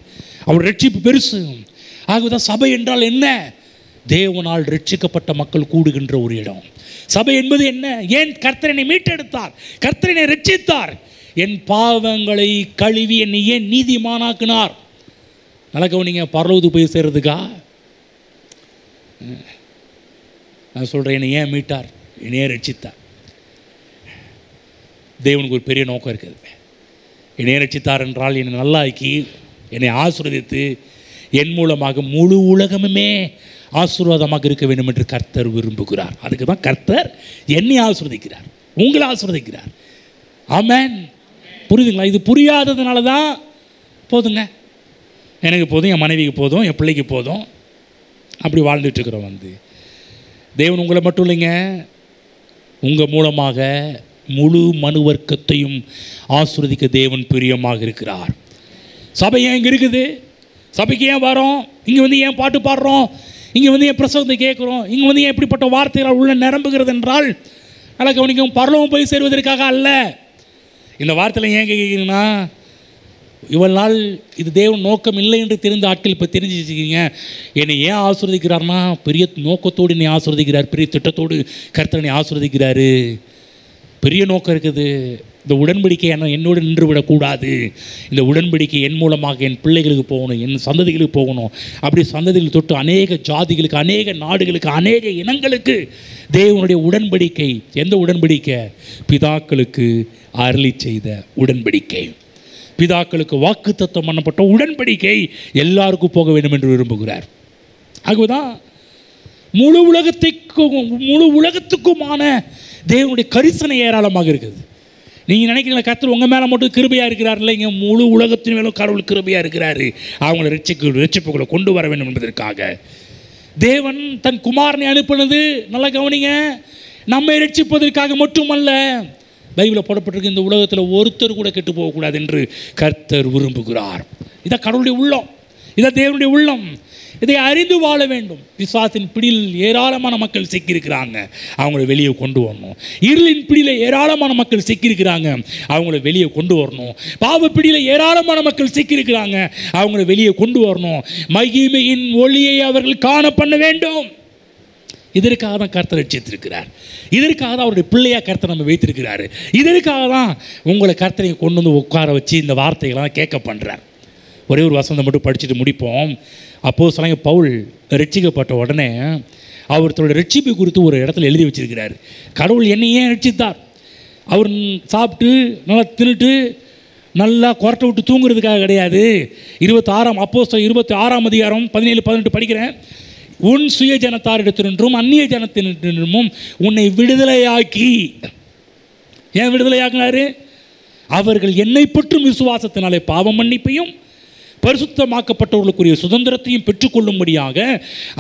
S1: அவர் ரட்சிப்பு பெருசு. ஆகவேதான் சபை என்றால் என்ன? தேவனால் ரட்சிக்கப்பட்ட மக்கள் கூடுகின்ற ஒரு இடம். சபை என்பது என்ன? ஏன் கர்த்தர் என்னை மீட்டெடுத்தார், கர்த்தர் என்னை ரட்சித்தார், என் பாவங்களை கழுவி என்னை ஏன் நீதிமானாக்கினார். நல்லா கவனிங்க, பரலோகத்துக்கு போய் சேர்றதுக்கா? நான் சொல்கிறேன், என்னை ஏன் மீட்டார், என்னை ஏன் ரட்சித்தார்? தேவனுக்கு ஒரு பெரிய நோக்கம் இருக்குது. என்னை ரட்சித்தார் என்றால் என்னை நல்லாக்கி என்னை ஆசீர்வதித்து என் மூலமாக முழு உலகமுமே ஆசீர்வாதமாக இருக்க வேண்டும் என்று கர்த்தர் விரும்புகிறார். அதுக்கு தான் கர்த்தர் என்னை ஆசீர்வதிக்கிறார், உங்களை ஆசீர்வதிக்கிறார். ஆமென். புரியுதுங்களா? இது புரியாததுனால தான் போதுங்க, எனக்கு போதும், என் மனைவிக்கு போதும், என் பிள்ளைக்கு போதும், அப்படி வாழ்ந்துட்டுருக்குறோம். தேவன் உங்களை மட்டும் இல்லைங்க, உங்கள் மூலமாக முழு மனு வர்க்கத்தையும் ஆசீர்வதிக்க தேவன் பிரியமாக இருக்கிறார். சபை ஏன் இங்கே இருக்குது? சபைக்கு ஏன் வரோம்? இங்கே வந்து ஏன் பாட்டு பாடுறோம்? இங்கே வந்து ஏன் பிரசவத்தை கேட்குறோம்? இங்கே வந்து ஏன் எப்படிப்பட்ட வார்த்தைகள் உள்ள நிரம்புகிறது என்றால், நல்லா கவனிக்கும், பரலோகம் போய் சேருவதற்காக அல்ல. இந்த வார்த்தையில் ஏன் கேட்குறீங்கன்னா, இவ்வளவு நாள் இது தேவன் நோக்கம் இல்லை என்று தெரிந்த ஆட்கள் இப்போ தெரிஞ்சு வச்சுக்கிங்க. என்னை ஏன் ஆசீர்வதிக்கிறார்னா, பெரிய நோக்கத்தோடு என்னை ஆசீர்வதிக்கிறார், பெரிய திட்டத்தோடு கர்த்தனை ஆசீர்வதிக்கிறாரு. பெரிய நோக்கம் இருக்குது. இந்த உடன்படிக்கை என்னோடு நின்று விடக்கூடாது. இந்த உடன்படிக்கை என் மூலமாக என் பிள்ளைகளுக்கு போகணும், என் சந்ததிகளுக்கு போகணும். அப்படி சந்ததிகள் தொட்டு அநேக ஜாதிகளுக்கு, அநேக நாடுகளுக்கு, அநேக இனங்களுக்கு தேவனுடைய உடன்படிக்கை. எந்த உடன்படிக்கை? பிதாக்களுக்கு அருளி செய்த உடன்படிக்கை, பிதாக்களுக்கு வாக்குத்தத்தம் பண்ணப்பட்ட உடன்படிக்கை எல்லாருக்கும் போக வேண்டும் என்று விரும்புகிறார். ஆகவேதான் முழு உலகத்துக்குமான தேவனுடைய கரிசனை ஏராளமாக இருக்குது. நீங்கள் நினைக்கிறீங்களா கர்த்தர் உங்கள் மேலே மட்டும் கிருபையாக இருக்கிறார்? இல்லைங்க, முழு உலகத்தின் மேலும் கடவுள் கிருபையாக இருக்கிறாரு. அவங்கள ரட்சிப்புகளை கொண்டு வர வேண்டும் என்பதற்காக தேவன் தன் குமாரனை அனுப்பினது. நல்லா கவனிங்க, நம்மை ரட்சிப்பதற்காக மட்டுமல்ல. பைபிளில் போடப்பட்டிருக்கு, இந்த உலகத்தில் ஒருத்தர் கூட கெட்டு போகக்கூடாது என்று கர்த்தர் விரும்புகிறார். இதான் கடவுளுடைய உள்ளம், இதான் தேவனுடைய உள்ளம். இதை அறிந்து வாழ வேண்டும். விசுவாசத்தின் பிடியில் ஏராளமான மக்கள் சிக்கியிருக்கிறாங்க, அவங்கள வெளியே கொண்டு வரணும். இருளின் பிடியில் ஏராளமான மக்கள் சிக்கியிருக்கிறாங்க, அவங்கள வெளியே கொண்டு வரணும். பாவ பிடியில் ஏராளமான மக்கள் சிக்கியிருக்கிறாங்க, அவங்கள வெளியே கொண்டு வரணும். மகிமையின் ஒளியை அவர்கள் காண பண்ண வேண்டும். இதற்காக தான் கர்த்தர் ரட்சித்திருக்கிறார். இதற்காக தான் அவருடைய பிள்ளையாக கர்த்தர் நம்ம வைத்திருக்கிறாரு. இதற்காக தான் உங்களை கர்த்தரை கொண்டு வந்து உட்கார வச்சு இந்த வார்த்தைகள்லாம் கேட்க பண்ணுறார். ஒரே ஒரு வசனத்தை மட்டும் படிச்சுட்டு முடிப்போம். அப்போஸ்தலனாகிய பவுல் ரட்சிக்கப்பட்ட உடனே அவர் தன்னுடைய ரட்சிப்பை குறித்து ஒரு இடத்துல எழுதி வச்சிருக்கிறார். கடவுள் என்னை ஏன் ரட்சித்தார்? அவர் சாப்பிட்டு நல்லா தின்னுட்டு நல்லா கொரட்டை விட்டு தூங்குறதுக்காக கிடையாது. 26 அப்போஸ்தலர் 26 அதிகாரம் 17-18 படிக்கிறேன். உன் சுய ஜனத்தாரிடத்தினின்றும் அந்நிய ஜனத்தினின்றும் உன்னை விடுதலையாக்கி. ஏன் விடுதலையாக்கினாரு? அவர்கள் என்னை பற்றும் விசுவாசத்தினாலே பாவ மன்னிப்பையும் பரிசுத்தமாக்கப்பட்டவர்களுக்குரிய சுதந்திரத்தையும் பெற்றுக்கொள்ளும்படியாக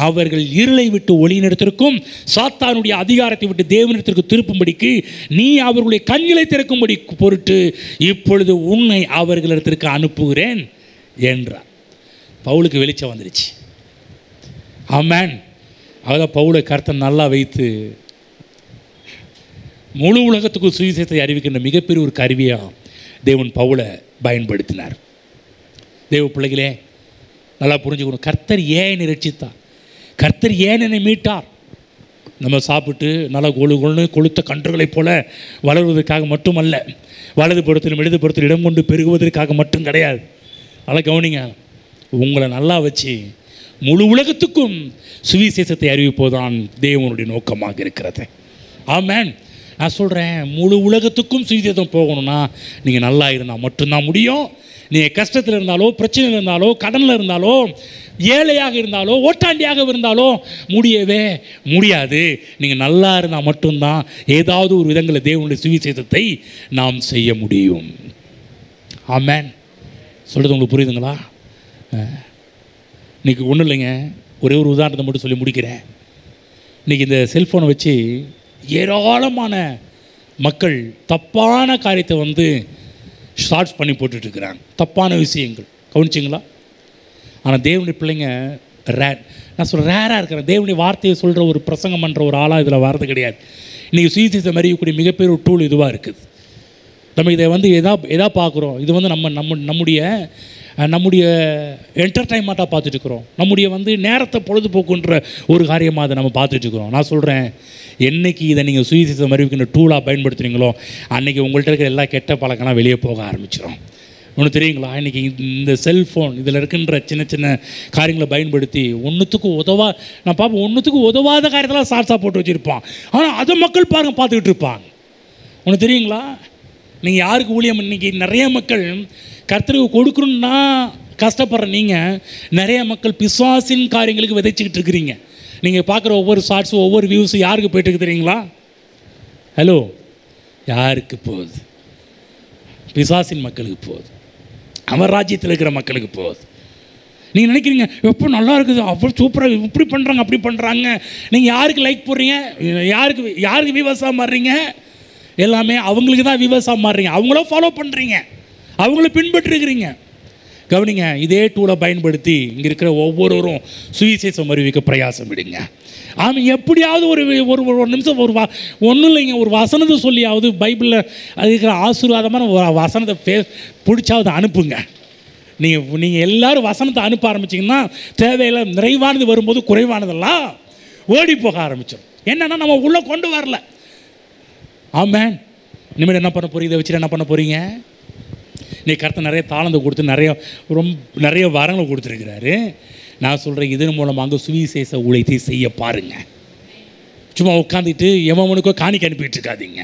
S1: அவர்கள் இருளை விட்டு ஒளியினிடத்திற்கும் சாத்தானுடைய அதிகாரத்தை விட்டு தேவனிடத்திற்கு திருப்பும்படிக்கு நீ அவர்களுடைய கண்களை திறக்கும்படி பொருட்டு இப்பொழுது உன்னை அவர்களிடத்திற்கு அனுப்புகிறேன் என்றார். பவுலுக்கு வெளிச்சம் வந்துருச்சு. ஆமென். அதான் பவுலை கர்த்தர் நல்லா வைத்து முழு உலகத்துக்கு சுவிசேஷத்தை அறிவிக்கின்ற மிகப்பெரிய ஒரு கருவியாக தேவன் பவுலை பயன்படுத்தினார். தேவ பிள்ளைகளே, நல்லா புரிஞ்சுக்கணும், கர்த்தர் ஏன் என்னை ரட்சித்தார், கர்த்தர் ஏன் என்னை மீட்டார். நம்ம சாப்பிட்டு நல்லா கொழுத்த கன்றுகளைப் போல வளருவதற்காக மட்டுமல்ல, வலது புறத்திலும் இடது புறத்திலும் இடம் கொண்டு பெருகுவதற்காக மட்டும் கிடையாது. நல்லா கவனிங்க, உங்களை நல்லா வச்சு முழு உலகத்துக்கும் சுவிசேஷத்தை அறிவிப்பதுதான் தேவனுடைய நோக்கமாக இருக்கிறது. ஆமென். நான் சொல்கிறேன், முழு உலகத்துக்கும் சுவிசேஷம் போகணும்னா நீங்கள் நல்லா இருந்தால் மட்டும்தான் முடியும். நீங்கள் கஷ்டத்தில் இருந்தாலோ, பிரச்சனையில் இருந்தாலோ, கடனில் இருந்தாலோ, ஏழையாக இருந்தாலோ, ஓட்டாண்டியாக இருந்தாலோ முடியவே முடியாது. நீங்கள் நல்லா இருந்தால் மட்டும்தான் ஏதாவது ஒரு விதங்களில் தேவனுடைய சுவிசேஷத்தை நாம் செய்ய முடியும். ஆமென். சொல்கிறது உங்களுக்கு புரியுதுங்களா? இன்றைக்கி ஒன்றும் இல்லைங்க, ஒரே ஒரு உதாரணத்தை மட்டும் சொல்லி முடிக்கிறேன். இன்றைக்கி இந்த செல்ஃபோனை வச்சு ஏராளமான மக்கள் தப்பான காரியத்தை ஷார்ட்ஸ் பண்ணி போட்டுட்ருக்குறாங்க, தப்பான விஷயங்கள். கவனிச்சிங்களா? ஆனால் தேவனுடைய பிள்ளைங்க நான் சொல்கிறேன், ரேராக இருக்கிறேன். தேவனுடைய வார்த்தையை சொல்கிற ஒரு பிரசங்கம் பண்ணுற ஒரு ஆளாக இதில் வர்றது கிடையாது. இன்றைக்கி சுவிசேஷம் அறியக்கூடிய மிகப்பெரிய ஒரு டூல் இதுவாக இருக்குது. நம்ம இதை எதா பார்க்குறோம், இது நம்முடைய என்டர்டைன்மெண்ட்டாக பார்த்துட்ருக்குறோம். நம்முடைய நேரத்தை பொழுதுபோக்குன்ற ஒரு காரியமாக அதை நம்ம பார்த்துட்ருக்குறோம். நான் சொல்கிறேன், என்றைக்கு இதை நீங்கள் சுவிசேஷம் அறிவிக்கின்ற டூலாக பயன்படுத்துகிறீங்களோ அன்றைக்கி உங்கள்கிட்ட இருக்கிற எல்லா கெட்ட பழக்கம்லாம் வெளியே போக ஆரம்பிச்சிடும். ஒன்று தெரியுங்களா? இன்றைக்கி இந்த செல்ஃபோன் இதில் இருக்கின்ற சின்ன சின்ன காரியங்களை பயன்படுத்தி நான் பார்ப்பேன், ஒன்றுத்துக்கு உதவாத காரியத்தெல்லாம் ஷார்ட்ஸாக போட்டு வச்சுருப்பான். ஆனால் அதை மக்கள் பார்த்துக்கிட்டு இருப்பாங்க. ஒன்று தெரியுங்களா? நீங்கள் யாருக்கு ஊழியம், இன்றைக்கி நிறைய மக்கள் கர்த்தருக்கு கொடுக்கணுன்னா கஷ்டப்படுற நீங்கள் நிறைய மக்கள் பிசாசின் காரியங்களுக்கு விதைச்சிக்கிட்டு இருக்கிறீங்க. நீங்கள் பார்க்குற ஒவ்வொரு ஷார்ட்ஸும் ஒவ்வொரு வியூஸும் யாருக்கு போயிட்டு தெரியுங்களா? ஹலோ, யாருக்கு போகுது? பிசாசின் மக்களுக்கு போகுது, அவர் ராஜ்யத்தில் இருக்கிற மக்களுக்கு போகுது. நீங்கள் நினைக்கிறீங்க எப்போ நல்லா இருக்குது, அவ்வளோ சூப்பராக இப்படி பண்ணுறாங்க அப்படி பண்ணுறாங்க. நீங்கள் யாருக்கு லைக் போடுறீங்க? யாருக்கு விவசாயம் மாறுறீங்க? எல்லாமே அவங்களுக்கு தான் விவசாயம் மாறுறீங்க. அவங்கள ஃபாலோ பண்ணுறீங்க, அவங்கள பின்பற்றுகிறீங்க. கவனிங்க, இதே டூலை பயன்படுத்தி இங்கே இருக்கிற ஒவ்வொருவரும் சுவிசேஷம் அறிவிக்க பிரயாசம் விடுங்க. அவன் எப்படியாவது ஒரு நிமிஷம் ஒன்றும் இல்லைங்க, ஒரு வசனத்தை சொல்லியாவது பைபிளில் அது இருக்கிற ஆசீர்வாதமான ஒரு வசனத்தை பிடிச்சாவது அனுப்புங்க. நீங்கள் எல்லோரும் வசனத்தை அனுப்ப ஆரம்பிச்சிங்கன்னா தேவையில்லை, நிறைவானது வரும்போது குறைவானதெல்லாம் ஓடி போக ஆரம்பிச்சிடும். என்னென்னா நம்ம உள்ளே கொண்டு வரல. ஆமாம், இனிமேல் என்ன பண்ண போகிறீங்க? இதை வச்சுட்டு என்ன பண்ண போகிறீங்க? நீ கருத்தை நிறைய தாளந்தை கொடுத்து நிறைய வரங்களை கொடுத்துருக்கிறாரு. நான் சொல்கிறேன், இதன் மூலமாக சுவிசேஷ ஊழியத்தை செய்ய பாருங்கள். சும்மா உட்காந்துட்டு எவனுக்கோ காணிக்க அனுப்பிட்டு இருக்காதீங்க.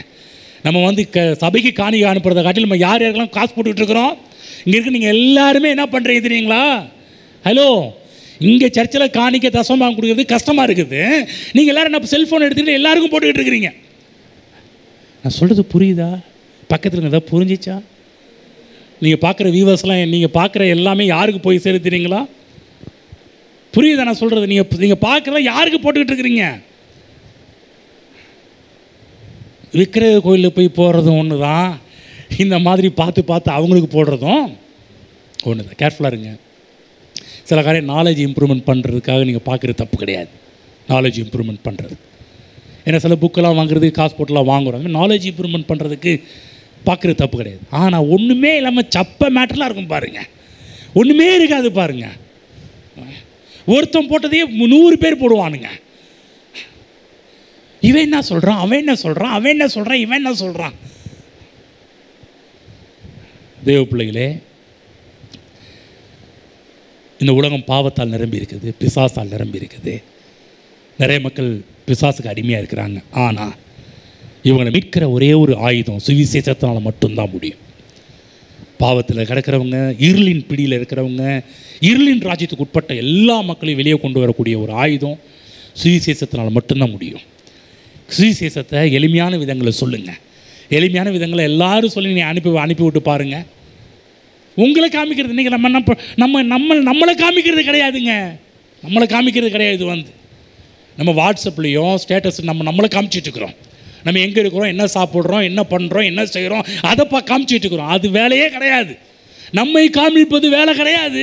S1: நம்ம சபைக்கு காணிக்க அனுப்புறதை காட்டில் நம்ம யாருக்கெல்லாம் காசு போட்டுக்கிட்டு இருக்கிறோம். இங்கே இருக்க நீங்கள் எல்லாருமே என்ன பண்ணுறீங்க தெரியுங்களா? ஹலோ, இங்கே சர்ச்சில் காணிக்க தசமாக கொடுக்குறது கஷ்டமாக இருக்குது. நீங்கள் எல்லோரும் என்ன செல்ஃபோன் எடுத்துக்கிட்டு எல்லாருக்கும் போட்டுக்கிட்டு இருக்கிறீங்க. நான் சொல்கிறது புரியுதா? பக்கத்தில் ஏதாவது புரிஞ்சிச்சா? நீங்கள் பார்க்குற வியூவர்ஸ்லாம், நீங்கள் பார்க்குற எல்லாமே யாருக்கு போய் சேரு தெரியுங்களா? புரியுதா நான் சொல்கிறது? நீங்கள் பார்க்குறதா யாருக்கு போட்டுக்கிட்டு இருக்கிறீங்க? விக்கிரக கோயிலில் போய் போடுறதும் ஒன்று தான், இந்த மாதிரி பார்த்து அவங்களுக்கு போடுறதும் ஒன்று தான். கேர்ஃபுல்லாக இருங்க. சில காரியம் நாலேஜ் இம்ப்ரூவ்மெண்ட் பண்ணுறதுக்காக நீங்கள் பார்க்குறது தப்பு கிடையாது. நாலேஜ் இம்ப்ரூவ்மெண்ட் பண்ணுறது, ஏன்னா சில புக்கெல்லாம் வாங்குறது காசு போட்டுலாம் வாங்குறாங்க. நாலேஜ் இம்ப்ரூவ்மெண்ட் பண்ணுறதுக்கு பார்க்குறது தப்பு கிடையாது. ஆனால் ஒன்றுமே இல்லாமல் சப்ப மேட்டர்லாம் இருக்கும் பாருங்கள், ஒன்றுமே இருக்காது பாருங்கள். ஒருத்தன் போட்டதையே 100 பேர் போடுவானுங்க. இவன் என்ன சொல்கிறான், அவன் என்ன சொல்கிறான், அவன் என்ன சொல்கிறான், இவன் என்ன சொல்கிறான். தேவ பிள்ளைகளே, இந்த உலகம் பாவத்தால் நிரம்பி இருக்குது, பிசாசால் நிரம்பி இருக்குது. நிறைய மக்கள் பிசாசுக்கு அடிமையாக இருக்கிறாங்க. ஆனால் இவங்களை மீட்கிற ஒரே ஒரு ஆயுதம் சுவிசேஷத்தினால் மட்டும்தான் முடியும். பாவத்தில் கிடக்கிறவங்க, இருளின் பிடியில் இருக்கிறவங்க, இருளின் ராஜ்யத்துக்கு உட்பட்ட எல்லா மக்களையும் வெளியே கொண்டு வரக்கூடிய ஒரு ஆயுதம் சுவிசேஷத்தினால் மட்டும்தான் முடியும். சுவிசேஷத்தை எளிமையான விதங்களை சொல்லுங்கள். எளிமையான விதங்களை எல்லாரும் சொல்லி நீ அனுப்பி விட்டு பாருங்கள். உங்களை காமிக்கிறது நீங்கள் நம்மளை காமிக்கிறது கிடையாதுங்க. நம்மளை காமிக்கிறது கிடையாது. நம்ம வாட்ஸ்அப்லேயும் ஸ்டேட்டஸ் நம்மளை காமிச்சிட்ருக்குறோம். நம்ம எங்கே இருக்கிறோம், என்ன சாப்பிட்றோம், என்ன பண்ணுறோம், என்ன செய்கிறோம், அதை காமிச்சிட்டு இருக்கிறோம். அது வேலையே கிடையாது. நம்மை காண்பிப்பது வேலை கிடையாது.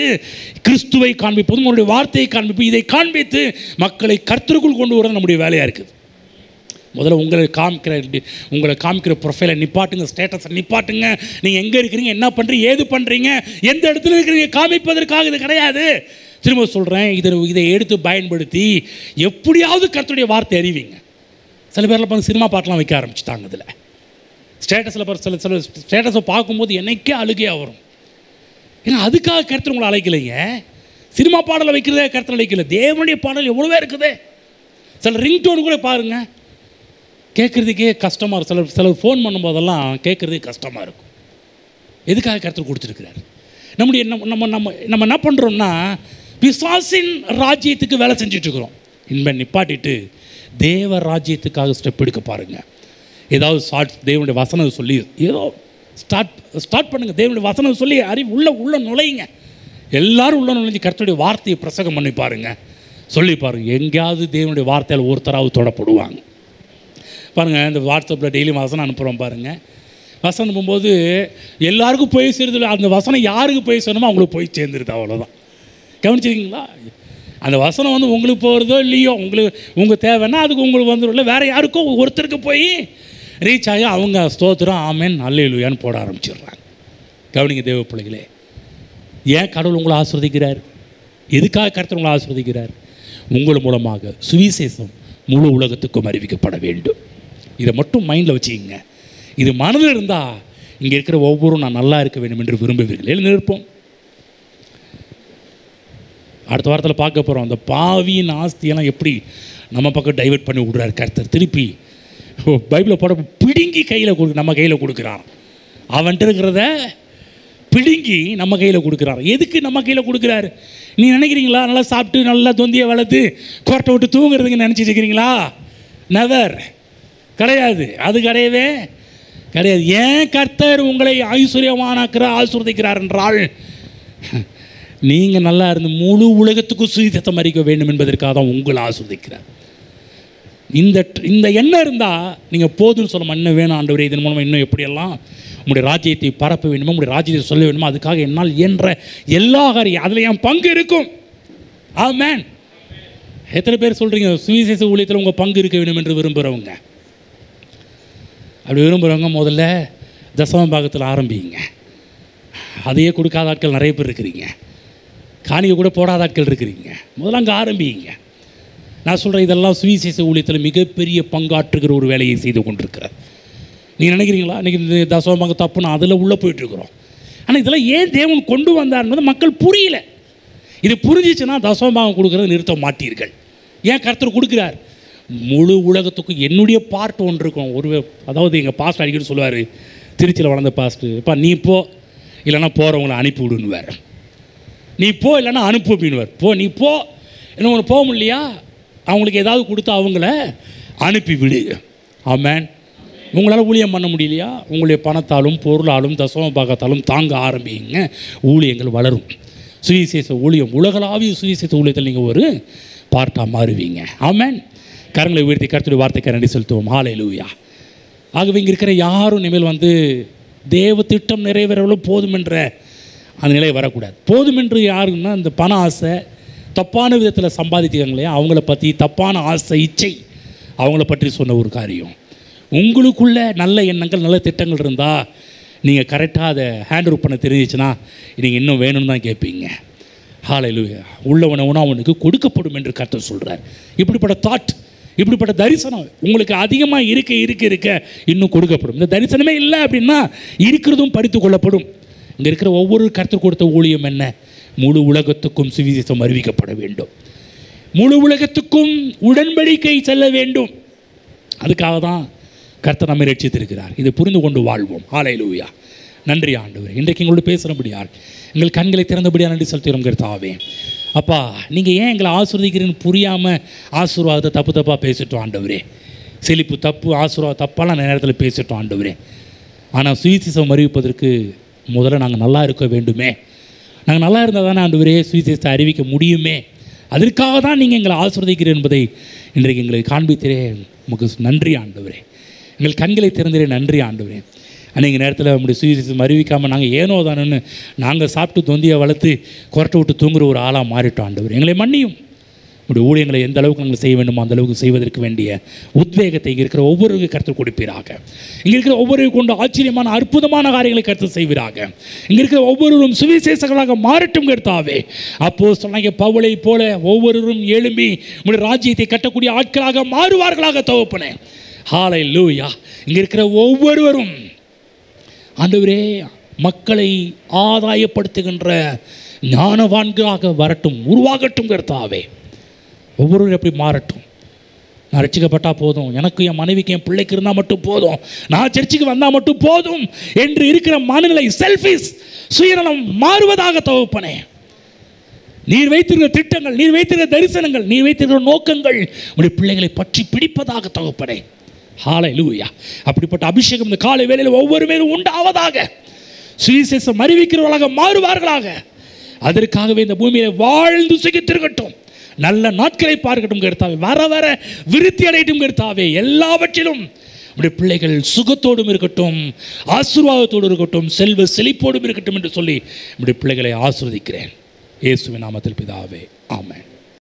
S1: கிறிஸ்துவை காண்பிப்பதும் உங்களுடைய வார்த்தையை காண்பிப்பு, இதை காண்பித்து மக்களை கர்த்தருக்குள் கொண்டு வரது நம்முடைய வேலையாக இருக்குது. முதல்ல உங்களை காமிக்கிற ப்ரொஃபைலை நிப்பாட்டுங்க, ஸ்டேட்டஸை நிப்பாட்டுங்க. நீங்கள் எங்கே இருக்கிறீங்க, என்ன பண்ணுறீங்க, ஏது பண்ணுறீங்க, எந்த இடத்துல இருக்கிறீங்க காமிப்பதற்காக இது கிடையாது. திரும்ப சொல்கிறேன், இதை எடுத்து பயன்படுத்தி எப்படியாவது கர்த்தருடைய வார்த்தை அறிவிங்க. சில பேரில் பார்த்து சினிமா பாட்டெலாம் வைக்க ஆரம்பிச்சிட்டாங்க. இதில் ஸ்டேட்டஸில் சில ஸ்டேட்டஸை பார்க்கும்போது என்னைக்கே அழுகையாக வரும். ஏன்னா அதுக்காக கர்த்தர் உங்களை அழைக்கலைங்க. சினிமா பாடலை வைக்கிறதே கர்த்தர் அழைக்கல. தேவனுடைய பாடல் எவ்வளோவே இருக்குது. சில ரிங்டோன் கூட பாருங்கள், கேட்குறதுக்கே கஷ்டமாக இருக்கும். சில ஃபோன் பண்ணும்போதெல்லாம் கேட்குறதுக்கு கஷ்டமாக இருக்கும். எதுக்காக கர்த்தர் கொடுத்துருக்கிறார்? நம்ம என்ன பண்ணுறோம்னா பிசாசின் ராஜ்யத்துக்கு வேலை செஞ்சிட்ருக்குறோம். இனிமேல் நிப்பாட்டிட்டு தேவ ராஜ்யத்துக்காக ஸ்டெப் எடுக்க பாருங்கள். ஏதாவது தேவனுடைய வசனம் சொல்லி ஏதோ ஸ்டார்ட் பண்ணுங்கள். தேவனுடைய வசனம் சொல்லி உள்ள நுழையுங்க. எல்லோரும் உள்ள நுழைஞ்சி கர்த்தருடைய வார்த்தையை பிரசங்கம் பண்ணி பாருங்கள், சொல்லி பாருங்கள். எங்கேயாவது தேவனுடைய வார்த்தையால் ஒருத்தராவது தொடப்படுவாங்க பாருங்கள். இந்த வாட்ஸ்அப்பில் டெய்லியும் வசனம் அனுப்புகிறோம் பாருங்கள். வசனம் அனுப்பும்போது எல்லாருக்கும் போய் சேருது. அந்த வசனம் யாருக்கு போய் சேரணுமோ அவங்களுக்கு போய் சேர்ந்துருது. அவ்வளோதான். கவனிச்சிருக்கீங்களா? அந்த வசனம் உங்களுக்கு போகிறதோ இல்லையோ, உங்கள் தேவைன்னா அதுக்கு உங்களுக்கு வந்துடும்ல, வேறு யாருக்கோ ஒருத்தருக்கு போய் ரீச் ஆகி அவங்க ஸ்தோத்திரம் ஆமென் அல்லேலூயான்னு போட ஆரம்பிச்சிடுறாங்க. கவனிங்க தேவ பிள்ளைகளே, ஏன் கடவுள் உங்களை ஆசீர்வதிக்கிறார்? எதுக்காக கர்த்தர் உங்களை ஆசீர்வதிக்கிறார்? உங்கள் மூலமாக சுவிசேஷம் முழு உலகத்துக்கும் அறிவிக்கப்பட வேண்டும். இதை மட்டும் மைண்டில் வச்சுக்கிங்க. இது மனதில் இருந்தால் இங்கே இருக்கிற ஒவ்வொருவரும் நான் நல்லா இருக்க வேண்டும் என்று விரும்புவீர்கள். எழுந்து நிற்போம். அடுத்த வாரத்தில் பார்க்க போகிறோம். அந்த பாவியின் ஆஸ்தியெல்லாம் எப்படி நம்ம பக்கம் டைவெர்ட் பண்ணி விடுறாரு கர்த்தர். திருப்பி பைபிளை போட பிடுங்கி நம்ம கையில் கொடுக்குறான். அவன்கிட்ட இருக்கிறத பிடுங்கி நம்ம கையில் கொடுக்குறாரு. எதுக்கு நம்ம கையில் கொடுக்குறாரு? நீ நினைக்கிறீங்களா நல்லா சாப்பிட்டு நல்லா தொந்தியை வளர்த்து கோட்டை விட்டு தூங்குறதுங்க நினச்சிட்டு இருக்கிறீங்களா? நெவர், கிடையாது. அது கிடையவே கிடையாது. ஏன் கர்த்தர் உங்களை ஐஸ்வர்யமானாக்கிறார், ஆசீர்வதிக்கிறார் என்றால் நீங்கள் நல்லா இருந்து முழு உலகத்துக்கும் சுவிசேஷம் அறிவிக்க வேண்டும் என்பதற்காக தான் உங்களை ஆசீர்வதிக்கிறார். இந்த எண்ணம் இருந்தால் நீங்கள் போதும்னு சொல்ல இன்னும் வேணும் ஆண்டவரே, இதன் மூலமாக இன்னும் எப்படியெல்லாம் உங்களுடைய ராஜ்யத்தை பரப்ப வேண்டுமோ, உங்களுடைய ராஜ்யத்தை சொல்ல வேண்டுமோ, அதுக்காக என்னால் என்ற எல்லா காரியம் அதில் என் பங்கு இருக்கும். ஆமென். எத்தனை பேர் சொல்கிறீங்க சுவிசேஷ ஊழியத்தில் உங்கள் பங்கு இருக்க வேண்டும் என்று விரும்புகிறவங்க? அப்படி விரும்புகிறவங்க முதல்ல தசம பாகத்தில் ஆரம்பிங்க. அதையே கொடுக்காத ஆட்கள் நிறைய பேர் இருக்கிறீங்க. காணிக்கை கூட போடாத ஆட்கள் இருக்கிறீங்க. முதல்ல அங்கே ஆரம்பிங்க. நான் சொல்கிறேன், இதெல்லாம் சுவிசேஷ ஊழியத்தில் மிகப்பெரிய பங்காற்றுகிற ஒரு வேலையை செய்து கொண்டிருக்கிறார். நீங்கள் நினைக்கிறீங்களா இன்றைக்கி இந்த தசம பாகம் தப்புன்னு அதில் உள்ளே போயிட்டுருக்குறோம். ஆனால் இதெல்லாம் ஏன் தேவன் கொண்டு வந்தார்ன்றது மக்கள் புரியல. இது புரிஞ்சிச்சுன்னா தசம பாகம் கொடுக்குறத நிறுத்த மாட்டீர்கள். ஏன் கர்த்தர் கொடுக்குறார்? முழு உலகத்துக்கும் என்னுடைய பார்ட் ஒன்று இருக்கும். அதாவது எங்கள் பாஸ்டர் அடிக்கடி சொல்லுவார், திருச்சியில் வளர்ந்த பாஸ்டர், இப்போ நீ போ இல்லைன்னா போகிறவங்கள அனுப்பி விடுன்னுவார். நீ போ இல்லைன்னா அனுப்பு அப்படின்னுவார். நீ போ இன்னும் ஒன்று போக முடியலையா, அவங்களுக்கு ஏதாவது கொடுத்து அவங்கள அனுப்பி விடு. ஆமென். உங்களால் ஊழியம் பண்ண முடியலையா, உங்களுடைய பணத்தாலும் பொருளாலும் தசம பாகத்தாலும் தாங்க ஆரம்பிங்க. ஊழியங்கள் வளரும். சுவிசேஷ ஊழியம், உலகளாவிய சுவிசேஷ ஊழியத்தில் நீங்கள் ஒரு பார்ட்டாக மாறுவீங்க. ஆமென். கரங்களை உயர்த்தி கர்த்தருடைய வார்த்தைக்கு நன்றி செலுத்துவோம். ஹல்லேலூயா. ஆகவே இங்கே இருக்கிற யாரும் இனிமேல் தேவ திட்டம் நிறைவேறவளோ போதும் என்ற அந்த நிலை வரக்கூடாது. போதும் என்று யாருன்னா இந்த பண ஆசை தப்பான விதத்தில் சம்பாதிக்கிறாங்களே அவங்கள பற்றி தப்பான ஆசை இச்சை அவங்கள பற்றி சொன்ன ஒரு காரியம். உங்களுக்குள்ள நல்ல எண்ணங்கள் நல்ல திட்டங்கள் இருந்தால் நீங்கள் கரெக்டாக அதை ஹேண்டில் பண்ண தெரிஞ்சிச்சுன்னா நீங்கள் இன்னும் வேணும்னு தான் கேட்பீங்க. ஹல்லேலூயா. உள்ளவனவனும் அவனுக்கு கொடுக்கப்படும் என்று கர்த்தர் சொல்கிறார். இப்படிப்பட்ட தாட், இப்படிப்பட்ட தரிசனம் உங்களுக்கு அதிகமாக இருக்க இன்னும் கொடுக்கப்படும். இந்த தரிசனமே இல்லை அப்படின்னா இருக்கிறதும் பறித்து கொள்ளப்படும். இங்கே இருக்கிற ஒவ்வொரு கர்த்தர் கொடுத்த ஊழியம் என்ன? முழு உலகத்துக்கும் சுவிசேஷம் அறிவிக்கப்பட வேண்டும். முழு உலகத்துக்கும் உடன்படிக்கை செல்ல வேண்டும். அதுக்காக தான் கர்த்தர் நம்மை ரட்சித்திருக்கிறார். இதை புரிந்து கொண்டு வாழ்வோம். ஹல்லேலூயா. நன்றி ஆண்டவரே, இன்றைக்கு எங்களோடு பேசுகிறபடியால் எங்கள் கண்களை திறந்தபடியாக நன்றி செலுத்துகிறோம் கர்த்தாவே. அப்பா, நீங்கள் ஏன் எங்களை ஆசீர்வதிக்கிறீன்னு புரியாமல் ஆசீர்வாதத்தை தப்பாக பேசிட்டோம் ஆண்டவரே. செழிப்பு தப்பு, ஆசீர்வாதம் தப்பாலாம் நேரத்தில் பேசிட்டோம் ஆண்டவரே. ஆனால் சுவிசேஷம் அறிவிப்பதற்கு முதல்ல நாங்கள் நல்லா இருக்க வேண்டுமே. நாங்கள் நல்லா இருந்தால் தானே ஆண்டவரே சுவிசேஷத்தை அறிவிக்க முடியுமே. அதற்காக தான் நீங்கள் எங்களை ஆசீர்வதிக்கிறீர் என்பதை இன்றைக்கு எங்களுக்கு காண்பித்தரே. உங்களுக்கு நன்றி ஆண்டவரே. எங்கள் கண்களை திறந்தரே. நன்றி ஆண்டவரே. அன்றைக்கு நேரத்தில் நம்முடைய சுவிசேஷம் அறிவிக்காமல் நாங்கள் ஏனோ தானு நாங்கள் சாப்பிட்டு தொந்தியை வளர்த்து கொரட்டை விட்டு தூங்குற ஒரு ஆளாக மாறிட்டோம் ஆண்டவர். எங்களை மன்னியும். உங்களுடைய ஊழியங்களை எந்த அளவுக்கு நாங்கள் செய்ய வேண்டுமோ அந்த அளவுக்கு செய்வதற்கு வேண்டிய உத்வேகத்தை இங்கே இருக்கிற ஒவ்வொருவருக்கு கர்த்தர் கொடுப்பீராக. இங்கே இருக்கிற ஒவ்வொருவரும் கொண்டு ஆச்சரியமான அற்புதமான காரியங்களை கர்த்தர் செய்வீராக. இங்கே இருக்கிற ஒவ்வொருவரும் சுவிசேஷங்களாக மாறட்டும் கர்த்தாவே. அப்போஸ்தலனாகிய பவுலை போல ஒவ்வொருவரும் எழும்பி உங்களுடைய ராஜ்யத்தை கட்டக்கூடிய ஆட்களாக மாறுவார்களாக தகப்பனே. ஹல்லேலூயா. இங்கே இருக்கிற ஒவ்வொருவரும் ஆண்டவரே மக்களை ஆதாயப்படுத்துகின்ற ஞானவான்களாக வரட்டும், உருவாகட்டும் கர்த்தாவே. ஒவ்வொருவரும் எப்படி மாறட்டும். நான் ரட்சிக்கப்பட்டால் போதும், எனக்கு என் மனைவிக்கு என் பிள்ளைக்கு இருந்தால் மட்டும் போதும், நான் சர்ச்சுக்கு வந்தால் மட்டும் போதும் என்று இருக்கிற மனநிலை, செல்ஃபிஷ் சுயநலம் மாறுவதாக தகப்பனே. நீர் வைத்திருக்கிற திட்டங்கள், நீர் வைத்திருக்கிற தரிசனங்கள், நீர் வைத்திருக்கிற நோக்கங்கள் உடைய பிள்ளைகளை பற்றி பிடிப்பதாக தகப்பனே. ஹல்லேலூயா. அப்படிப்பட்ட அபிஷேகம் இந்த காலை வேளையில் ஒவ்வொரு மேலும் உண்டாவதாக. சுவிசேஷம் அறிவிக்கிறவர்களாக மாறுவார்களாக. அதற்காகவே இந்த பூமியில வாழ்ந்து சுகித்திருக்கட்டும். நல்ல நாட்களை பார்க்கட்டும் கர்த்தாவே. வர வர விருத்தி அடையட்டும் கர்த்தாவே. எல்லாவற்றிலும் உடைய பிள்ளைகள் சுகத்தோடும் இருக்கட்டும், ஆசீர்வாதத்தோடு இருக்கட்டும், செல்வ செழிப்போடும் இருக்கட்டும் என்று சொல்லி உடைய பிள்ளைகளை ஆசீர்வதிக்கிறேன். இயேசுவின் நாமத்தில் பிதாவே. ஆமென்.